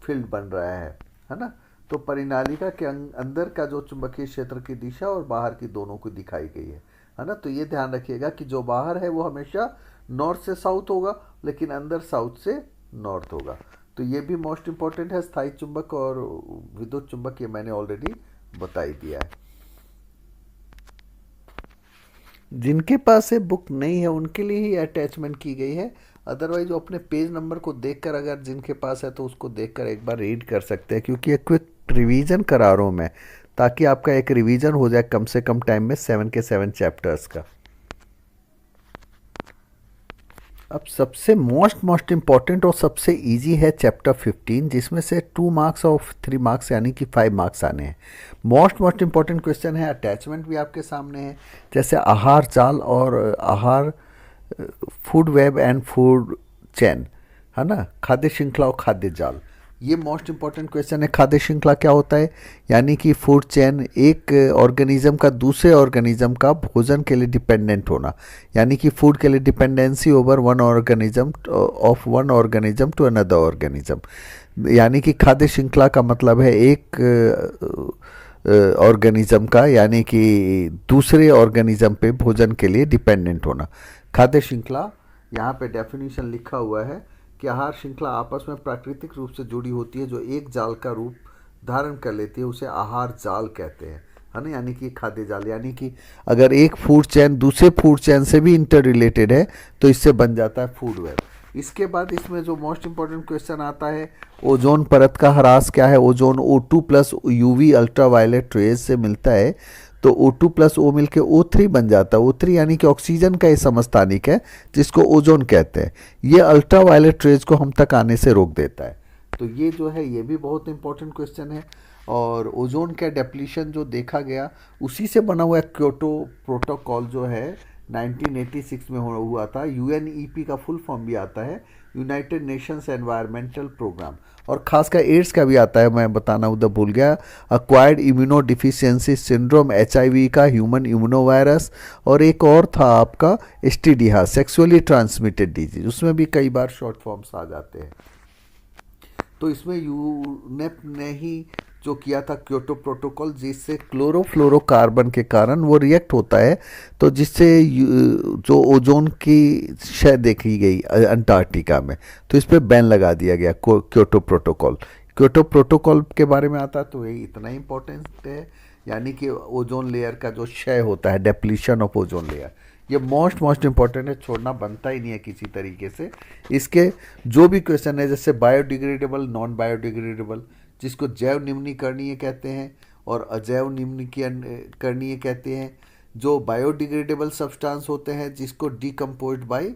फील्ड बन रहा है ना। तो परिनालिका के अंदर का जो चुंबकीय क्षेत्र की दिशा और बाहर की दोनों को दिखाई गई है ना। तो ये ध्यान रखिएगा कि जो बाहर है वो हमेशा नॉर्थ से साउथ होगा लेकिन अंदर साउथ से नॉर्थ होगा। तो ये भी मोस्ट इम्पॉर्टेंट है। स्थायी चुंबक और विद्युत चुंबक ये मैंने ऑलरेडी बता ही दिया है। जिनके पास ये बुक नहीं है उनके लिए ही अटैचमेंट की गई है, अदरवाइज वो अपने पेज नंबर को देखकर, अगर जिनके पास है तो उसको देखकर एक बार रीड कर सकते हैं, क्योंकि एक क्विक रिवीजन करा रहा हूँ मैं ताकि आपका एक रिवीजन हो जाए कम से कम टाइम में 7 के 7 चैप्टर्स का। अब सबसे मोस्ट इम्पॉर्टेंट और सबसे इजी है चैप्टर 15, जिसमें से 2 मार्क्स और 3 मार्क्स यानी कि 5 मार्क्स आने हैं। मोस्ट इम्पॉर्टेंट क्वेश्चन है, अटैचमेंट भी आपके सामने है, जैसे आहार जाल और आहार, food web and food chain, है ना, खाद्य श्रृंखला और खाद्य जाल। ये मोस्ट इंपॉर्टेंट क्वेश्चन है। खाद्य श्रृंखला क्या होता है? यानी कि फूड चेन, एक ऑर्गेनिज्म का दूसरे ऑर्गेनिज्म का भोजन के लिए डिपेंडेंट होना, यानी कि फूड के लिए dependency over one organism of one organism to another organism. यानी कि खाद्य श्रृंखला का मतलब है एक ऑर्गेनिज्म का, यानी कि दूसरे ऑर्गेनिज्म पे भोजन के लिए डिपेंडेंट होना। खाद्य श्रृंखला, यहाँ पे डेफिनेशन लिखा हुआ है कि आहार श्रृंखला आपस में प्राकृतिक रूप से जुड़ी होती है, जो एक जाल का रूप धारण कर लेती है, उसे आहार जाल कहते हैं, है ना। यानी कि खाद्य जाल, यानी कि अगर एक फूड चेन दूसरे फूड चेन से भी इंटर रिलेटेड है तो इससे बन जाता है फूड वेब। इसके बाद इसमें जो मोस्ट इंपॉर्टेंट क्वेश्चन आता है, ओजोन परत का ह्रास क्या है? Ozone O2 plus UV ultraviolet rays से मिलता है, तो O2 प्लस O मिलके O3 बन जाता है। O3 यानी कि ऑक्सीजन का ये समस्थानिक है जिसको ओजोन कहते हैं। ये अल्ट्रावायलेट रेज को हम तक आने से रोक देता है। तो ये जो है ये भी बहुत इंपॉर्टेंट क्वेश्चन है। और ओजोन का डेप्लीशन जो देखा गया उसी से बना हुआ क्योटो प्रोटोकॉल जो है 1986 में हुआ था। UNEP का फुल फॉर्म भी आता है, यूनाइटेड नेशंस एनवायरमेंटल प्रोग्राम, और खासकर एड्स का भी आता है, मैं बताना उधर भूल गया। Acquired immuno deficiency syndrome, HIV का, ह्यूमन इम्यूनोवायरस, और एक और था आपका STD, हाँ, सेक्सुअली ट्रांसमिटेड डिजीज, उसमें भी कई बार शॉर्ट फॉर्म्स आ जाते हैं। तो इसमें यूनेप ने ही जो किया था क्योटो प्रोटोकॉल, जिससे क्लोरोफ्लोरोकार्बन के कारण वो रिएक्ट होता है, तो जिससे जो ओजोन की क्षय देखी गई अंटार्कटिका में, तो इस पर बैन लगा दिया गया क्योटो प्रोटोकॉल। क्योटो प्रोटोकॉल के बारे में आता तो ये इतना इंपॉर्टेंट है, यानी कि ओजोन लेयर का जो क्षय होता है, डेप्लीशन ऑफ ओजोन लेयर, ये मोस्ट इंपॉर्टेंट है, छोड़ना बनता ही नहीं है किसी तरीके से। इसके जो भी क्वेश्चन है, जैसे बायोडिग्रेडेबल, नॉन बायोडिग्रेडेबल, जिसको जैव निम्नीकरणीय कहते हैं और अजैव निम्नीकरणीय कहते हैं। जो बायोडिग्रेडेबल सब्सटेंस होते हैं जिसको decomposed by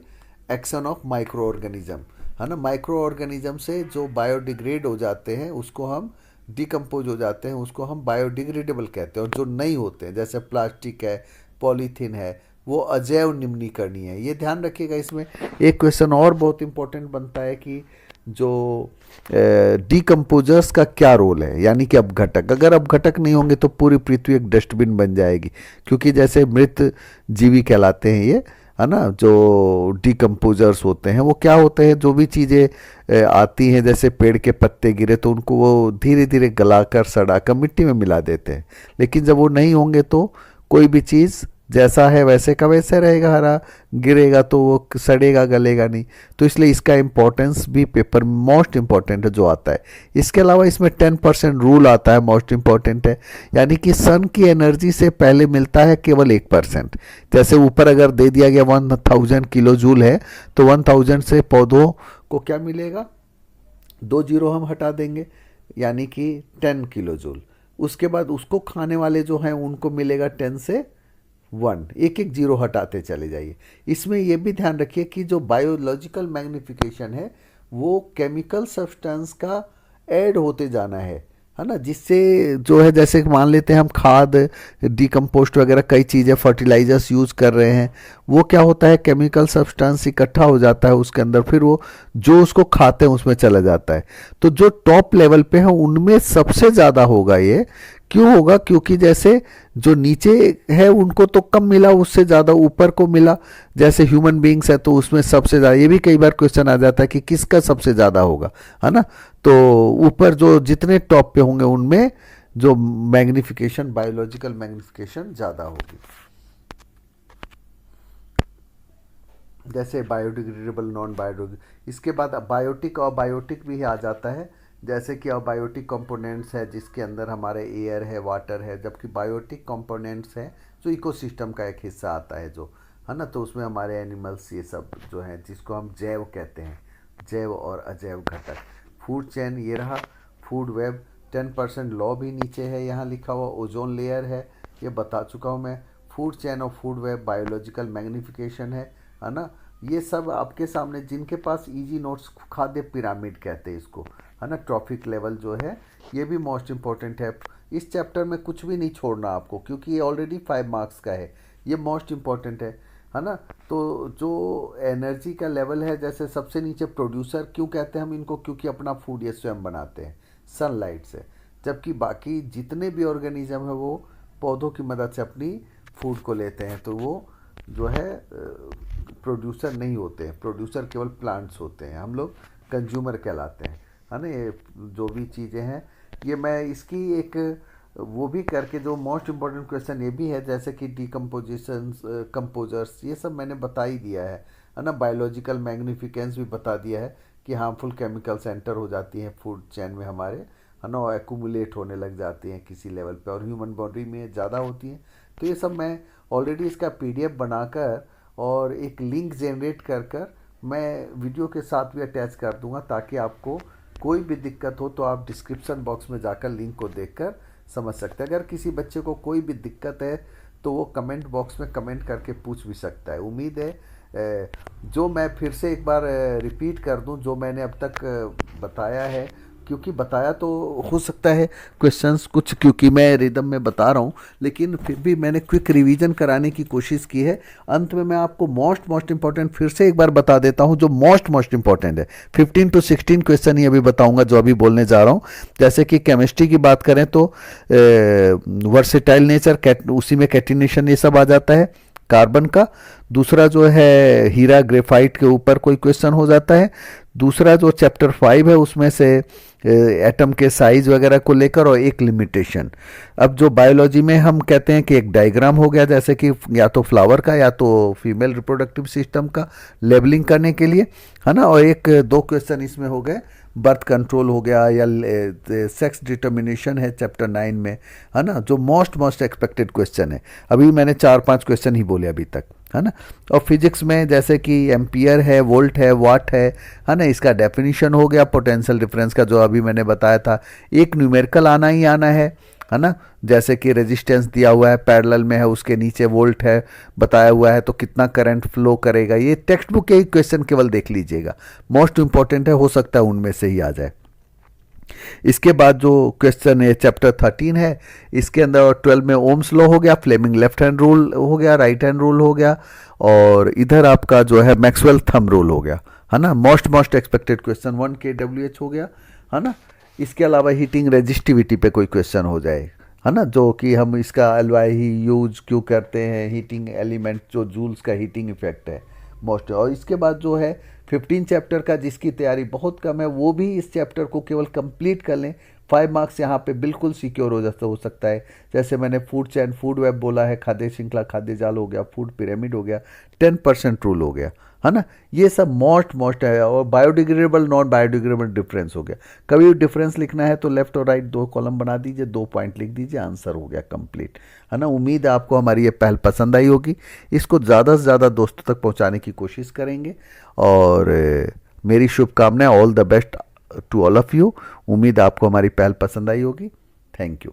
action of micro organism, है ना। माइक्रो ऑर्गेनिज्म से जो बायोडिग्रेड हो जाते हैं उसको हम डिकम्पोज हो जाते हैं, उसको हम बायोडिग्रेडेबल कहते हैं। और जो नहीं होते हैं, जैसे प्लास्टिक है, पॉलीथीन है, वो अजैव निम्नीकरणीय है। ये ध्यान रखिएगा। इसमें एक क्वेश्चन और बहुत इंपॉर्टेंट बनता है कि जो डिकम्पोजर्स का क्या रोल है, यानी कि अपघटक। अगर अपघटक नहीं होंगे तो पूरी पृथ्वी एक डस्टबिन बन जाएगी, क्योंकि जैसे मृत जीवी कहलाते हैं ये, है ना। जो डिकम्पोजर्स होते हैं वो क्या होते हैं, जो भी चीज़ें आती हैं, जैसे पेड़ के पत्ते गिरे तो उनको वो धीरे धीरे गलाकर सड़ाकर मिट्टी में मिला देते हैं। लेकिन जब वो नहीं होंगे तो कोई भी चीज़ जैसा है वैसे का वैसे रहेगा, हरा गिरेगा तो वो सड़ेगा, गलेगा नहीं। तो इसलिए इसका इम्पोर्टेंस भी पेपर में मोस्ट इम्पॉर्टेंट है जो आता है। इसके अलावा इसमें 10% रूल आता है, मोस्ट इम्पॉर्टेंट है, यानी कि सन की एनर्जी से पहले मिलता है केवल 1%। जैसे ऊपर अगर दे दिया गया 1000 किलो जूल है, तो 1000 से पौधों को क्या मिलेगा, 2 जीरो हम हटा देंगे, यानी कि 10 किलो जूल। उसके बाद उसको खाने वाले जो हैं उनको मिलेगा 10 से 1, एक जीरो हटाते चले जाइए। इसमें यह भी ध्यान रखिए कि जो बायोलॉजिकल मैग्निफिकेशन है वो केमिकल सब्सटेंस का ऐड होते जाना है ना। जिससे जो है, जैसे मान लेते हैं हम खाद, डिकम्पोस्ट वगैरह कई चीज़ें, फर्टिलाइजर्स यूज़ कर रहे हैं, वो क्या होता है, केमिकल सब्सटेंस इकट्ठा हो जाता है उसके अंदर, फिर वो जो उसको खाते हैं उसमें चला जाता है। तो जो टॉप लेवल पे है उनमें सबसे ज़्यादा होगा ये। क्यों होगा? क्योंकि जैसे जो नीचे है उनको तो कम मिला, उससे ज़्यादा ऊपर को मिला। जैसे ह्यूमन बींग्स है तो उसमें सबसे ज़्यादा, ये भी कई बार क्वेश्चन आ जाता है कि किसका सबसे ज़्यादा होगा, है ना। तो ऊपर जो जितने टॉप पे होंगे उनमें जो मैग्निफिकेशन, बायोलॉजिकल मैग्निफिकेशन ज़्यादा होगी। जैसे बायोडिग्रेडेबल, नॉन बायोडिग्रेडेबल। इसके बाद बायोटिक और बायोटिक भी आ जाता है। जैसे कि अबायोटिक कंपोनेंट्स है जिसके अंदर हमारे एयर है, वाटर है, जबकि बायोटिक कंपोनेंट्स है जो इकोसिस्टम का एक हिस्सा आता है, जो है ना। तो उसमें हमारे एनिमल्स ये सब जो हैं जिसको हम जैव कहते हैं, जैव और अजैव घटक। फूड चेन ये रहा, फूड वेब, 10% लॉ भी नीचे है यहाँ लिखा हुआ, ओजोन लेयर है, ये बता चुका हूँ मैं। फूड चेन और फूड वेब, बायोलॉजिकल मैग्निफिकेशन है ना। ये सब आपके सामने, जिनके पास इजी नोट्स, खाद्य पिरामिड कहते हैं इसको, है ना। ट्रॉफिक लेवल जो है ये भी मोस्ट इम्पॉर्टेंट है। इस चैप्टर में कुछ भी नहीं छोड़ना आपको, क्योंकि ये ऑलरेडी 5 मार्क्स का है, ये मोस्ट इम्पॉर्टेंट है है ना। तो जो एनर्जी का लेवल है, जैसे सबसे नीचे प्रोड्यूसर क्यों कहते हैं हम इनको, क्योंकि अपना फूड ये स्वयं बनाते हैं सनलाइट से, जबकि बाकी जितने भी ऑर्गेनिज्म है वो पौधों की मदद से अपनी फूड को लेते हैं, तो वो जो है प्रोड्यूसर नहीं होते हैं, प्रोड्यूसर केवल प्लांट्स होते हैं, हम लोग कंज्यूमर कहलाते हैं, है ना। ये जो भी चीज़ें हैं, ये मैं इसकी एक वो भी करके, जो मोस्ट इम्पोर्टेंट क्वेश्चन ये भी है, जैसे कि डिकम्पोजिशन, कंपोजर्स, ये सब मैंने बता ही दिया है ना। बायोलॉजिकल मैग्निफिकेंस भी बता दिया है कि हार्मफुल केमिकल एंटर हो जाती हैं फूड चेन में हमारे, है ना, और एक्यूमुलेट होने लग जाती हैं किसी लेवल पे, और ह्यूमन बॉडी में ज़्यादा होती हैं। तो ये सब मैं ऑलरेडी इसका पीडीएफ बनाकर और एक लिंक जनरेट कर कर मैं वीडियो के साथ भी अटैच कर दूंगा, ताकि आपको कोई भी दिक्कत हो तो आप डिस्क्रिप्शन बॉक्स में जाकर लिंक को देखकर समझ सकते हैं। अगर किसी बच्चे को कोई भी दिक्कत है तो वो कमेंट बॉक्स में कमेंट करके पूछ भी सकता है। उम्मीद है जो मैं फिर से एक बार रिपीट कर दूं जो मैंने अब तक बताया है, क्योंकि बताया तो हो सकता है क्वेश्चंस कुछ, क्योंकि मैं रिदम में बता रहा हूँ, लेकिन फिर भी मैंने क्विक रिवीजन कराने की कोशिश की है। अंत में मैं आपको मोस्ट इम्पॉर्टेंट फिर से एक बार बता देता हूँ, जो मोस्ट इम्पॉर्टेंट है। 15 to 16 क्वेश्चन ही अभी बताऊँगा जो अभी बोलने जा रहा हूँ। जैसे कि केमिस्ट्री की बात करें तो वर्सेटाइल नेचर, उसी में कैटिनेशन ये सब आ जाता है कार्बन का। दूसरा जो है हीरा ग्रेफाइट के ऊपर कोई क्वेश्चन हो जाता है। दूसरा जो चैप्टर 5 है उसमें से एटम के साइज वगैरह को लेकर, और एक लिमिटेशन। अब जो बायोलॉजी में हम कहते हैं कि एक डायग्राम हो गया, जैसे कि या तो फ्लावर का या तो फीमेल रिप्रोडक्टिव सिस्टम का लेबलिंग करने के लिए, है ना। और एक दो क्वेश्चन इसमें हो गए, बर्थ कंट्रोल हो गया, या सेक्स डिटर्मिनेशन है चैप्टर 9 में, है ना, जो मोस्ट एक्सपेक्टेड क्वेश्चन है। अभी मैंने 4-5 क्वेश्चन ही बोले अभी तक, है ना। और फिजिक्स में जैसे कि एम्पियर है, वोल्ट है, वाट है ना, इसका डेफिनेशन हो गया। पोटेंशियल डिफरेंस का जो अभी मैंने बताया था, एक न्यूमेरिकल आना ही आना है ना। जैसे कि रेजिस्टेंस दिया हुआ है, पैरेलल में है, उसके नीचे वोल्ट है बताया हुआ है, तो कितना करंट फ्लो करेगा, ये टेक्स्ट बुक के ही क्वेश्चन केवल देख लीजिएगा, मोस्ट इंपॉर्टेंट है, हो सकता है उनमें से ही आ जाए। इसके बाद जो क्वेश्चन है चैप्टर 13 है, इसके अंदर 12 में ओम्स लॉ हो गया, फ्लेमिंग लेफ्ट हैंड रूल हो गया, राइट हैंड रूल हो गया, और इधर आपका जो है मैक्सवेल थंब रूल हो गया, है ना। मोस्ट एक्सपेक्टेड क्वेश्चन 1 kWh हो गया, है ना। इसके अलावा हीटिंग रेजिस्टिविटी पे कोई क्वेश्चन हो जाए, है ना, जो कि हम इसका एलवाई ही यूज क्यों करते हैं, हीटिंग एलिमेंट जो जूल्स का हीटिंग इफेक्ट है मोस्ट। और इसके बाद जो है 15 चैप्टर का जिसकी तैयारी बहुत कम है, वो भी इस चैप्टर को केवल कंप्लीट कर लें, 5 मार्क्स यहाँ पे बिल्कुल सिक्योर हो सकता है। जैसे मैंने फूड चैन, फूड वेब बोला है, खाद्य श्रृंखला, खाद्य जाल हो गया, फूड पिरामिड हो गया, 10% रूल हो गया, है ना। ये सब मोस्ट है। और बायोडिग्रेडेबल, नॉन बायोडिग्रेडेबल डिफरेंस हो गया। कभी डिफरेंस लिखना है तो लेफ्ट और राइट 2 कॉलम बना दीजिए, 2 पॉइंट लिख दीजिए, आंसर हो गया कंप्लीट, है ना। उम्मीद है आपको हमारी ये पहल पसंद आई होगी। इसको ज़्यादा से ज़्यादा दोस्तों तक पहुंचाने की कोशिश करेंगे, और मेरी शुभकामनाएं, all the best to all of you. उम्मीद आपको हमारी पहल पसंद आई होगी। Thank you.